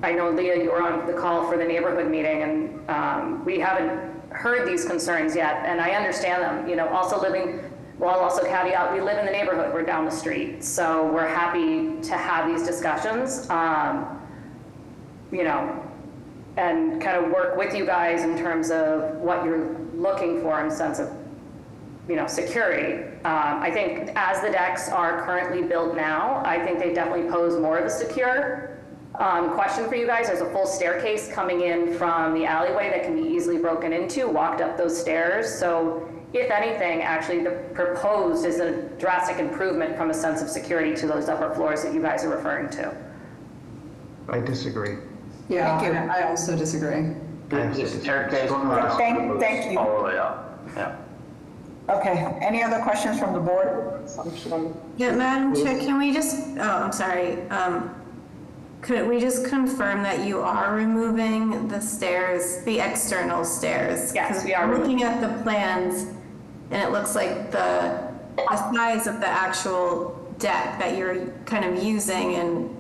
[SPEAKER 7] I know, Leah, you were on the call for the neighborhood meeting, and we haven't heard these concerns yet, and I understand them. You know, also caveat, we live in the neighborhood, we're down the street, so we're happy to have these discussions, you know, and kind of work with you guys in terms of what you're looking for in the sense of security. I think as the decks are currently built now, I think they definitely pose more of a secure question for you guys. There's a full staircase coming in from the alleyway that can be easily broken into, walked up those stairs. So if anything, actually the proposed is a drastic improvement from a sense of security to those upper floors that you guys are referring to.
[SPEAKER 22] I disagree.
[SPEAKER 14] Yeah,
[SPEAKER 1] Thank you.
[SPEAKER 14] I also disagree.
[SPEAKER 23] The staircase
[SPEAKER 1] Thank you.
[SPEAKER 23] all the way up. Yeah.
[SPEAKER 1] Okay, any other questions from the board?
[SPEAKER 2] Yeah, Madam Chair, can we just, I'm sorry, could we just confirm that you are removing the stairs, the external stairs?
[SPEAKER 7] Yes, we are.
[SPEAKER 2] I'm looking at the plans, and it looks like the size of the actual deck that you're kind of using and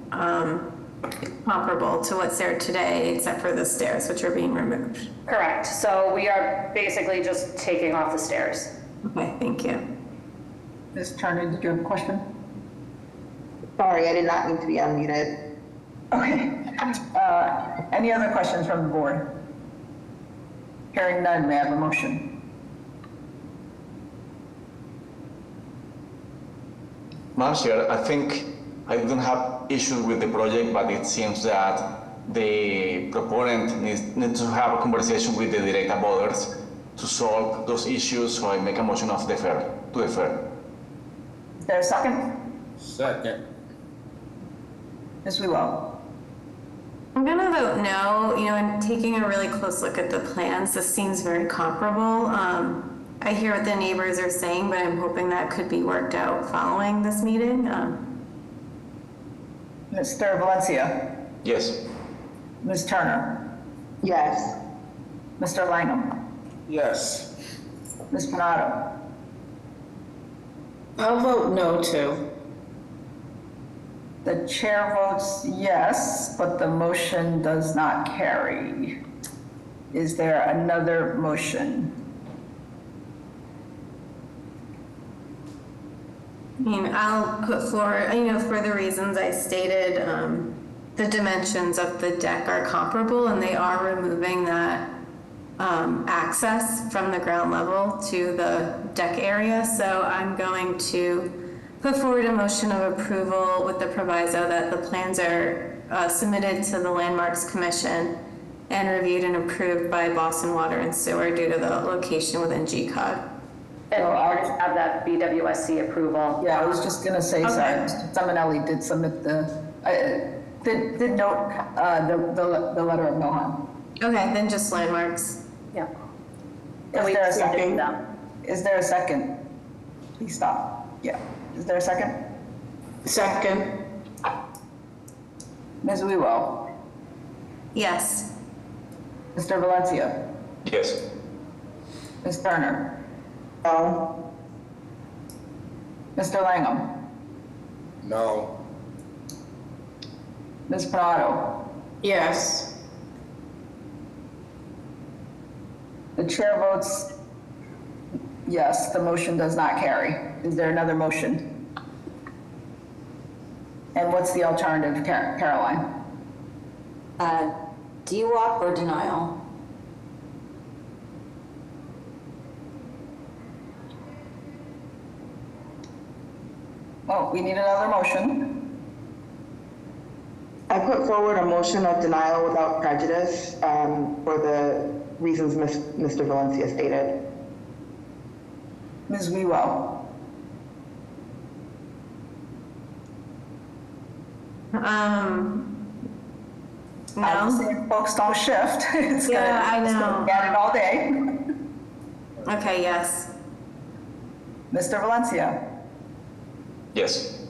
[SPEAKER 2] comparable to what's there today, except for the stairs, which are being removed.
[SPEAKER 7] Correct. So we are basically just taking off the stairs.
[SPEAKER 2] Okay, thank you.
[SPEAKER 1] Ms. Turner, did you have a question?
[SPEAKER 10] Sorry, I did not mean to be unmuted.
[SPEAKER 1] Okay. Any other questions from the board? Hearing none, may I have a motion?
[SPEAKER 3] Madam Chair, I think I don't have issues with the project, but it seems that the proponent needs to have a conversation with the direct abutters to solve those issues, so I make a motion of defer.
[SPEAKER 1] Is there a second?
[SPEAKER 5] Second.
[SPEAKER 1] Ms. Wewell?
[SPEAKER 2] I'm gonna vote no, and taking a really close look at the plans, this seems very comparable. I hear what the neighbors are saying, but I'm hoping that could be worked out following this meeting.
[SPEAKER 1] Mr. Valencia?
[SPEAKER 3] Yes.
[SPEAKER 1] Ms. Turner?
[SPEAKER 10] Yes.
[SPEAKER 1] Mr. Langham?
[SPEAKER 5] Yes.
[SPEAKER 1] Ms. Panado?
[SPEAKER 4] I'll vote no too.
[SPEAKER 1] The chair votes yes, but the motion does not carry. Is there another motion?
[SPEAKER 2] I'll put forward, for the reasons I stated, the dimensions of the deck are comparable and they are removing that access from the ground level to the deck area. So I'm going to put forward a motion of approval with the proviso that the plans are submitted to the Landmarks Commission and reviewed and approved by Boston Water and Sewer due to the location within GCOG.
[SPEAKER 7] And we already have that BWSC approval.
[SPEAKER 1] Yeah, I was just gonna say,
[SPEAKER 2] Okay.
[SPEAKER 1] sorry, Mr. Seminelli did submit did note the letter of no harm.
[SPEAKER 2] Okay, then just Landmarks.
[SPEAKER 7] Yeah.
[SPEAKER 1] Is
[SPEAKER 7] we
[SPEAKER 1] there a
[SPEAKER 7] submitted
[SPEAKER 1] second?
[SPEAKER 7] them.
[SPEAKER 1] Is there a second? Please stop. Yeah. Is there a second?
[SPEAKER 4] Second.
[SPEAKER 1] Ms. Wewell?
[SPEAKER 2] Yes.
[SPEAKER 1] Mr. Valencia?
[SPEAKER 3] Yes.
[SPEAKER 1] Ms. Turner?
[SPEAKER 10] No.
[SPEAKER 1] Mr. Langham?
[SPEAKER 5] No.
[SPEAKER 1] Ms. Panado?
[SPEAKER 4] Yes.
[SPEAKER 1] The chair votes yes, the motion does not carry. Is there another motion? And what's the alternative, Caroline?
[SPEAKER 13] DWAP or denial?
[SPEAKER 1] Oh, we need another motion.
[SPEAKER 10] I put forward a motion of denial without prejudice for the reasons Mr. Valencia stated.
[SPEAKER 1] Ms. Wewell?
[SPEAKER 2] No.
[SPEAKER 1] Folks don't shift. It's
[SPEAKER 2] Yeah, I
[SPEAKER 1] it's
[SPEAKER 2] know.
[SPEAKER 1] gonna get it all day.
[SPEAKER 2] Okay, yes.
[SPEAKER 1] Mr. Valencia?
[SPEAKER 3] Yes.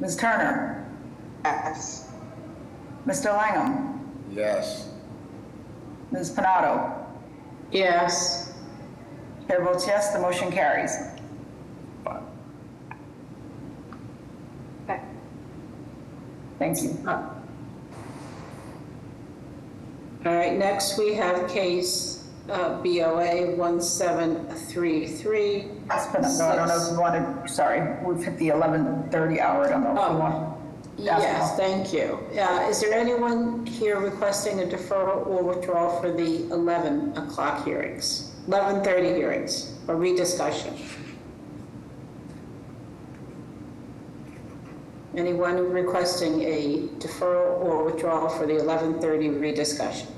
[SPEAKER 1] Ms. Turner?
[SPEAKER 10] Yes.
[SPEAKER 1] Mr. Langham?
[SPEAKER 5] Yes.
[SPEAKER 1] Ms. Panado?
[SPEAKER 4] Yes.
[SPEAKER 1] Chair votes yes, the motion carries.
[SPEAKER 7] Okay.
[SPEAKER 1] Thank you.
[SPEAKER 4] All right, next we have case BOA 1733.
[SPEAKER 1] No, I don't know if you want to, sorry, we've hit the 11:30 hour, I don't know if you want.
[SPEAKER 4] Yes, thank you. Is there anyone here requesting a deferral or withdrawal for the 11 o'clock hearings, 11:30 hearings, or rediscussion? Anyone requesting a deferral or withdrawal for the 11:30 rediscussion?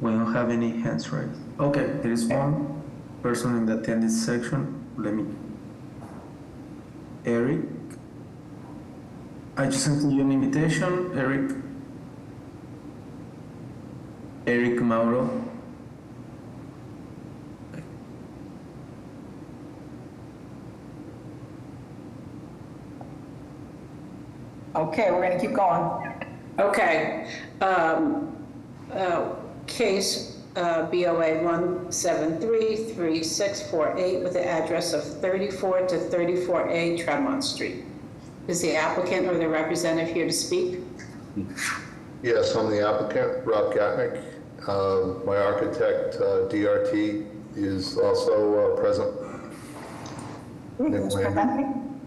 [SPEAKER 8] We don't have any hands raised. Okay, there is one person in the attended section. Let me. Eric. I just sent you an invitation, Eric. Eric Mauro.
[SPEAKER 1] Okay, we're going to keep going.
[SPEAKER 4] Okay. Case BOA 1733648 with the address of 34 to 34A Tremont Street. Is the applicant or the representative here to speak?
[SPEAKER 21] Yes, I'm the applicant, Rob Gatnick. My architect, DRT, is also present.
[SPEAKER 1] Who's presenting?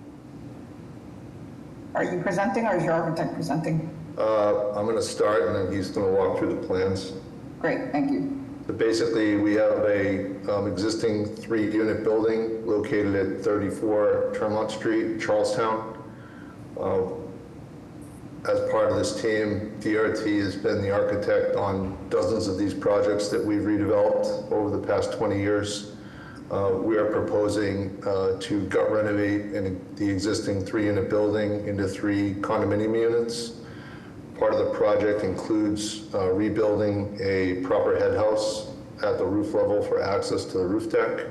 [SPEAKER 1] Are you presenting or is your architect presenting?
[SPEAKER 21] I'm going to start and then he's going to walk through the plans.
[SPEAKER 1] Great, thank you.
[SPEAKER 21] So basically, we have a existing 3-unit building located at 34 Tremont Street, Charlestown. As part of this team, DRT has been the architect on dozens of these projects that we've redeveloped over the past 20 years. We are proposing to gut renovate the existing 3-unit building into 3 condominium units. Part of the project includes rebuilding a proper head house at the roof level for access to the roof deck.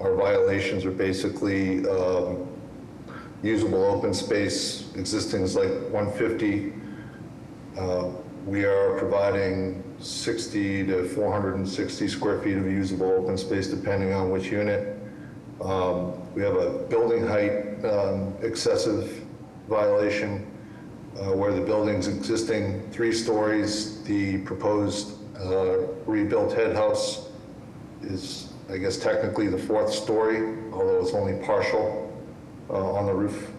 [SPEAKER 21] Our violations are basically usable open space. Existing is like 150. We are providing 60 to 460 square feet of usable open space depending on which unit. We have a building height excessive violation where the building's existing 3 stories. The proposed rebuilt head house is, I guess, technically the 4th story, although it's only partial on the roof.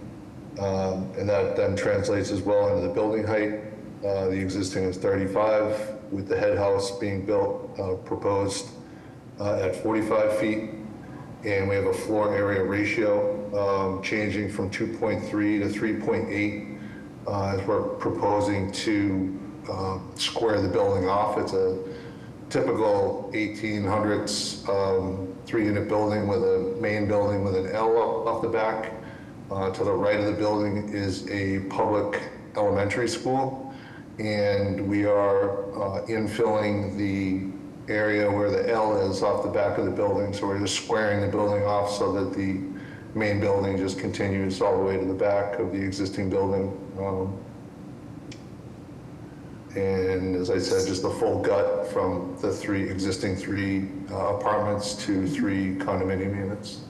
[SPEAKER 21] And that then translates as well into the building height. The existing is 35, with the head house being built, proposed at 45 feet. And we have a floor area ratio changing from 2.3 to 3.8 as we're proposing to square the building off. It's a typical 1800s 3-unit building with a main building with an L off the back. To the right of the building is a public elementary school, and we are infilling the area where the L is off the back of the building. So we're just squaring the building off so that the main building just continues all the way to the back of the existing building. And as I said, just the full gut from the existing 3 apartments to 3 condominium units.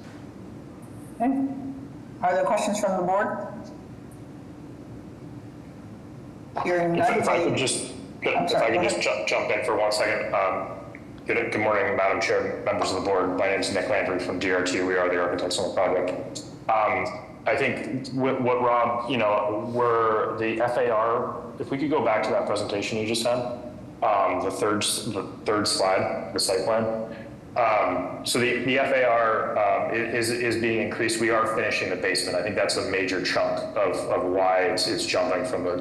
[SPEAKER 1] Okay. Are there questions from the board? Hearing none.
[SPEAKER 11] If I could just jump in for 1 second. Good morning, Madam Chair, members of the board. My name is Nick Landry from DRT. We are the architects on the project. I think what Rob, we're the FAR. If we could go back to that presentation you just had, the third slide, the site plan. So the FAR is being increased. We are finishing the basement. I think that's a major chunk of why it's jumping from the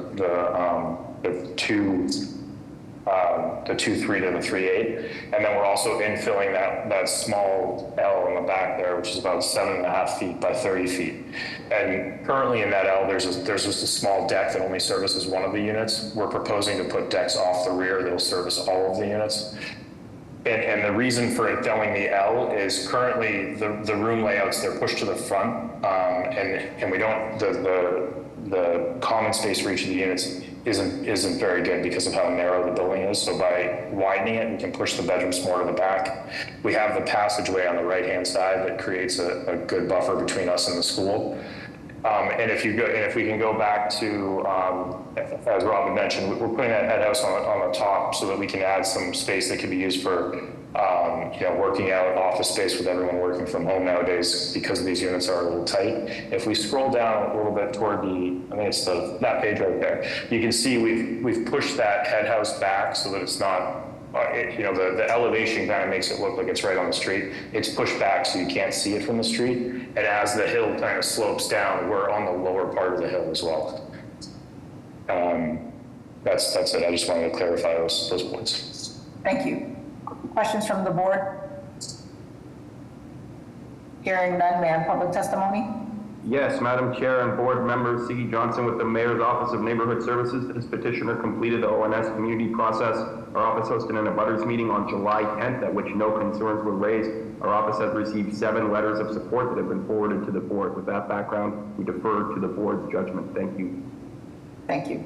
[SPEAKER 11] 2.3 to the 3.8, and then we're also infilling that small L in the back there, which is about 7.5 feet by 30 feet. And currently in that L, there's just a small deck that only services one of the units. We're proposing to put decks off the rear that'll service all of the units. And the reason for infilling the L is currently the room layouts, they're pushed to the front, and we don't, the common space for each of the units isn't very good because of how narrow the building is. So by widening it, we can push the bedrooms more to the back. We have the passageway on the right-hand side that creates a good buffer between us and the school. And if we can go back to, as Robin mentioned, we're putting that head house on the top so that we can add some space that can be used for, working out, office space with everyone working from home nowadays because these units are a little tight. If we scroll down a little bit toward I think it's that page right there, you can see we've pushed that head house back so that it's not, the elevation kind of makes it look like it's right on the street. It's pushed back so you can't see it from the street. And as the hill kind of slopes down, we're on the lower part of the hill as well. That's it. I just wanted to clarify those points.
[SPEAKER 1] Thank you. Questions from the board? Hearing none, may I have public testimony?
[SPEAKER 15] Yes, Madam Chair and board member C. Johnson with the Mayor's Office of Neighborhood Services. This petitioner completed the ONS community process. Our office hosted an abutters meeting on July 10th at which no concerns were raised. Our office has received 7 letters of support that have been forwarded to the board. With that background, we defer to the board's judgment. Thank you.
[SPEAKER 1] Thank you.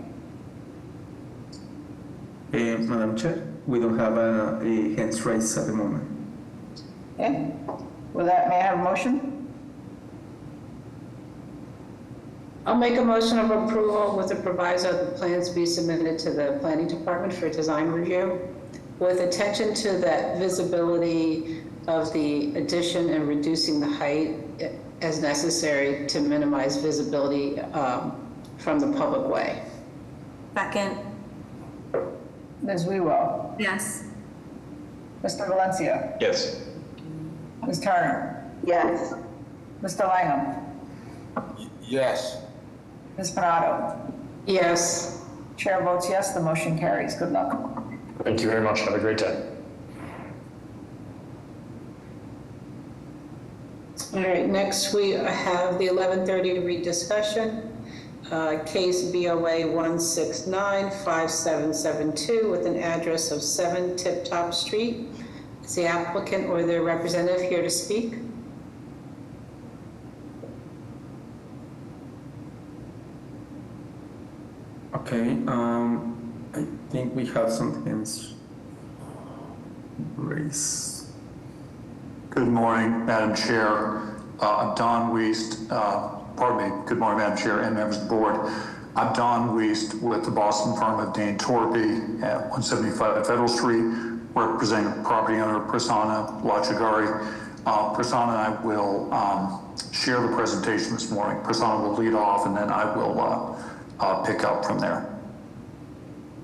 [SPEAKER 8] Madam Chair, we don't have a hands raised at the moment.
[SPEAKER 1] Okay. With that, may I have a motion?
[SPEAKER 4] I'll make a motion of approval with the proviso that the plans be submitted to the planning department for design review with attention to that visibility of the addition and reducing the height as necessary to minimize visibility from the public way.
[SPEAKER 2] Second.
[SPEAKER 1] Ms. Wewell?
[SPEAKER 2] Yes.
[SPEAKER 1] Mr. Valencia?
[SPEAKER 3] Yes.
[SPEAKER 1] Ms. Turner?
[SPEAKER 10] Yes.
[SPEAKER 1] Mr. Langham?
[SPEAKER 5] Yes.
[SPEAKER 1] Ms. Panado?
[SPEAKER 4] Yes.
[SPEAKER 1] Chair votes yes, the motion carries. Good luck.
[SPEAKER 11] Thank you very much. Have a great day.
[SPEAKER 4] All right, next we have the 11:30 rediscussion. Case BOA 1695772 with an address of 7 Tip Top Street. Is the applicant or their representative here to speak?
[SPEAKER 8] Okay, I think we have some hands raised.
[SPEAKER 17] Good morning, Madam Chair. I'm Don Wiest. Good morning, Madam Chair and members of the board. I'm Don Wiest with the Boston firm of Dane Torpy at 175 Federal Street, representing property owner Prasanna Lachagari. Prasanna and I will share the presentation this morning. Prasanna will lead off and then I will pick up from there.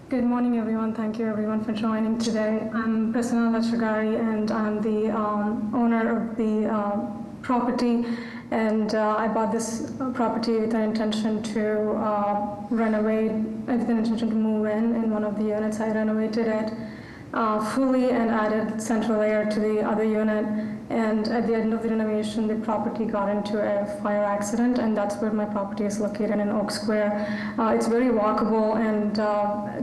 [SPEAKER 19] Good morning, everyone. Thank you, everyone, for joining today. I'm Prasanna Lachagari, and I'm the owner of the property. And I bought this property with an intention to renovate, with an intention to move in one of the units. I renovated it fully and added central air to the other unit. And at the end of the renovation, the property got into a fire accident, and that's where my property is located in Oak Square. It's very walkable, and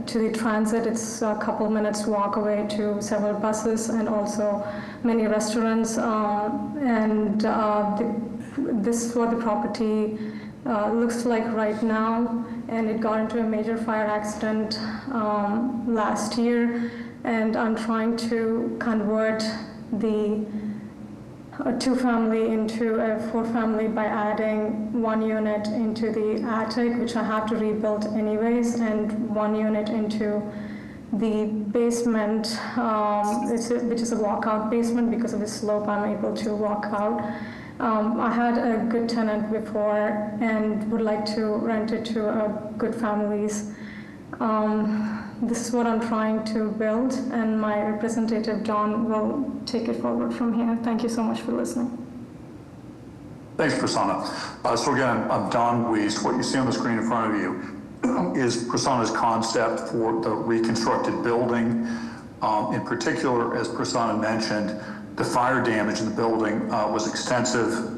[SPEAKER 19] to the transit, it's a couple minutes walk away to several buses and also many restaurants. This is what the property looks like right now, and it got into a major fire accident last year, and I'm trying to convert the a 2-family into a 4-family by adding 1 unit into the attic, which I have to rebuild anyways, and 1 unit into the basement, which is a walkout basement. Because of the slope, I'm able to walk out. I had a good tenant before and would like to rent it to good families. This is what I'm trying to build, and my representative, John, will take it forward from here. Thank you so much for listening.
[SPEAKER 17] Thanks, Prasanna. So again, I'm Don Wiest. What you see on the screen in front of you is Prasanna's concept for the reconstructed building. In particular, as Prasanna mentioned, the fire damage in the building was extensive,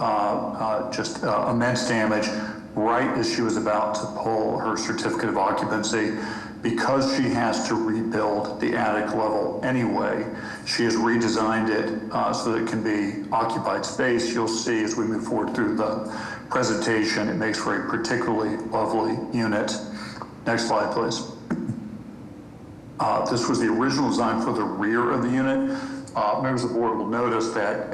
[SPEAKER 17] just immense damage right as she was about to pull her certificate of occupancy. Because she has to rebuild the attic level anyway, she has redesigned it so that it can be occupied space. You'll see as we move forward through the presentation, it makes for a particularly lovely unit. Next slide, please. This was the original design for the rear of the unit. Members of the board will notice that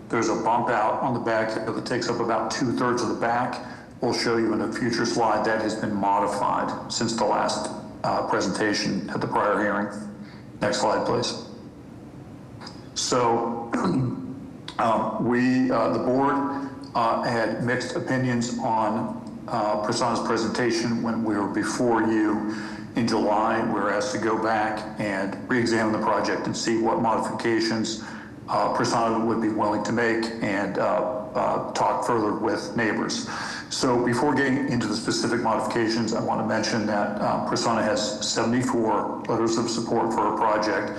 [SPEAKER 17] there's a bump out on the back that takes up about 2/3 of the back. we'll show you in a future slide that has been modified since the last presentation at the prior hearing. Next slide, please. So the board had mixed opinions on Prasanna's presentation when we were before you in July. We were asked to go back and re-examine the project and see what modifications Prasanna would be willing to make and talk further with neighbors. So before getting into the specific modifications, I want to mention that Prasanna has 74 letters of support for her project.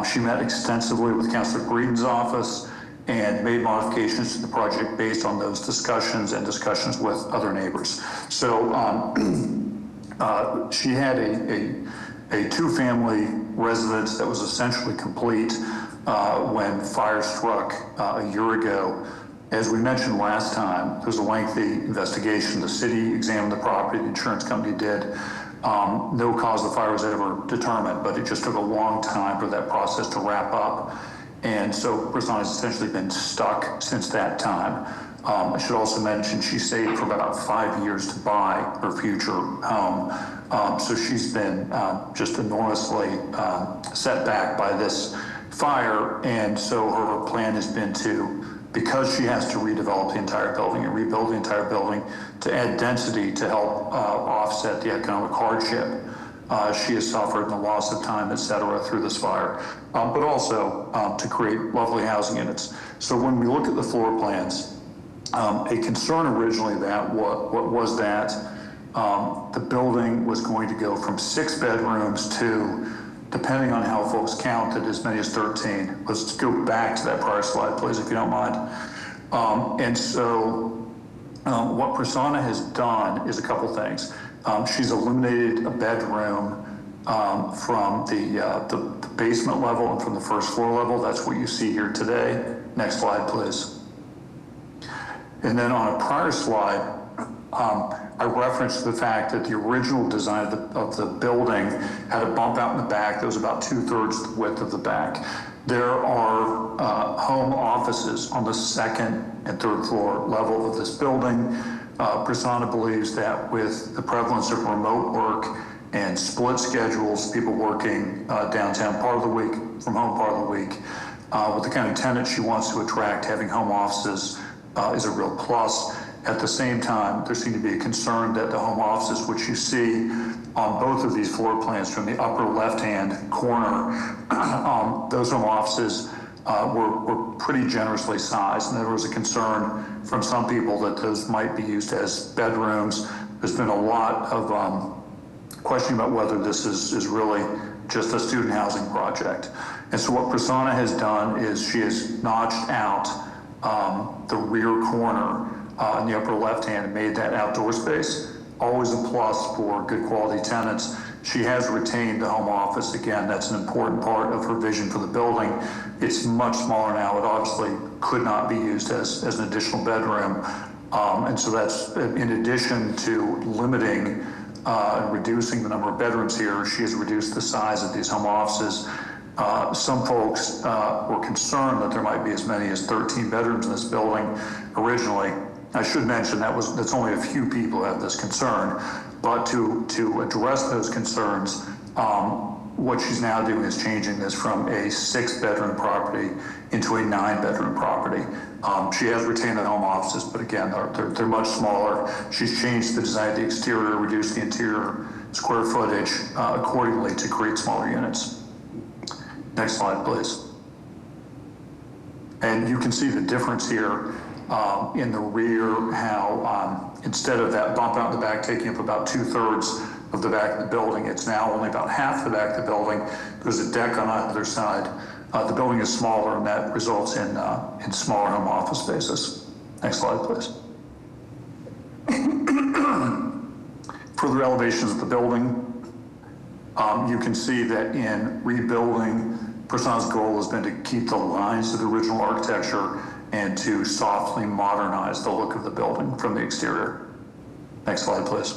[SPEAKER 17] She met extensively with Councilor Breeden's office and made modifications to the project based on those discussions and discussions with other neighbors. So she had a two-family residence that was essentially complete when fire struck a year ago. As we mentioned last time, there was a lengthy investigation. The city examined the property, the insurance company did. No cause of the fire was ever determined, but it just took a long time for that process to wrap up. And so Prasanna has essentially been stuck since that time. I should also mention she saved for about 5 years to buy her future home. So she's been just enormously set back by this fire. And so her plan has been to, because she has to redevelop the entire building and rebuild the entire building, to add density to help offset the economic hardship she has suffered, and the loss of time, et cetera, through this fire, but also to create lovely housing units. So when we look at the floor plans, a concern originally that what was that the building was going to go from 6 bedrooms to, depending on how folks counted, as many as 13. Let's go back to that prior slide, please, if you don't mind. And so what Prasanna has done is a couple things. She's eliminated a bedroom from the basement level and from the first floor level. That's what you see here today. Next slide, please. And then on a prior slide, I referenced the fact that the original design of the building had a bump out in the back that was about 2/3 the width of the back. There are home offices on the second and third floor level of this building. Prasanna believes that with the prevalence of remote work and split schedules, people working downtown part of the week, from home part of the week, with the kind of tenants she wants to attract, having home offices is a real plus. At the same time, there seemed to be a concern that the home offices, which you see on both of these floor plans from the upper left-hand corner, those home offices were pretty generously sized, and there was a concern from some people that those might be used as bedrooms. There's been a lot of questioning about whether this is really just a student housing project. And so what Prasanna has done is she has notched out the rear corner in the upper left-hand and made that outdoor space. Always a plus for good quality tenants. She has retained the home office. Again, that's an important part of her vision for the building. It's much smaller now. It obviously could not be used as an additional bedroom. And so that's, in addition to limiting and reducing the number of bedrooms here, she has reduced the size of these home offices. Some folks were concerned that there might be as many as 13 bedrooms in this building originally. I should mention that's only a few people who have this concern, but to address those concerns, what she's now doing is changing this from a 6-bedroom property into a 9-bedroom property. She has retained the home offices, but again, they're much smaller. She's changed the design of the exterior, reduced the interior square footage accordingly to create smaller units. Next slide, please. And you can see the difference here in the rear, how instead of that bump out in the back taking up about 2/3 of the back of the building, it's now only about half the back of the building. There's a deck on either side. The building is smaller, and that results in smaller home office spaces. Next slide, please. Further elevations of the building. You can see that in rebuilding, Prasanna's goal has been to keep the lines of the original architecture and to softly modernize the look of the building from the exterior. Next slide, please.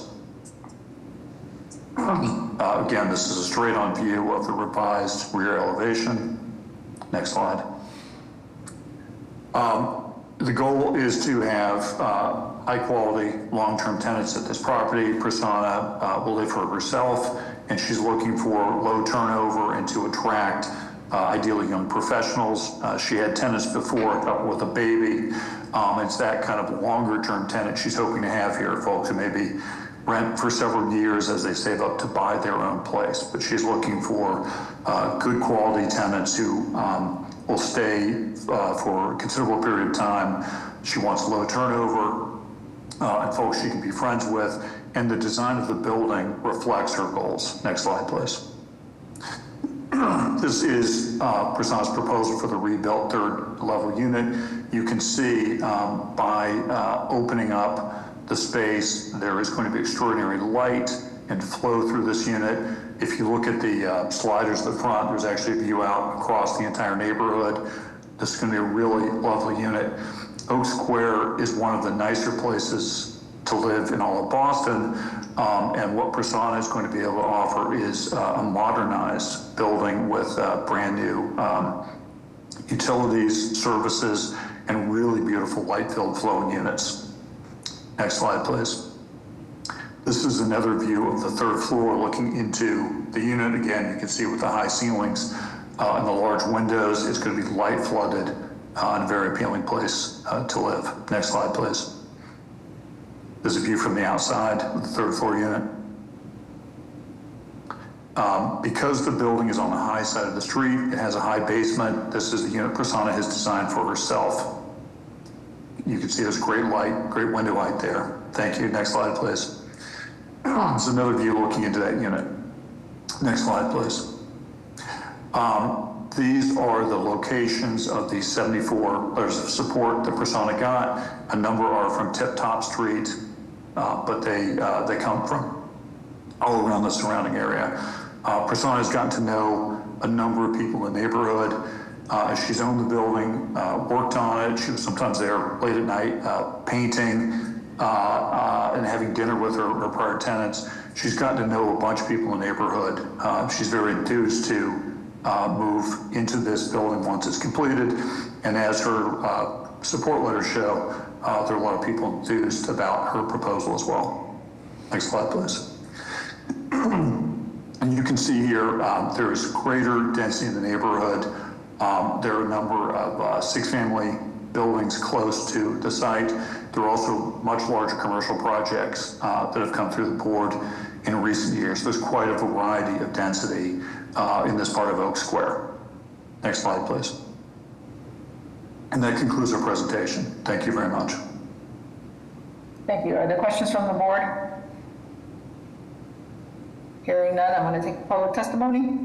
[SPEAKER 17] Again, this is a straight-on view of the revised rear elevation. Next slide. The goal is to have high-quality, long-term tenants at this property. Prasanna will live for herself, and she's looking for low turnover and to attract ideally young professionals. She had tenants before, a couple with a baby. It's that kind of longer-term tenant she's hoping to have here, folks who maybe rent for several years as they save up to buy their own place. But she's looking for good quality tenants who will stay for a considerable period of time. She wants low turnover and folks she can be friends with, and the design of the building reflects her goals. Next slide, please. This is Prasanna's proposal for the rebuilt third level unit. You can see by opening up the space, there is going to be extraordinary light and flow through this unit. If you look at the sliders at the front, there's actually a view out across the entire neighborhood. This is going to be a really lovely unit. Oak Square is one of the nicer places to live in all of Boston, and what Prasanna is going to be able to offer is a modernized building with brand new utilities, services, and really beautiful light-filled flowing units. Next slide, please. This is another view of the third floor looking into the unit. Again, you can see with the high ceilings and the large windows, it's going to be light flooded and a very appealing place to live. Next slide, please. There's a view from the outside of the third floor unit. Because the building is on the high side of the street, it has a high basement. This is the unit Prasanna has designed for herself. You can see there's great light, great window light there. Thank you. Next slide, please. There's another view looking into that unit. Next slide, please. These are the locations of the 74 letters of support that Prasanna got. A number are from Tip Top Street, but they come from all around the surrounding area. Prasanna has gotten to know a number of people in the neighborhood. She's owned the building, worked on it. She was sometimes there late at night painting and having dinner with her prior tenants. She's gotten to know a bunch of people in the neighborhood. She's very enthused to move into this building once it's completed. And as her support letters show, there are a lot of people enthused about her proposal as well. Next slide, please. And you can see here, there is greater density in the neighborhood. There are a number of six-family buildings close to the site. There are also much larger commercial projects that have come through the board in recent years. There's quite a variety of density in this part of Oak Square. Next slide, please. And that concludes our presentation. Thank you very much.
[SPEAKER 1] Thank you. Are there questions from the board? Hearing none, I'm going to take public testimony.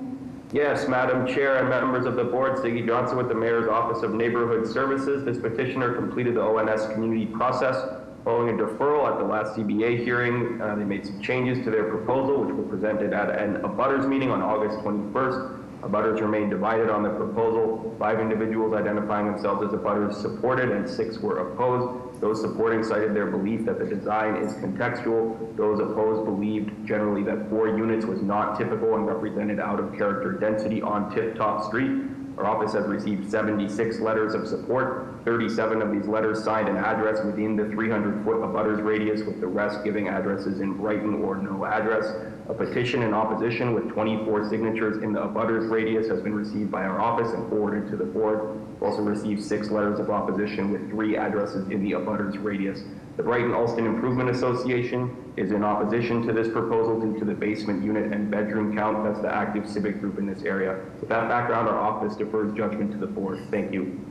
[SPEAKER 15] Yes, Madam Chair and members of the board, Siggy Johnson with the Mayor's Office of Neighborhood Services. This petitioner completed the ONS community process following a deferral at the last CBA hearing. They made some changes to their proposal, which were presented at an abutters meeting on August 21st. Abutters remained divided on the proposal. 5 individuals identifying themselves as abutters supported and 6 were opposed. Those supporting cited their belief that the design is contextual. Those opposed believed generally that 4 units was not typical and represented out of character density on Tip Top Street. Our office has received 76 letters of support. 37 of these letters signed an address within the 300-foot abutters radius, with the rest giving addresses in Brighton or no address. A petition in opposition with 24 signatures in the abutters radius has been received by our office and forwarded to the board. We also received 6 letters of opposition with 3 addresses in the abutters radius. The Brighton-Alston Improvement Association is in opposition to this proposal due to the basement unit and bedroom count. That's the active civic group in this area. With that background, our office defers judgment to the board. Thank you.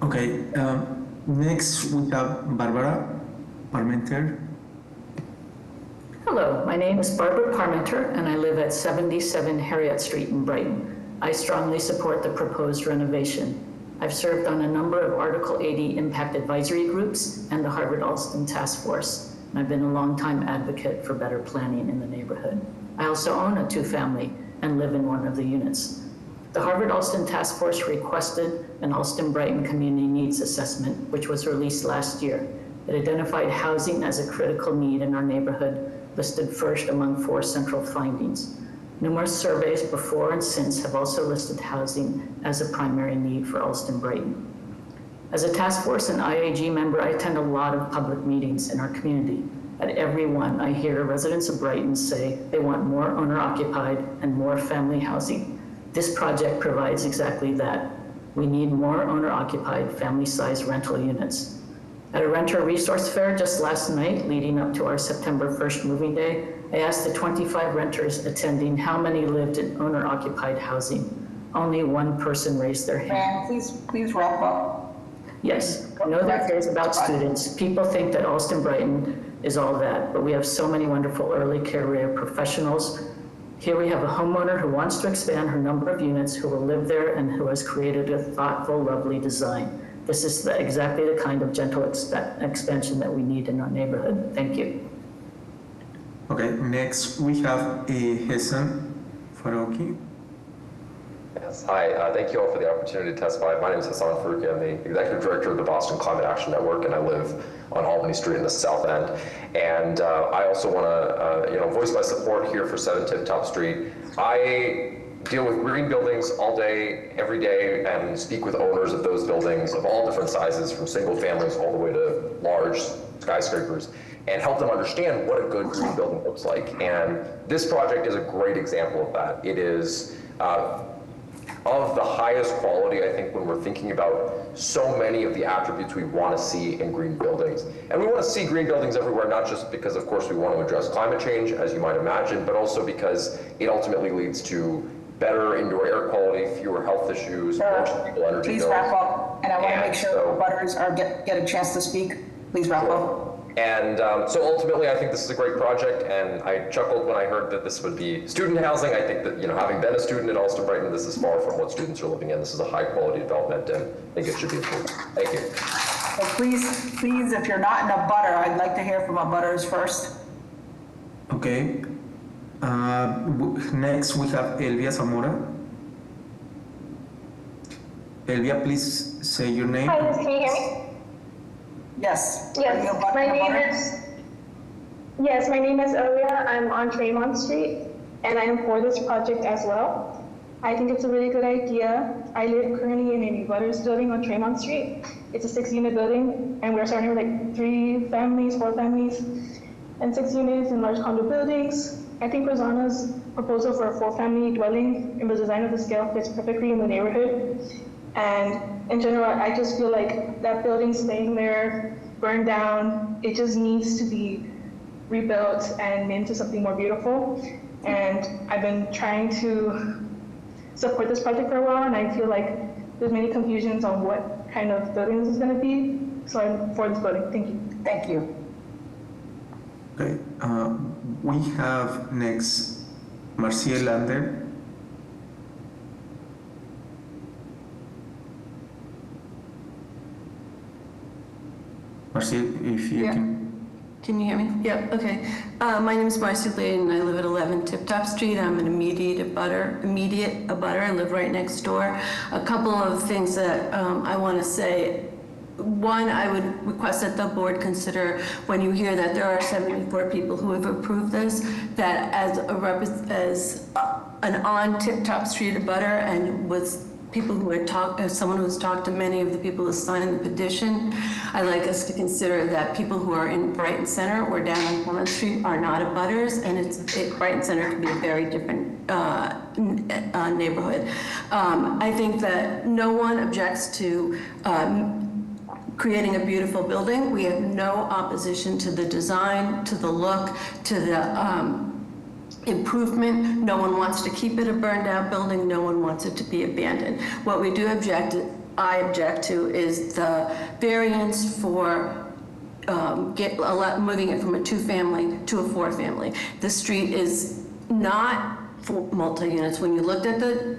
[SPEAKER 8] Okay, next we have Barbara Parmenter.
[SPEAKER 13] Hello, my name is Barbara Parmenter and I live at 77 Harriet Street in Brighton. I strongly support the proposed renovation. I've served on a number of Article 80 impact advisory groups and the Harvard-Alston Task Force, and I've been a longtime advocate for better planning in the neighborhood. I also own a 2-family and live in one of the units. The Harvard-Alston Task Force requested an Alston-Brighton Community Needs Assessment, which was released last year. It identified housing as a critical need in our neighborhood, listed first among 4 central findings. Numerous surveys before and since have also listed housing as a primary need for Allston Brighton. As a task force and IAG member, I attend a lot of public meetings in our community. At every one, I hear residents of Brighton say they want more owner-occupied and more family housing. This project provides exactly that. We need more owner-occupied, family-sized rental units. At a renter resource fair just last night, leading up to our September 1st moving day, I asked the 25 renters attending how many lived in owner-occupied housing. Only one person raised their hand.
[SPEAKER 1] Ma'am, please wrap up.
[SPEAKER 13] Yes, I know that cares about students. People think that Allston Brighton is all that, but we have so many wonderful early career professionals. Here we have a homeowner who wants to expand her number of units, who will live there, and who has created a thoughtful, lovely design. This is exactly the kind of gentle expansion that we need in our neighborhood. Thank you.
[SPEAKER 8] Okay, next we have Hesan Farouki.
[SPEAKER 6] Yes, hi, thank you all for the opportunity to testify. My name is Hassan Farouki. I'm the Executive Director of the Boston Climate Action Network, and I live on Albany Street in the South End. And I also want to voice my support here for 7 Tip Top Street. I deal with green buildings all day, every day, and speak with owners of those buildings of all different sizes, from single families all the way to large skyscrapers, and help them understand what a good green building looks like. And this project is a great example of that. It is of the highest quality, I think, when we're thinking about so many of the attributes we want to see in green buildings. And we want to see green buildings everywhere, not just because, of course, we want to address climate change, as you might imagine, but also because it ultimately leads to better indoor air quality, fewer health issues, more sustainable energy.
[SPEAKER 1] Please wrap up, and I want to make sure the butters get a chance to speak. Please wrap up.
[SPEAKER 6] And so ultimately, I think this is a great project, and I chuckled when I heard that this would be student housing. I think that, having been a student at Allston Brighton, this is far from what students are living in. This is a high-quality development, and I think it should be approved. Thank you.
[SPEAKER 1] So please, if you're not in a butter, I'd like to hear from a butters first.
[SPEAKER 8] Okay. Next we have Elvia Zamora. Elvia, please say your name.
[SPEAKER 9] Hi, can you hear me?
[SPEAKER 1] Yes.
[SPEAKER 9] Yes, my name is Elvia. I'm on Tremont Street, and I am for this project as well. I think it's a really good idea. I live currently in a butters building on Tremont Street. It's a 6-unit building, and we're starting with like 3 families, 4 families, and 6 units in large condo buildings. I think Rosanna's proposal for a 4-family dwelling and the design of the scale fits perfectly in the neighborhood. And in general, I just feel like that building staying there, burned down, it just needs to be rebuilt and into something more beautiful. And I've been trying to support this project for a while, and I feel like there's many confusions on what kind of building this is going to be. So I'm for this building. Thank you.
[SPEAKER 1] Thank you.
[SPEAKER 8] Okay. We have next Marcia Lander. Marcia, if you can.
[SPEAKER 20] Can you hear me? Yep, okay. My name is Marcy Lade, and I live at 11 Tip Top Street. I'm an immediate abutter. I live right next door. A couple of things that I want to say. One, I would request that the board consider, when you hear that there are 74 people who have approved this, that as an on Tip Top Street abutter and with people who had talked, as someone who's talked to many of the people who signed the petition, I'd like us to consider that people who are in Brighton Center or down on Clement Street are not abutters, and Brighton Center can be a very different neighborhood. I think that no one objects to creating a beautiful building. We have no opposition to the design, to the look, to the improvement. No one wants to keep it a burned out building. No one wants it to be abandoned. What we do I object to is the variance for moving it from a 2-family to a 4-family. The street is not for multi-units. When you looked at the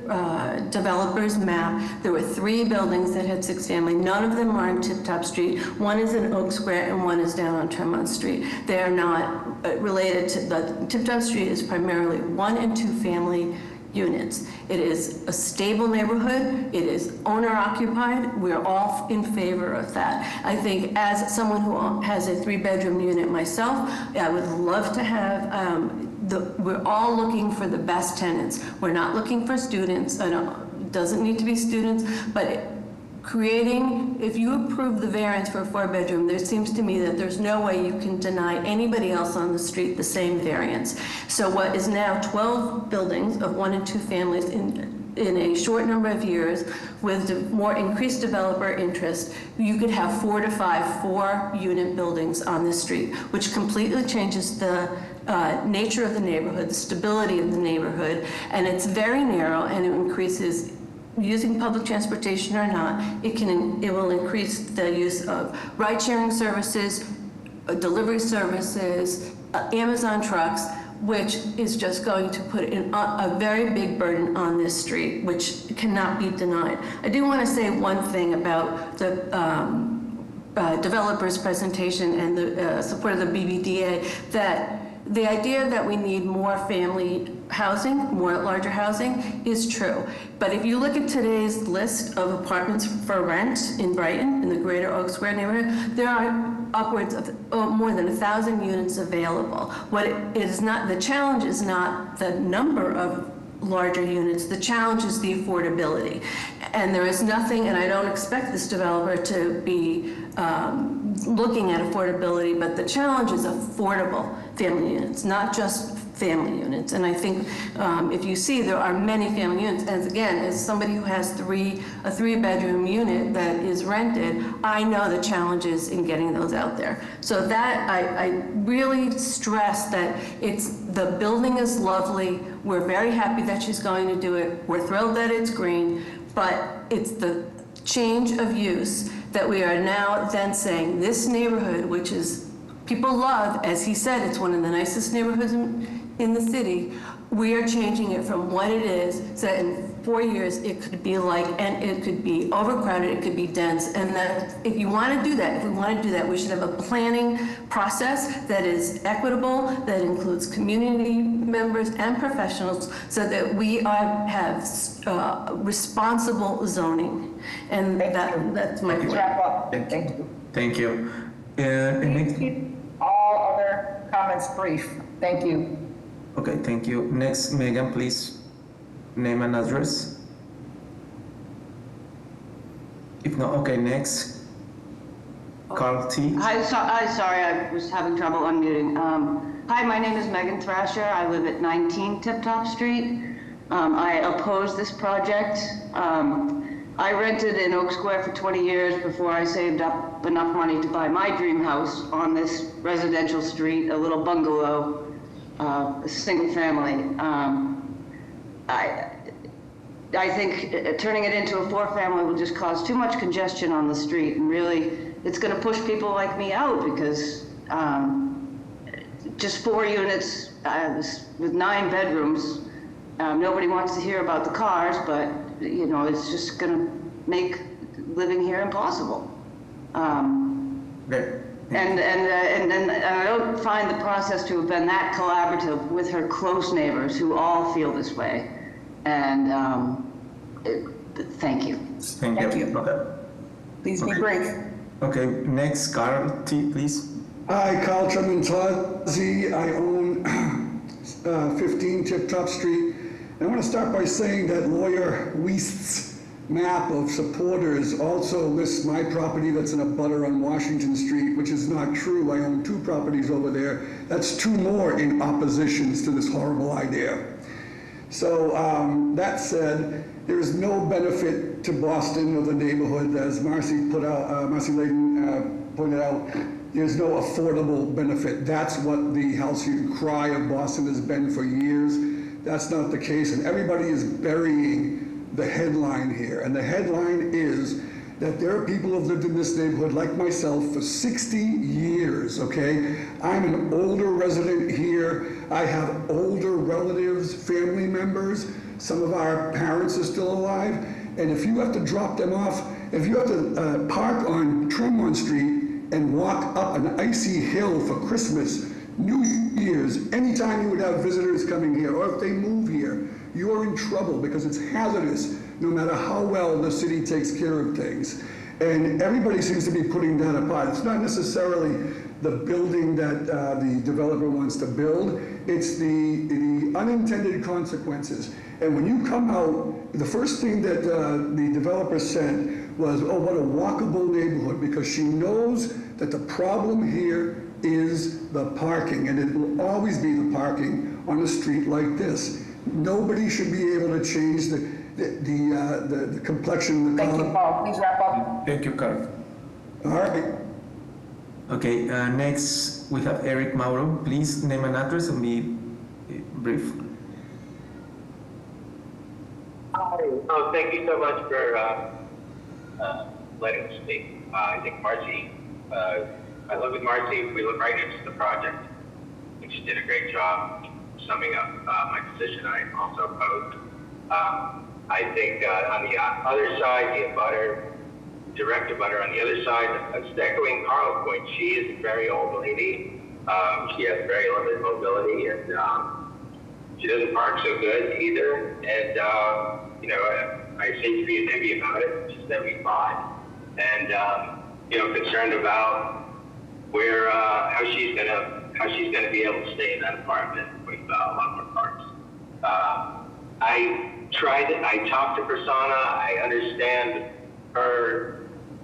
[SPEAKER 20] developer's map, there were 3 buildings that had 6-family. None of them are on Tip Top Street. One is in Oak Square and one is down on Tremont Street. They are not related to the Tip Top Street is primarily 1- and 2-family units. It is a stable neighborhood. It is owner-occupied. We're all in favor of that. I think as someone who has a 3-bedroom unit myself, I would love to have we're all looking for the best tenants. We're not looking for students. I don't, it doesn't need to be students, but creating, if you approve the variance for a 4-bedroom, there seems to me that there's no way you can deny anybody else on the street the same variance. So what is now 12 buildings of 1 and 2 families in a short number of years with more increased developer interest, you could have 4 to 5 4-unit buildings on this street, which completely changes the nature of the neighborhood, the stability of the neighborhood, and it's very narrow, and it increases, using public transportation or not, it will increase the use of ride-sharing services, delivery services, Amazon trucks, which is just going to put a very big burden on this street, which cannot be denied. I do want to say one thing about the developer's presentation and the support of the BBDA, that the idea that we need more family housing, more larger housing, is true. But if you look at today's list of apartments for rent in Brighton, in the greater Oak Square neighborhood, there are upwards of more than 1,000 units available. The challenge is not the number of larger units, the challenge is the affordability. And there is nothing, and I don't expect this developer to be looking at affordability, but the challenge is affordable family units, not just family units. And I think if you see, there are many family units. And again, as somebody who has a 3-bedroom unit that is rented, I know the challenges in getting those out there. So that, I really stress that the building is lovely. We're very happy that she's going to do it. We're thrilled that it's green, but it's the change of use that we are now then saying this neighborhood, which is people love, as he said, it's one of the nicest neighborhoods in the city. We are changing it from what it is, so that in 4 years it could be like, and it could be overcrowded, it could be dense, and that if you want to do that, if we want to do that, we should have a planning process that is equitable, that includes community members and professionals, so that we have responsible zoning. And that's my point.
[SPEAKER 1] Wrap up. Thank you.
[SPEAKER 8] Thank you.
[SPEAKER 1] Please keep all other comments brief. Thank you.
[SPEAKER 8] Okay, thank you. Next, Megan, please. Name and address. If not, okay, next. Carl T.
[SPEAKER 12] Hi, sorry, I was having trouble unmuting. Hi, my name is Megan Thrasher. I live at 19 Tip Top Street. I oppose this project. I rented in Oak Square for 20 years before I saved up enough money to buy my dream house on this residential street, a little bungalow, a single family. I think turning it into a 4-family will just cause too much congestion on the street, and really it's going to push people like me out, because just 4 units with 9 bedrooms, nobody wants to hear about the cars, but you know, it's just going to make living here impossible.
[SPEAKER 8] Okay.
[SPEAKER 12] And I don't find the process to have been that collaborative with her close neighbors who all feel this way. And thank you.
[SPEAKER 8] Thank you. Okay.
[SPEAKER 1] Please be brief.
[SPEAKER 8] Okay, next, Carl T, please.
[SPEAKER 16] Hi, Carl Tremontazzi. I own 15 Tip Top Street. I want to start by saying that lawyer Weist's map of supporters also lists my property that's in a butter on Washington Street, which is not true. I own 2 properties over there. That's 2 more in oppositions to this horrible idea. So that said, there is no benefit to Boston or the neighborhood, as Marcy Layden pointed out. There's no affordable benefit. That's what the halcyon cry of Boston has been for years. That's not the case, and everybody is burying the headline here. And the headline is that there are people who have lived in this neighborhood, like myself, for 60 years, okay? I'm an older resident here. I have older relatives, family members. Some of our parents are still alive. And if you have to drop them off, if you have to park on Tremont Street and walk up an icy hill for Christmas, New Year's, anytime you would have visitors coming here, or if they move here, you are in trouble, because it's hazardous no matter how well the city takes care of things. And everybody seems to be putting that apart. It's not necessarily the building that the developer wants to build. It's the unintended consequences. And when you come out, the first thing that the developer said was, oh, what a walkable neighborhood, because she knows that the problem here is the parking, and it will always be the parking on a street like this. Nobody should be able to change the complexion of the color.
[SPEAKER 1] Thank you, Paul. Please wrap up.
[SPEAKER 8] Thank you, Carl.
[SPEAKER 16] All right.
[SPEAKER 8] Okay, next we have Eric Mauro. Please name and address and be brief.
[SPEAKER 14] Hi. Oh, thank you so much for letting me speak. I think Marcy, I live with Marcy. We live right next to the project. I think she did a great job summing up my position. I also opposed. I think on the other side, direct abutter on the other side, echoing Carl's point, she is a very old lady. She has very limited mobility, and she doesn't park so good either. And you know, I say to be NIMBY about it. She's 75, and you know, concerned about where how she's gonna be able to stay in that apartment with a lot more parks. I talked to Prasanna. I understand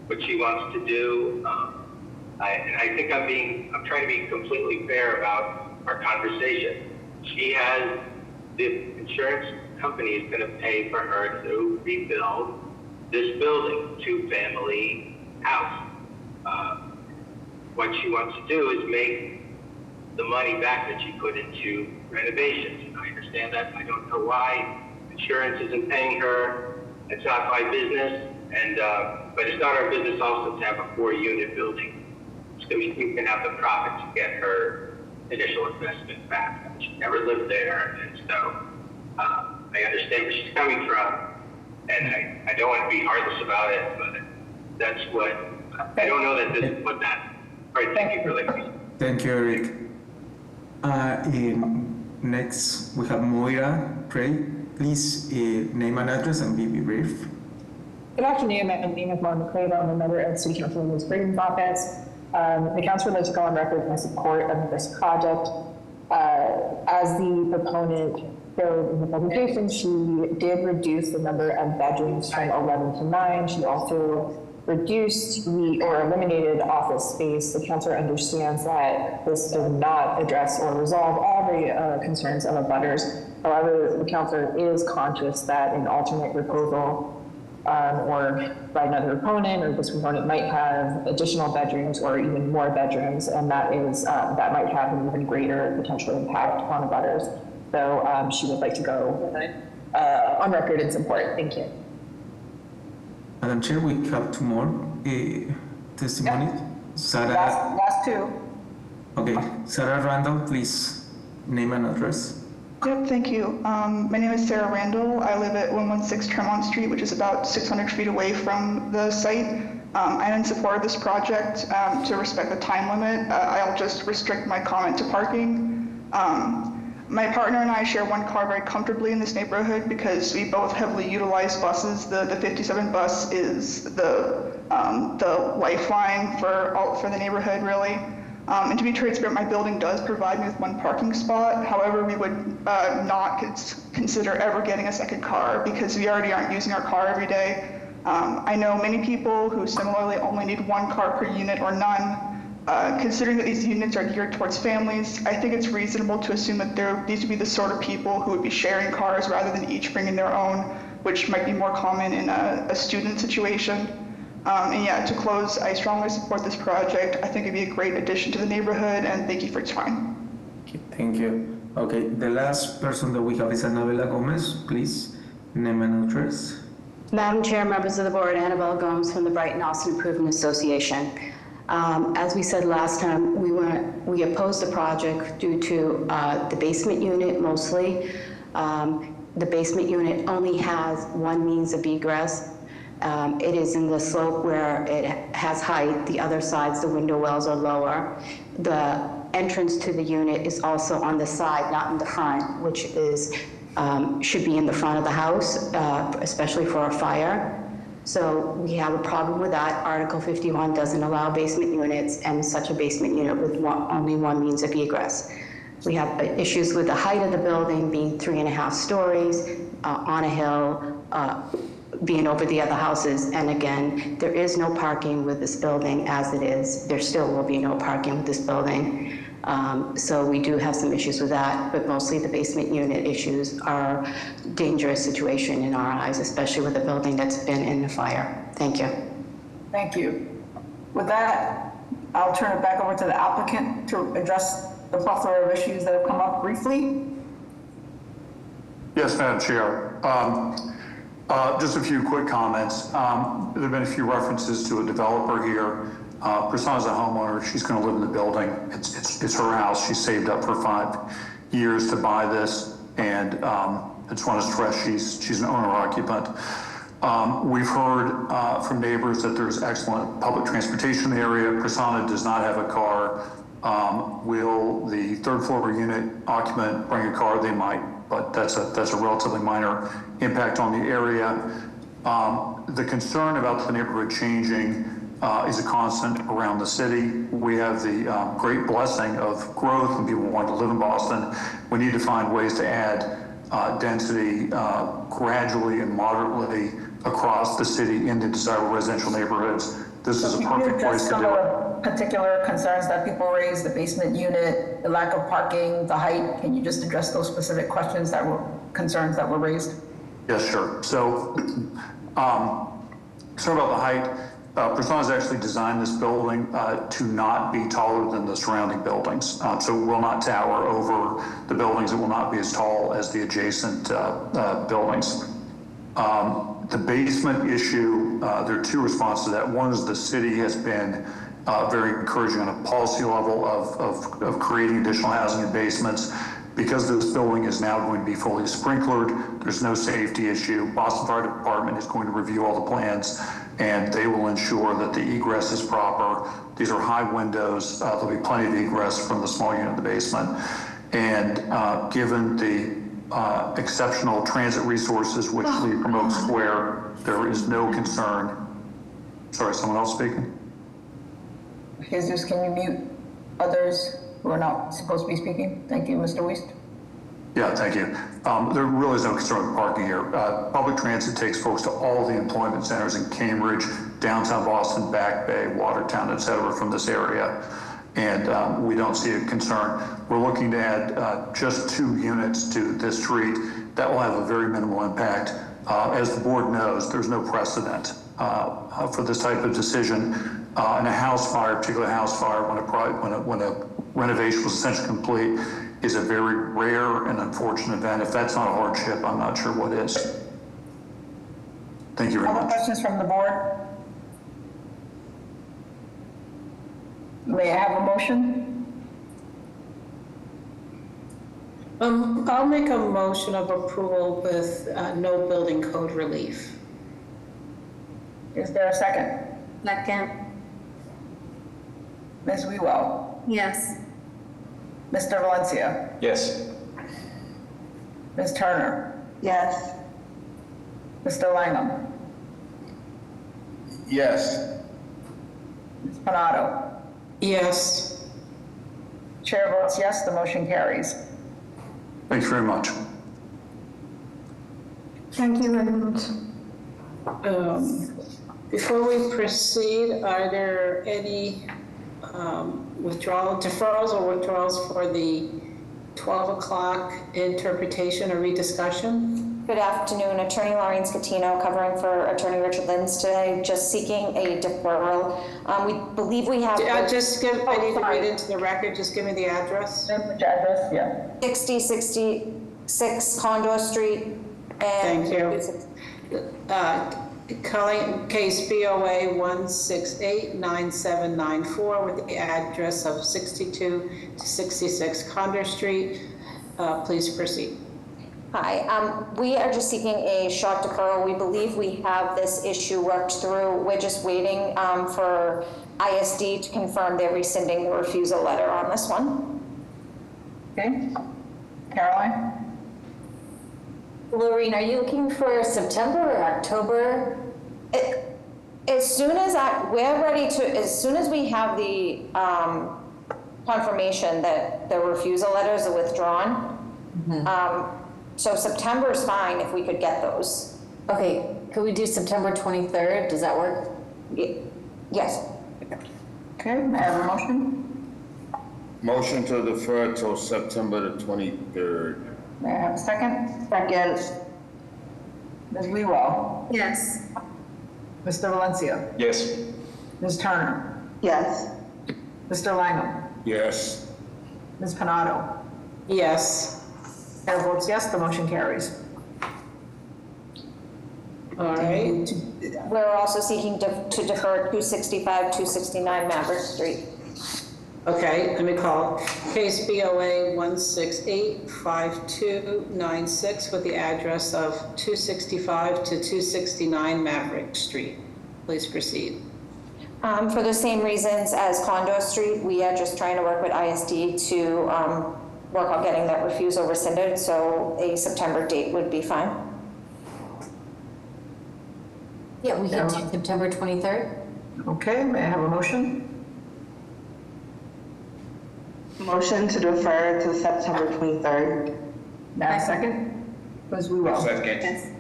[SPEAKER 14] what she wants to do. I think I'm trying to be completely fair about our conversation. The insurance company is going to pay for her to rebuild this building, two-family house. What she wants to do is make the money back that she put into renovations. And I understand that. I don't know why insurance isn't paying her. It's not my business. And but it's not our business also to have a 4-unit building. So we can have the profit to get her initial investment back. She never lived there, and so I understand where she's coming from, and I don't want to be heartless about it, but that's what, I don't know that this is what that, all right, thank you for letting me.
[SPEAKER 8] Thank you, Eric. Next, we have Moira Trey. Please name and address and be brief.
[SPEAKER 18] Good afternoon. My name is Martin McClave. I'm a member of City Councilor Liz Braden's office. The council would like to go on record in support of this project. As the proponent showed in the presentation, she did reduce the number of bedrooms from 11 to 9. She also reduced or eliminated office space. The council understands that this does not address or resolve all the concerns of abutters. However, the council is conscious that an alternate proposal or by another opponent, or this proponent might have additional bedrooms or even more bedrooms, and that might have an even greater potential impact on abutters. So she would like to go on record in support. Thank you.
[SPEAKER 8] Madam Chair, we have 2 more testimonies.
[SPEAKER 1] Yep.
[SPEAKER 8] Sarah.
[SPEAKER 1] Last 2.
[SPEAKER 8] Okay, Sarah Randall, please name and address.
[SPEAKER 22] Yep, thank you. My name is Sarah Randall. I live at 116 Tremont Street, which is about 600 feet away from the site. I'm in support of this project. To respect the time limit, I'll just restrict my comment to parking. My partner and I share one car very comfortably in this neighborhood because we both heavily utilize buses. The 57 bus is the lifeline for the neighborhood, really. And to be transparent, my building does provide me with 1 parking spot. However, we would not consider ever getting a second car because we already aren't using our car every day. I know many people who similarly only need 1 car per unit or none. Considering that these units are geared towards families, I think it's reasonable to assume that these would be the sort of people who would be sharing cars rather than each bringing their own, which might be more common in a student situation. And yeah, to close, I strongly support this project. I think it'd be a great addition to the neighborhood, and thank you for your time.
[SPEAKER 8] Thank you. Okay, the last person that we have is Annabella Gomez. Please, name and address.
[SPEAKER 24] Madam Chair, members of the board, Annabelle Gomes from the Brighton Austin Improvement Association. As we said last time, we opposed the project due to the basement unit mostly. The basement unit only has 1 means of egress. It is in the slope where it has height. The other sides, the window wells are lower. The entrance to the unit is also on the side, not in the front, which is should be in the front of the house, especially for a fire. So we have a problem with that. Article 51 doesn't allow basement units, and such a basement unit with only one means of egress. We have issues with the height of the building being 3.5 stories on a hill, being over the other houses. And again, there is no parking with this building as it is. There still will be no parking with this building. So we do have some issues with that, but mostly the basement unit issues are a dangerous situation in our eyes, especially with a building that's been in the fire. Thank you.
[SPEAKER 1] Thank you. With that, I'll turn it back over to the applicant to address the plethora of issues that have come up briefly.
[SPEAKER 17] Yes, Madam Chair. Just a few quick comments. There have been a few references to a developer here. Prasanna's a homeowner. She's going to live in the building. It's her house. She saved up for 5 years to buy this, and I just want to stress she's an owner-occupant. We've heard from neighbors that there's excellent public transportation in the area. Prasanna does not have a car. Will the third floor unit occupant bring a car? They might, but that's a relatively minor impact on the area. The concern about the neighborhood changing is a constant around the city. We have the great blessing of growth and people wanting to live in Boston. We need to find ways to add density gradually and moderately across the city into desirable residential neighborhoods. This is a perfect place to do it.
[SPEAKER 1] Particular concerns that people raise, the basement unit, the lack of parking, the height. Can you just address those specific concerns that were raised?
[SPEAKER 17] Yes, sure. So, concern about the height. Prasanna's actually designed this building to not be taller than the surrounding buildings. So it will not tower over the buildings. It will not be as tall as the adjacent buildings. The basement issue, there are two responses to that. One is the city has been very encouraging on a policy level of creating additional housing in basements. Because this building is now going to be fully sprinklered, there's no safety issue. Boston Fire Department is going to review all the plans, and they will ensure that the egress is proper. These are high windows. There'll be plenty of egress from the small unit in the basement. And given the exceptional transit resources which lead from Oak Square, there is no concern. Sorry, someone else speaking?
[SPEAKER 1] Jesus, can you mute others who are not supposed to be speaking? Thank you, Mr. Wiest.
[SPEAKER 17] Yeah, thank you. There really is no concern with parking here. Public transit takes folks to all the employment centers in Cambridge, downtown Boston, Back Bay, Watertown, et cetera, from this area. And we don't see a concern. We're looking to add just 2 units to this street. That will have a very minimal impact. As the board knows, there's no precedent for this type of decision. In a house fire, particularly a house fire, when a renovation was essentially complete, is a very rare and unfortunate event. If that's not a hardship, I'm not sure what is. Thank you very much.
[SPEAKER 1] Other questions from the board? May I have a motion?
[SPEAKER 4] I'll make a motion of approval with no building code relief.
[SPEAKER 1] Is there a second?
[SPEAKER 2] Second.
[SPEAKER 1] Ms. Wewell?
[SPEAKER 2] Yes.
[SPEAKER 1] Mr. Valencia?
[SPEAKER 3] Yes.
[SPEAKER 1] Ms. Turner?
[SPEAKER 10] Yes.
[SPEAKER 1] Mr. Langham?
[SPEAKER 5] Yes.
[SPEAKER 1] Ms. Panado?
[SPEAKER 4] Yes.
[SPEAKER 1] Chair votes yes, the motion carries.
[SPEAKER 17] Thanks very much.
[SPEAKER 19] Thank you very much.
[SPEAKER 4] Before we proceed, are there any deferrals or withdrawals for the 12 o'clock interpretation or rediscussion?
[SPEAKER 7] Good afternoon, Attorney Laureen Scatino, covering for Attorney Richard Lins today, just seeking a deferral. We believe we have...
[SPEAKER 4] I need to read into the record, just give me the address.
[SPEAKER 1] Which address? Yeah.
[SPEAKER 7] 6066 Condor Street. And
[SPEAKER 4] thank you. Case BOA 1689794 with the address of 62 to 66 Condor Street. Please proceed.
[SPEAKER 7] Hi, we are just seeking a short deferral. We believe we have this issue worked through. We're just waiting for ISD to confirm they're rescinding the refusal letter on this one.
[SPEAKER 1] Okay. Caroline?
[SPEAKER 13] Laureen, are you looking for September or October?
[SPEAKER 7] As soon as we're ready to, as soon as we have the confirmation that the refusal letters are withdrawn, so September is fine if we could get those.
[SPEAKER 2] Okay, could we do September 23rd? Does that work?
[SPEAKER 7] Yes.
[SPEAKER 1] Okay, may I have a motion?
[SPEAKER 5] Motion to defer till September the 23rd.
[SPEAKER 1] May I have a second?
[SPEAKER 10] Second.
[SPEAKER 1] Ms. Lewell?
[SPEAKER 24] Yes.
[SPEAKER 1] Mr. Valencia?
[SPEAKER 3] Yes.
[SPEAKER 1] Ms. Turner?
[SPEAKER 10] Yes.
[SPEAKER 1] Mr. Langham?
[SPEAKER 5] Yes.
[SPEAKER 1] Ms. Panado?
[SPEAKER 4] Yes.
[SPEAKER 1] Chair votes yes, the motion carries.
[SPEAKER 4] All right.
[SPEAKER 7] We're also seeking to defer 265, 269 Maverick Street.
[SPEAKER 4] Okay, let me call. Case BOA 1685296 with the address of 265 to 269 Maverick Street. Please proceed.
[SPEAKER 7] For the same reasons as Condo Street, we are just trying to work with ISD to work on getting that refusal rescinded, so a September date would be fine.
[SPEAKER 2] Yeah, we can do September 23rd.
[SPEAKER 1] Okay, may I have a motion?
[SPEAKER 10] Motion to defer to September 23rd.
[SPEAKER 1] May I have a second? Ms. Lewell?
[SPEAKER 5] Second.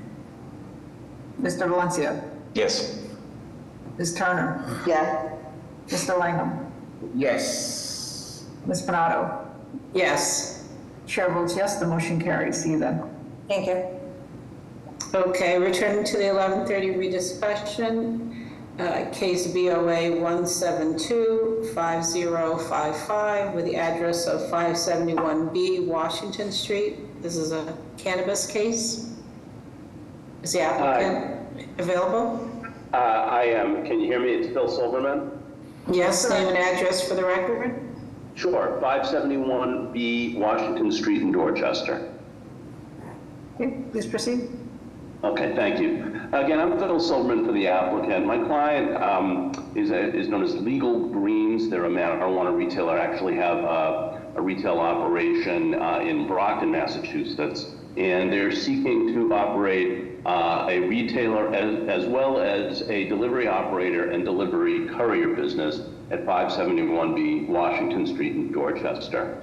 [SPEAKER 1] Mr. Valencia?
[SPEAKER 3] Yes.
[SPEAKER 1] Ms. Turner?
[SPEAKER 10] Yes.
[SPEAKER 1] Mr. Langham?
[SPEAKER 5] Yes.
[SPEAKER 1] Ms. Panado?
[SPEAKER 4] Yes.
[SPEAKER 1] Chair votes yes, the motion carries. See you then.
[SPEAKER 7] Thank you.
[SPEAKER 4] Okay, returning to the 11:30 rediscussion. Case BOA 1725055 with the address of 571B Washington Street. This is a cannabis case. Is the applicant available?
[SPEAKER 11] I am. Can you hear me? It's Phil Silverman.
[SPEAKER 4] Yes, name and address for the record.
[SPEAKER 11] Sure. 571B Washington Street in Dorchester.
[SPEAKER 1] Okay, please proceed.
[SPEAKER 11] Okay, thank you. Again, I'm Phil Silverman for the applicant. My client is known as Legal Greens. They're a marijuana retailer. Actually have a retail operation in Brockton, Massachusetts, and they're seeking to operate a retailer as well as a delivery operator and delivery courier business at 571B Washington Street in Dorchester.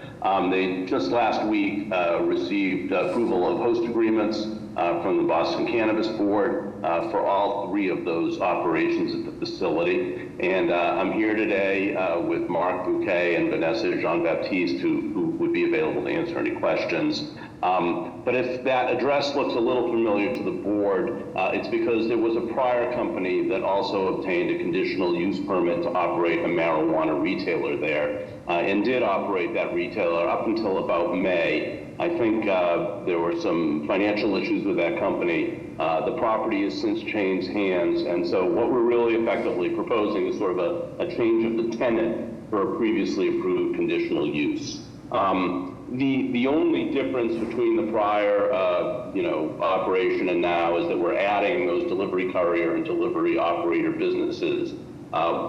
[SPEAKER 11] They just last week received approval of host agreements from the Boston Cannabis Board for all three of those operations at the facility. And I'm here today with Mark Bouquet and Vanessa Jean-Baptiste, who would be available to answer any questions. But if that address looks a little familiar to the board, it's because there was a prior company that also obtained a conditional use permit to operate a marijuana retailer there and did operate that retailer up until about May. I think there were some financial issues with that company. The property has since changed hands, and so what we're really effectively proposing is sort of a change of the tenant for a previously approved conditional use. The only difference between the prior operation and now is that we're adding those delivery courier and delivery operator businesses,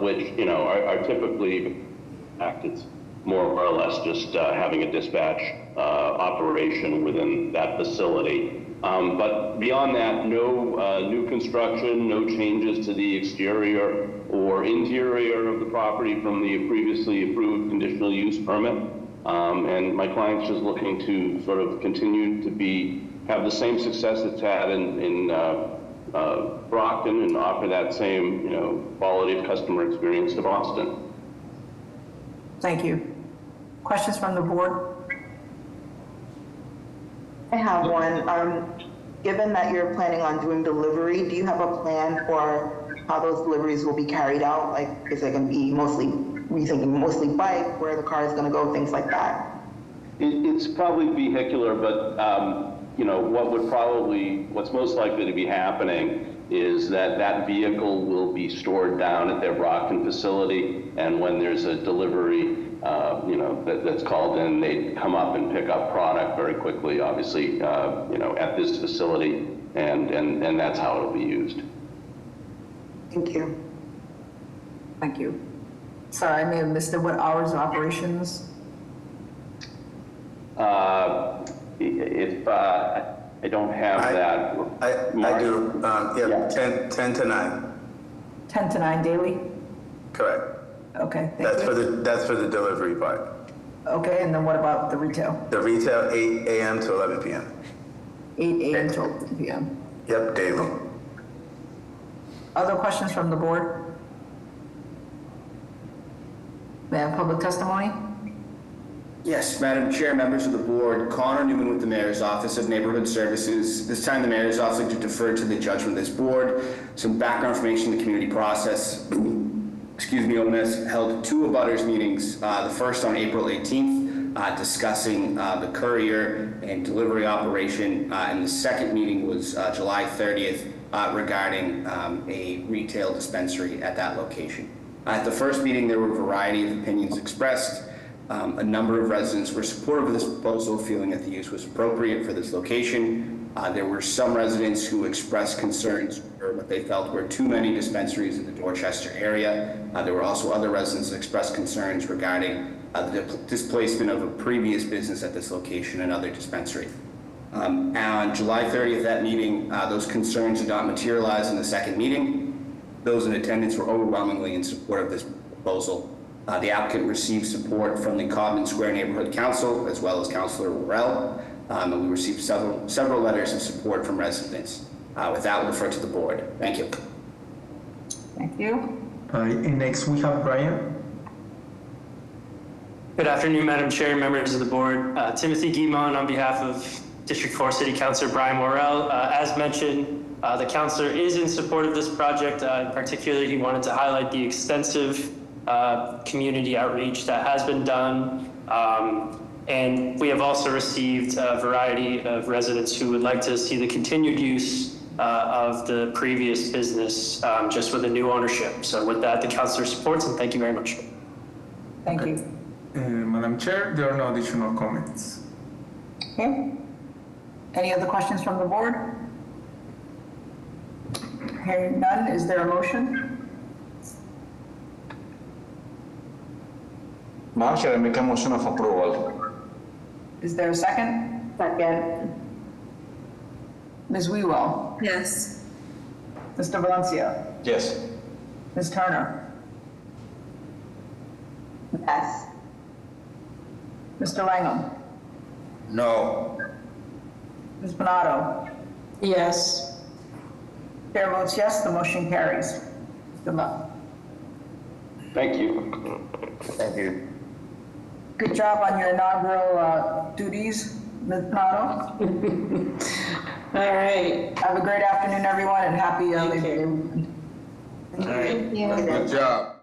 [SPEAKER 11] which are typically acted more or less just having a dispatch operation within that facility. But beyond that, no new construction, no changes to the exterior or interior of the property from the previously approved conditional use permit. And my client's just looking to sort of continue to have the same success it's had in Brockton and offer that same quality of customer experience to Boston.
[SPEAKER 1] Thank you. Questions from the board?
[SPEAKER 10] I have one. Given that you're planning on doing delivery, do you have a plan for how those deliveries will be carried out? Like, is it going to be mostly bike, where the car is going to go, things like that?
[SPEAKER 11] It's probably vehicular, but what's most likely to be happening is that vehicle will be stored down at their Brockton facility, and when there's a delivery that's called in, they come up and pick up product very quickly, obviously, at this facility, and that's how it'll be used.
[SPEAKER 10] Thank you.
[SPEAKER 1] Thank you. Sorry, I may have missed it. What hours of operations?
[SPEAKER 11] If I don't have that.
[SPEAKER 5] I do. 10 to 9.
[SPEAKER 1] 10 to 9 daily?
[SPEAKER 6] Correct.
[SPEAKER 1] Okay, thank you.
[SPEAKER 6] That's for the delivery part.
[SPEAKER 1] Okay, and then what about the retail?
[SPEAKER 6] The retail, 8 a.m. to 11 p.m.
[SPEAKER 1] 8 a.m. to 11 p.m.
[SPEAKER 6] Yep, daily.
[SPEAKER 1] Other questions from the board? May I have public testimony?
[SPEAKER 15] Yes, Madam Chair, members of the board, Connor Newman with the Mayor's Office of Neighborhood Services. This time the Mayor's Office like to defer to the judgment of this board. Some background information in the community process. OMS held 2 abutters meetings, the first on April 18th, discussing the courier and delivery operation, and the second meeting was July 30th regarding a retail dispensary at that location. At the first meeting, there were a variety of opinions expressed. A number of residents were supportive of this proposal, feeling that the use was appropriate for this location. There were some residents who expressed concerns or what they felt were too many dispensaries in the Dorchester area. There were also other residents that expressed concerns regarding the displacement of a previous business at this location, another dispensary. On July 30th, that meeting, those concerns did not materialize in the second meeting. Those in attendance were overwhelmingly in support of this proposal. The applicant received support from the Codman Square Neighborhood Council as well as Councilor Worrell, and we received several letters of support from residents. With that, we'll defer to the board. Thank you.
[SPEAKER 1] Thank you.
[SPEAKER 8] And next we have Brian.
[SPEAKER 21] Good afternoon, Madam Chair, members of the board. Timothy Guimon on behalf of District 4 City Councilor Brian Worrell. As mentioned, the councilor is in support of this project. In particular, he wanted to highlight the extensive community outreach that has been done. And we have also received a variety of residents who would like to see the continued use of the previous business just with a new ownership. So with that, the councilor supports, and thank you very much.
[SPEAKER 1] Thank you.
[SPEAKER 8] Madam Chair, there are no additional comments.
[SPEAKER 1] Okay. Any other questions from the board? Hearing none, is there a motion?
[SPEAKER 3] Madam Chair, I make a motion of approval.
[SPEAKER 1] Is there a second?
[SPEAKER 7] Second.
[SPEAKER 1] Ms. Wewell?
[SPEAKER 4] Yes.
[SPEAKER 1] Mr. Valencia?
[SPEAKER 3] Yes.
[SPEAKER 1] Ms. Turner?
[SPEAKER 7] Yes.
[SPEAKER 1] Mr. Langham?
[SPEAKER 5] No.
[SPEAKER 1] Ms. Bonato?
[SPEAKER 4] Yes.
[SPEAKER 1] Chair votes yes, the motion carries. Good luck.
[SPEAKER 11] Thank you.
[SPEAKER 5] Thank you.
[SPEAKER 1] Good job on your inaugural duties, Ms. Bonato.
[SPEAKER 4] All right.
[SPEAKER 1] Have a great afternoon, everyone, and happy Labor Day.
[SPEAKER 4] All right.
[SPEAKER 5] Good job.